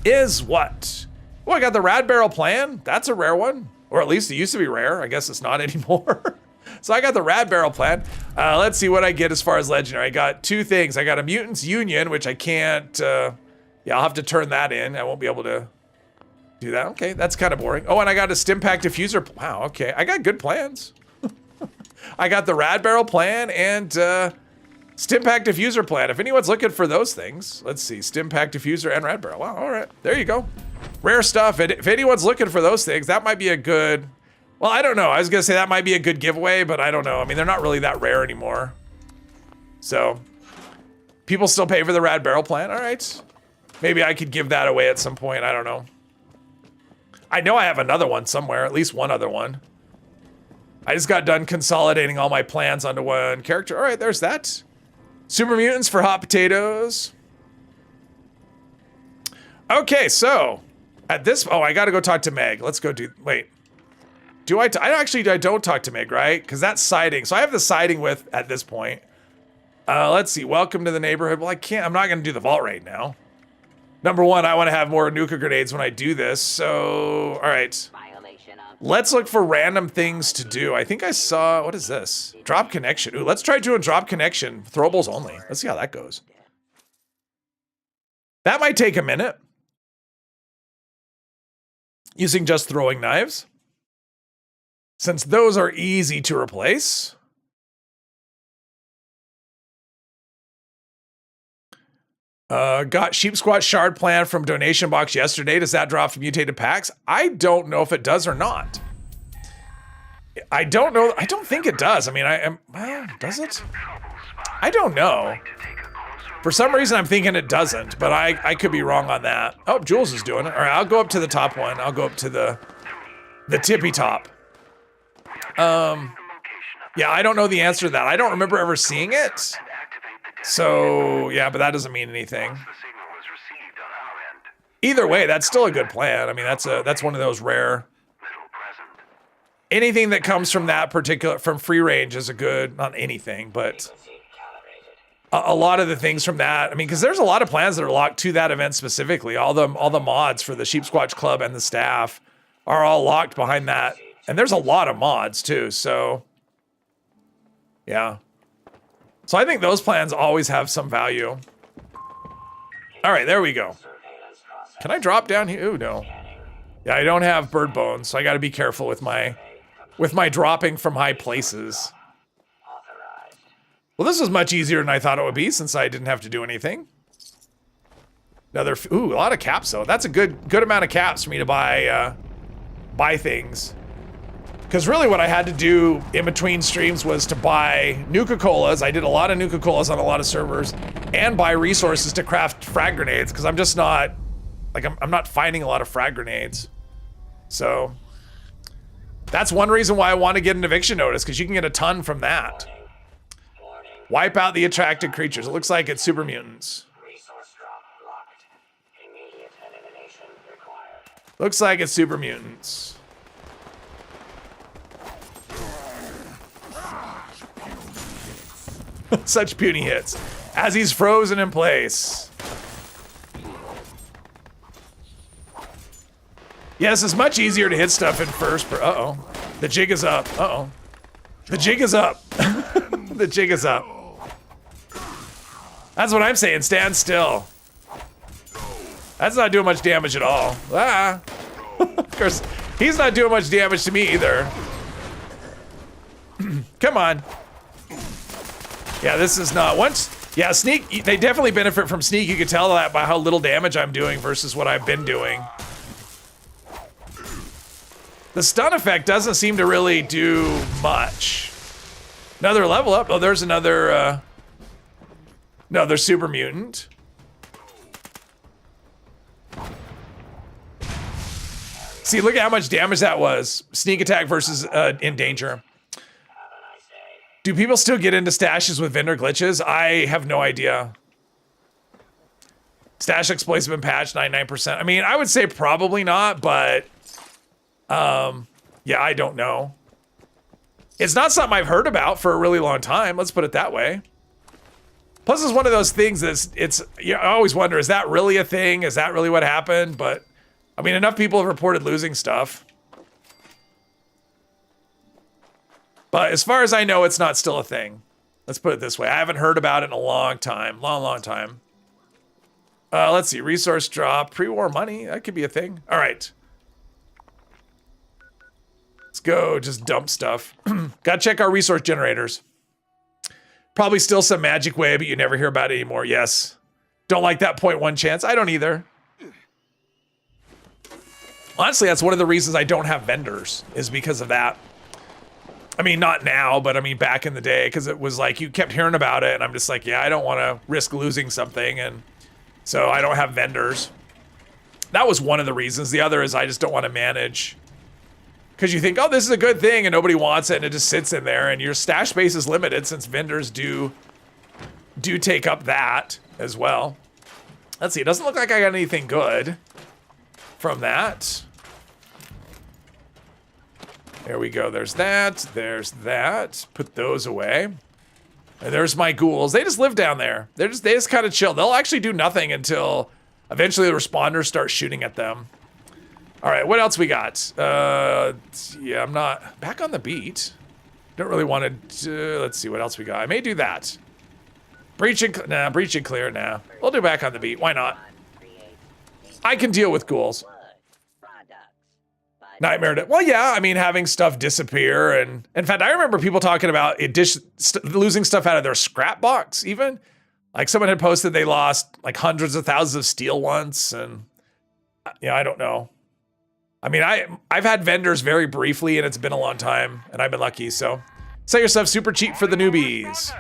S1: is what? Oh, I got the Rad Barrel Plan. That's a rare one, or at least it used to be rare. I guess it's not anymore. So I got the Rad Barrel Plan. Let's see what I get as far as legendary. I got 2 things. I got a Mutants Union, which I can't, yeah, I'll have to turn that in. I won't be able to do that. Okay, that's kind of boring. Oh, and I got a Stimpack Diffuser. Wow, okay, I got good plans. I got the Rad Barrel Plan and Stimpack Diffuser Plan. If anyone's looking for those things, let's see, Stimpack Diffuser and Rad Barrel. Wow, all right, there you go. Rare stuff. If anyone's looking for those things, that might be a good, well, I don't know. I was gonna say that might be a good giveaway, but I don't know. I mean, they're not really that rare anymore. So, people still pay for the Rad Barrel Plan. All right. Maybe I could give that away at some point. I don't know. I know I have another one somewhere, at least one other one. I just got done consolidating all my plans onto one character. All right, there's that. Super Mutants for hot potatoes. Okay, so at this, oh, I gotta go talk to Meg. Let's go do, wait. Do I don't talk to Meg, right? Because that's siding. So I have the siding with at this point. Let's see, welcome to the neighborhood. Well, I'm not gonna do the vault right now. Number 1, I wanna have more Nuka grenades when I do this. So, all right. Let's look for random things to do. I think I saw, what is this? Drop connection. Ooh, let's try doing drop connection. Throwables only. Let's see how that goes. That might take a minute. Using just throwing knives. Since those are easy to replace. Got Sheep Squat Shard Plan from donation box yesterday. Does that drop from mutated packs? I don't know if it does or not. I don't know. I don't think it does. I mean, well, does it? I don't know. For some reason, I'm thinking it doesn't, but I could be wrong on that. Oh, Jules is doing it. All right, I'll go up to the top one. I'll go up to the tippy top. Yeah, I don't know the answer to that. I don't remember ever seeing it. So, yeah, but that doesn't mean anything. Either way, that's still a good plan. I mean, that's one of those rare. Anything that comes from that particular, from free range is a good, not anything, but a lot of the things from that. I mean, because there's a lot of plans that are locked to that event specifically. All the mods for the Sheep Squatch Club and the staff are all locked behind that. And there's a lot of mods too, so yeah. So I think those plans always have some value. All right, there we go. Can I drop down here? Ooh, no. Yeah, I don't have bird bones, so I got to be careful with my dropping from high places. Well, this was much easier than I thought it would be since I didn't have to do anything. Another, ooh, a lot of caps though. That's a good amount of caps for me to buy things. Because really what I had to do in between streams was to buy Nuka-Colas. I did a lot of Nuka-Colas on a lot of servers, and buy resources to craft frag grenades, because I'm just not, like, I'm not finding a lot of frag grenades. So that's one reason why I want to get an eviction notice, because you can get a ton from that. Wipe out the attracted creatures. It looks like it's super mutants. Looks like it's super mutants. Such puny hits. As he's frozen in place. Yes, it's much easier to hit stuff in first. Uh-oh. The jig is up. Uh-oh. The jig is up. The jig is up. That's what I'm saying. Stand still. That's not doing much damage at all. Ah. Of course, he's not doing much damage to me either. Come on. Yeah, this is not once. Yeah, sneak. They definitely benefit from sneak. You can tell that by how little damage I'm doing versus what I've been doing. The stun effect doesn't seem to really do much. Another level up. Oh, there's another. Another super mutant. See, look at how much damage that was. Sneak attack versus in danger. Do people still get into stashes with vendor glitches? I have no idea. Stash exploits have been patched 99%. I mean, I would say probably not, but yeah, I don't know. It's not something I've heard about for a really long time. Let's put it that way. Plus, it's one of those things that's I always wonder, is that really a thing? Is that really what happened? But I mean, enough people have reported losing stuff. But as far as I know, it's not still a thing. Let's put it this way. I haven't heard about it in a long time. Long time. Let's see. Resource drop. Pre-war money. That could be a thing. All right. Let's go just dump stuff. Gotta check our resource generators. Probably still some magic way, but you never hear about it anymore. Yes. Don't like that 0.1 chance. I don't either. Honestly, that's one of the reasons I don't have vendors, is because of that. I mean, not now, but I mean back in the day, because it was like you kept hearing about it, and I'm just like, yeah, I don't want to risk losing something, and so I don't have vendors. That was one of the reasons. The other is I just don't want to manage, because you think, oh, this is a good thing, and nobody wants it, and it just sits in there, and your stash space is limited since vendors do take up that as well. Let's see. It doesn't look like I got anything good from that. There we go. There's that. There's that. Put those away. And there's my ghouls. They just live down there. They just kind of chill. They'll actually do nothing until eventually the responders start shooting at them. All right, what else we got? Yeah, I'm not back on the beat. Don't really want to. Let's see what else we got. I may do that. Breach and clear. Nah, we'll do back on the beat. Why not? I can deal with ghouls. Nightmare. Well, yeah, I mean, having stuff disappear, and in fact, I remember people talking about losing stuff out of their scrap box. Even like someone had posted they lost like hundreds of thousands of steel once, and I don't know. I mean, I've had vendors very briefly, and it's been a long time, and I've been lucky. So, set yourself super cheap for the newbies.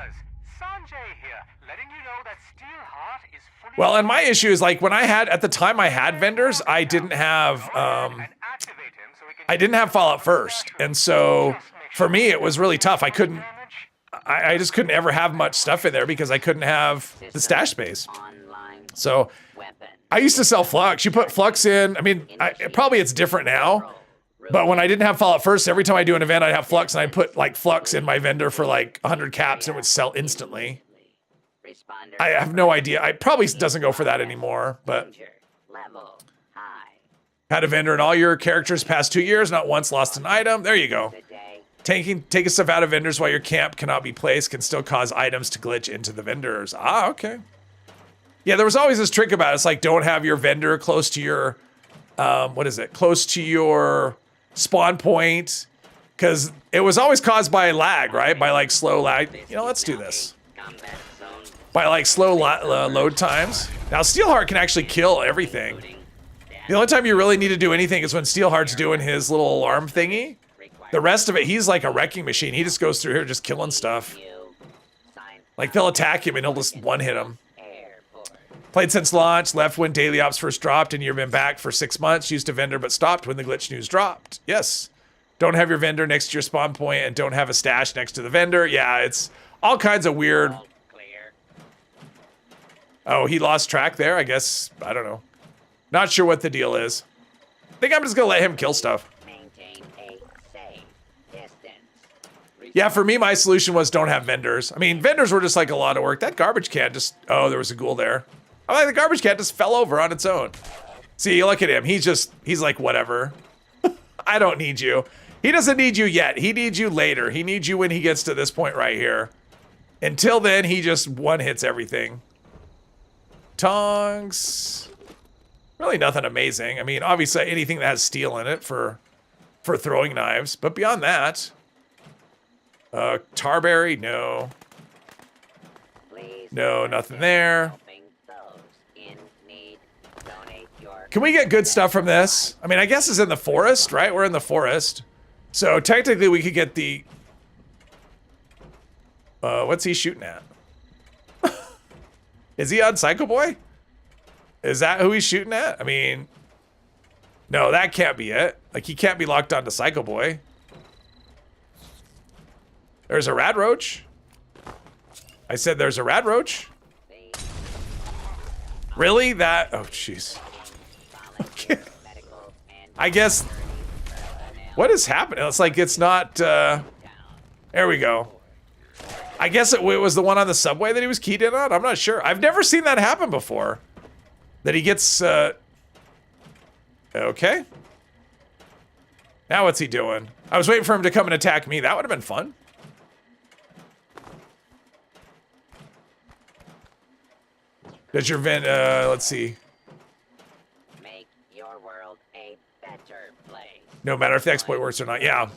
S1: Well, and my issue is like when at the time I had vendors, I didn't have Fallout First, and so for me it was really tough. I couldn't I just couldn't ever have much stuff in there because I couldn't have the stash space.
S3: Online
S1: So
S3: weapon.
S1: I used to sell flux. You put flux in. I mean, probably it's different now. But when I didn't have Fallout First, every time I do an event, I'd have flux, and I'd put like flux in my vendor for like 100 caps, and it would sell instantly.
S3: Responder.
S1: I have no idea. I probably doesn't go for that anymore, but
S3: Danger. Level high.
S1: had a vendor in all your characters past 2 years, not once lost an item. There you go.
S3: Today.
S1: Taking stuff out of vendors while your camp cannot be placed can still cause items to glitch into the vendors. Ah, okay. Yeah, there was always this trick about it. It's like, don't have your vendor close to your, close to your spawn point, because it was always caused by lag, right? By like slow lag. You know, let's do this.
S3: Combat zone.
S1: By like slow load times. Now, Steelheart can actually kill everything. The only time you really need to do anything is when Steelheart's doing his little alarm thingy. The rest of it, he's like a wrecking machine. He just goes through here just killing stuff. Like, they'll attack him and he'll just one-hit him. Played since launch, left when Daily Ops first dropped, and you've been back for 6 months. Used a vendor but stopped when the glitch news dropped. Yes. Don't have your vendor next to your spawn point and don't have a stash next to the vendor. Yeah, it's all kinds of weird.
S3: Clear.
S1: Oh, he lost track there? I guess, I don't know. Not sure what the deal is. I think I'm just gonna let him kill stuff.
S3: Maintain a safe distance.
S1: Yeah, for me, my solution was don't have vendors. I mean, vendors were just like a lot of work. That garbage can just, oh, there was a ghoul there. I like the garbage can just fell over on its own. See, look at him. He's like, whatever. I don't need you. He doesn't need you yet. He needs you later. He needs you when he gets to this point right here. Until then, he just one-hits everything. Tongs. Really nothing amazing. I mean, obviously anything that has steel in it for throwing knives. But beyond that, Tarberry, no.
S3: Please.
S1: No, nothing there.
S3: Helping those in need. Donate your.
S1: Can we get good stuff from this? I mean, I guess it's in the forest, right? We're in the forest. So technically we could get the... what's he shooting at? Is he on Psycho Boy? Is that who he's shooting at? I mean... No, that can't be it. Like, he can't be locked onto Psycho Boy. There's a rad roach. I said there's a rad roach. Really? That... Oh, jeez. Okay. I guess... What is happening? It's like it's not... There we go. I guess it was the one on the subway that he was keyed in on? I'm not sure. I've never seen that happen before. That he gets... Okay. Now what's he doing? I was waiting for him to come and attack me. That would have been fun. Does your let's see.
S3: Make your world a better place.
S1: No matter if the exploit works or not. Yeah.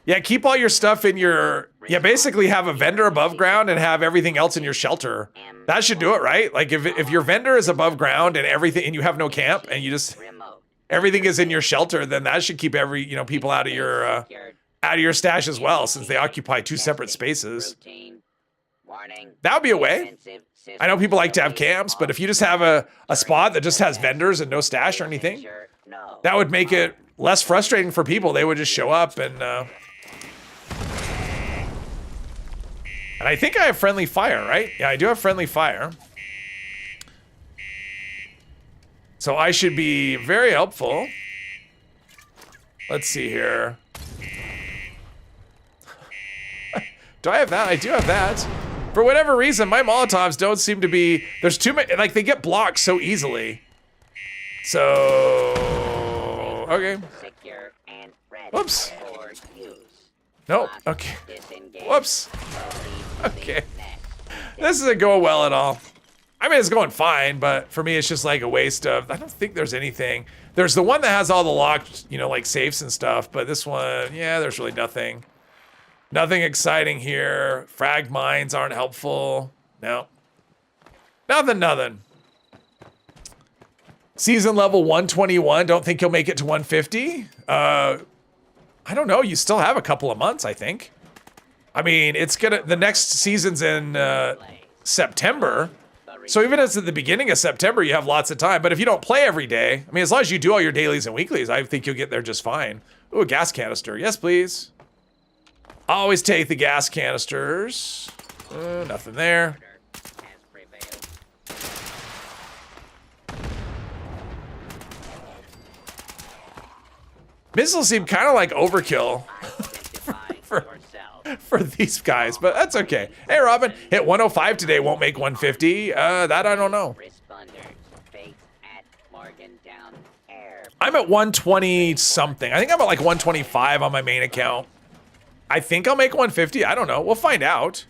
S1: Yeah, keep all your stuff in your... Yeah, basically have a vendor above ground and have everything else in your shelter. That should do it, right? Like, if your vendor is above ground and everything, and you have no camp, and you just...
S3: Remote.
S1: Everything is in your shelter, then that should keep people out of your stash as well, since they occupy two separate spaces.
S3: Routine. Warning.
S1: That would be a way.
S3: Defensive system
S1: I know people like to have
S3: failure.
S1: camps, but if you just have a spot that just has vendors and no stash or anything,
S3: Danger. No.
S1: that would make it less frustrating for people. They would just show up and I think I have friendly fire, right? Yeah, I do have friendly fire. So I should be very helpful. Let's see here. Do I have that? I do have that. For whatever reason, my Molotovs don't seem to be... There's too many... Like, they get blocked so easily. So... Okay.
S3: Secure and ready
S1: Whoops.
S3: for use.
S1: Nope. Okay.
S3: Disengage.
S1: Whoops.
S3: Proceed to
S1: Okay.
S3: the next.
S1: This isn't going well at all. I mean, it's going fine, but for me, it's just like a waste of... I don't think there's anything. There's the one that has all the locked, like safes and stuff, but this one, yeah, there's really nothing. Nothing exciting here. Frag mines aren't helpful. No. Nothing. Season level 121. Don't think you'll make it to 150. I don't know. You still have a couple of months, I think. I mean, the next season's in September. So even as at the beginning of September, you have lots of time. But if you don't play every day, I mean, as long as you do all your dailies and weeklies, I think you'll get there just fine. Ooh, a gas canister. Yes, please. Always take the gas canisters. Nothing there.
S3: Has prevailed.
S1: Missiles seem kind of like overkill
S3: Identify yourself.
S1: for these guys, but that's okay. Hey, Robin, hit 105 today, won't make 150. That I don't know.
S3: Responders. Base at Morgantown Air.
S1: I'm at 120 something. I think I'm at like 125 on my main account. I think I'll make 150. I don't know. We'll find out.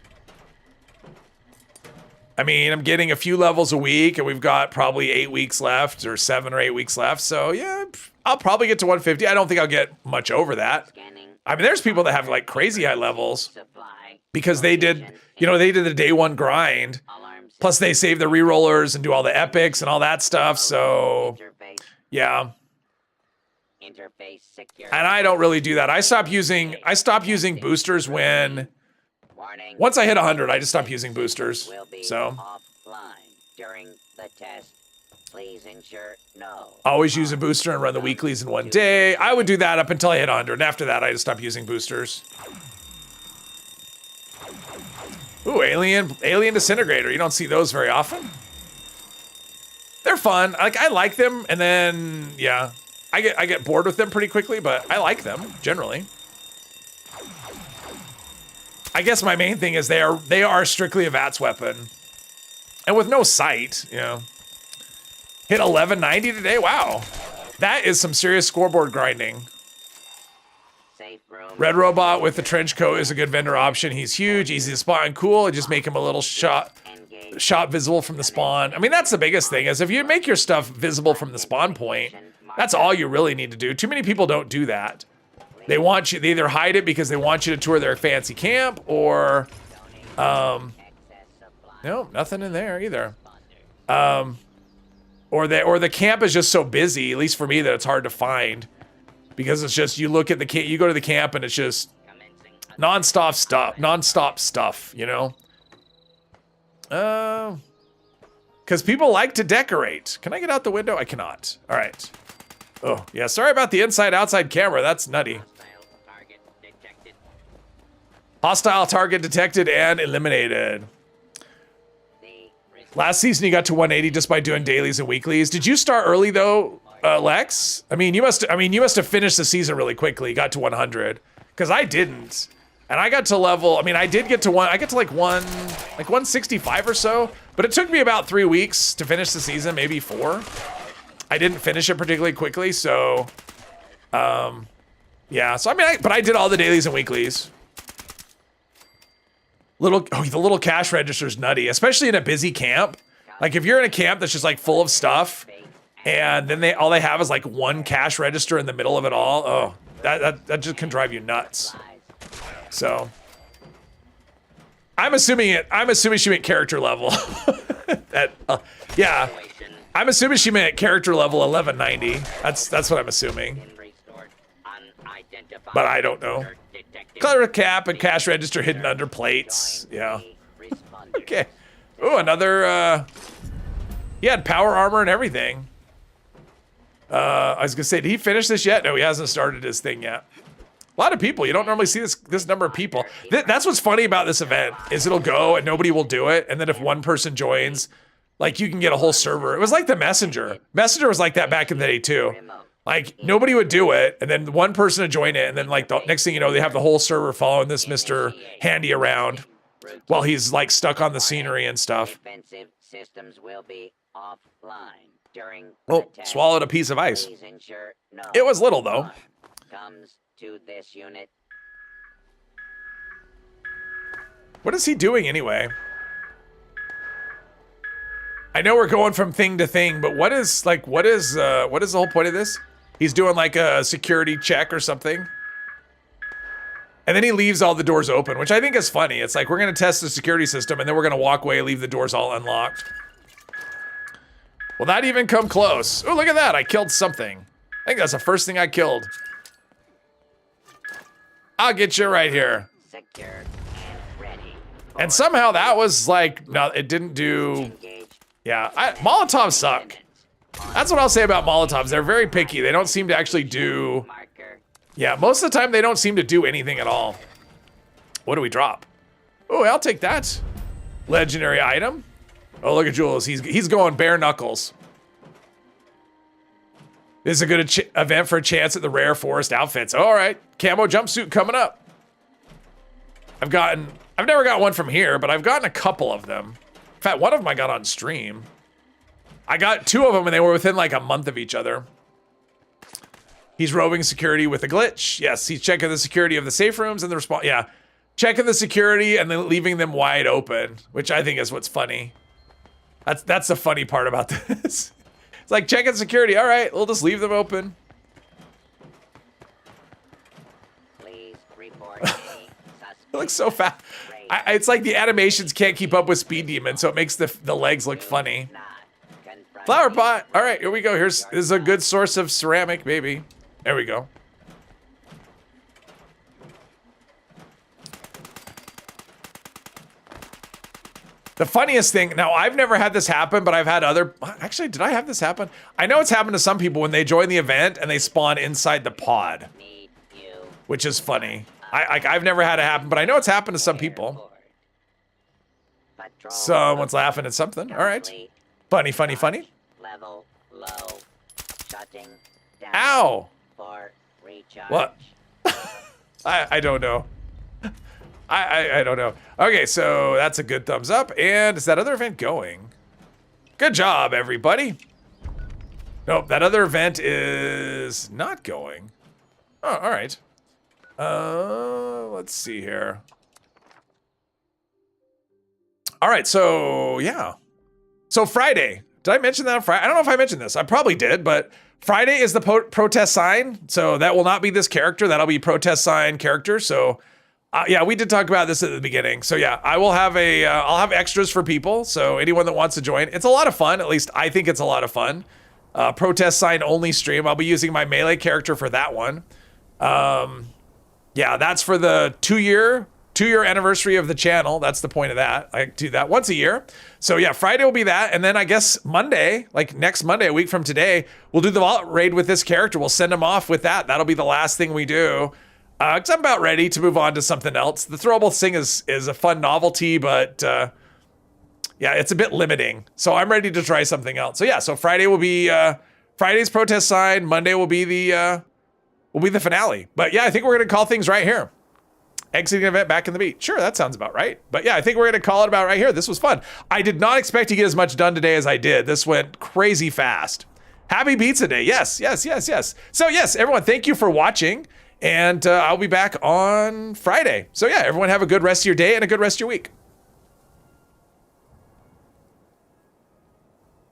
S1: I mean, I'm getting a few levels a week, and we've got probably 8 weeks left, or 7 or 8 weeks left. So yeah, I'll probably get to 150. I don't think I'll get much over that.
S3: Scanning.
S1: I mean, there's people that have like crazy high levels
S3: Supply.
S1: because they did, you know, they did the day one grind.
S3: Alarm
S1: Plus, they save the rerollers and do all the epics and all that stuff. So
S3: interface.
S1: yeah,
S3: Interface secure.
S1: and I don't really do that. I stopped using boosters when
S3: Warning.
S1: once I hit 100. I just stopped using boosters.
S3: Will be
S1: So
S3: offline during the test. Please ensure no.
S1: always use a booster and run the weeklies in one day. I would do that up until I hit 100. And after that, I just stopped using boosters. Ooh, alien disintegrator. You don't see those very often. They're fun. Like I like them, and then yeah, I get bored with them pretty quickly, but I like them generally. I guess my main thing is they are strictly a VATS weapon, and with no sight, you know. Hit 1190 today. Wow, that is some serious scoreboard grinding.
S3: Safe room.
S1: Red Robot with the trench coat is a good vendor option. He's huge, easy to spot, and cool. Just make him a little shot visible from the spawn. I mean, that's the biggest thing is if you make your stuff visible from the spawn point, that's all you really need to do. Too many people don't do that. They want you, they either hide it because they want you to tour their fancy camp or, no, nothing in there either. Or the camp is just so busy, at least for me, that it's hard to find because it's just, you look at the camp, you go to the camp and it's just nonstop stuff, you know? Because people like to decorate. Can I get out the window? I cannot. All right. Oh, yeah, sorry about the inside-outside camera. That's nutty.
S3: Target detected.
S1: Hostile target detected and eliminated. Last season, you got to 180 just by doing dailies and weeklies. Did you start early though, Lex? I mean, you must have finished the season really quickly. Got to 100, because I didn't, and I got to level. I mean, I did get to I got to like 165 or so, but it took me about 3 weeks to finish the season, maybe 4. I didn't finish it particularly quickly, so, yeah. So I mean, but I did all the dailies and weeklies. The little cash register's nutty, especially in a busy camp. Like if you're in a camp that's just like full of stuff, and then all they have is like one cash register in the middle of it all. Oh, that just can drive you nuts. So I'm assuming she meant character level. Yeah, I'm assuming she meant character level 1190. That's what I'm assuming. But I don't know. Color cap and cash register hidden under plates. Yeah. Okay. Ooh, another, he had power armor and everything. I was gonna say, did he finish this yet? No, he hasn't started his thing yet. A lot of people, you don't normally see this number of people. That's what's funny about this event, is it'll go and nobody will do it. And then if one person joins, like you can get a whole server. It was like the Messenger. Messenger was like that back in the day too. Like nobody would do it, and then one person would join it, and then like the next thing you know, they have the whole server following this Mr. Handy around while he's like stuck on the scenery and stuff.
S3: Defensive systems will be offline during
S1: Oh, swallowed a piece of ice.
S3: Please ensure no
S1: It was little though.
S3: harm comes to this unit.
S1: What is he doing anyway? I know we're going from thing to thing, but what is the whole point of this? He's doing like a security check or something. And then he leaves all the doors open, which I think is funny. It's like, we're gonna test the security system and then we're gonna walk away, leave the doors all unlocked. Will that even come close? Oh, look at that, I killed something. I think that's the first thing I killed. I'll get you right here.
S3: Secure and ready.
S1: And somehow that was like, no, it didn't do,
S3: Engage.
S1: yeah, Molotovs suck. That's what I'll say about Molotovs. They're very picky. They don't seem to actually do,
S3: Marker.
S1: yeah, most of the time they don't seem to do anything at all. What do we drop? Oh, I'll take that. Legendary item. Oh, look at Jules. He's going bare knuckles. This is a good event for a chance at the rare forest outfits. All right, camo jumpsuit coming up. I've never got one from here, but I've gotten a couple of them. In fact, one of them I got on stream. I got 2 of them and they were within like a month of each other. He's roving security with a glitch. Yes, he's checking the security of the safe rooms and the response. Yeah, checking the security and then leaving them wide open, which I think is what's funny. That's the funny part about this. It's like checking security. All right, we'll just leave them open.
S3: Please report any suspect.
S1: It looks so fast. It's like the animations can't keep up with Speed Demon, so it makes the legs look funny. Flower pot. All right, here we go. This is a good source of ceramic, maybe. There we go. The funniest thing, now I've never had this happen, but I've had actually, did I have this happen? I know it's happened to some people when they join the event and they spawn inside the pod, which is funny. I've never had it happen, but I know it's happened to some people. Someone's laughing at something. All right. Funny, funny, funny.
S3: Level low. Shutting down.
S1: Ow.
S3: For recharge.
S1: What? I don't know. I don't know. Okay, so that's a good thumbs up. And is that other event going? Good job, everybody. Nope, that other event is not going. Oh, all right. Let's see here. All right, so yeah. So Friday. Did I mention that on Friday? I don't know if I mentioned this. I probably did, but Friday is the protest sign. So that will not be this character. That'll be protest sign character. So yeah, we did talk about this at the beginning. So yeah, I will have I'll have extras for people. So anyone that wants to join, it's a lot of fun. At least I think it's a lot of fun. Protest sign only stream. I'll be using my melee character for that one. Yeah, that's for the two-year anniversary of the channel. That's the point of that. I do that once a year. So yeah, Friday will be that. And then I guess Monday, like next Monday, a week from today, we'll do the vault raid with this character. We'll send him off with that. That'll be the last thing we do. Because I'm about ready to move on to something else. The Throwables thing is a fun novelty, but yeah, it's a bit limiting. So I'm ready to try something else. So yeah, so Friday will be Friday's protest sign. Monday will be the finale. But yeah, I think we're gonna call things right here. Exiting event back in the beat. Sure, that sounds about right. But yeah, I think we're gonna call it about right here. This was fun. I did not expect to get as much done today as I did. This went crazy fast. Happy Pizza Day. Yes, yes, yes, yes. So yes, everyone, thank you for watching. And I'll be back on Friday. So yeah, everyone have a good rest of your day and a good rest of your week.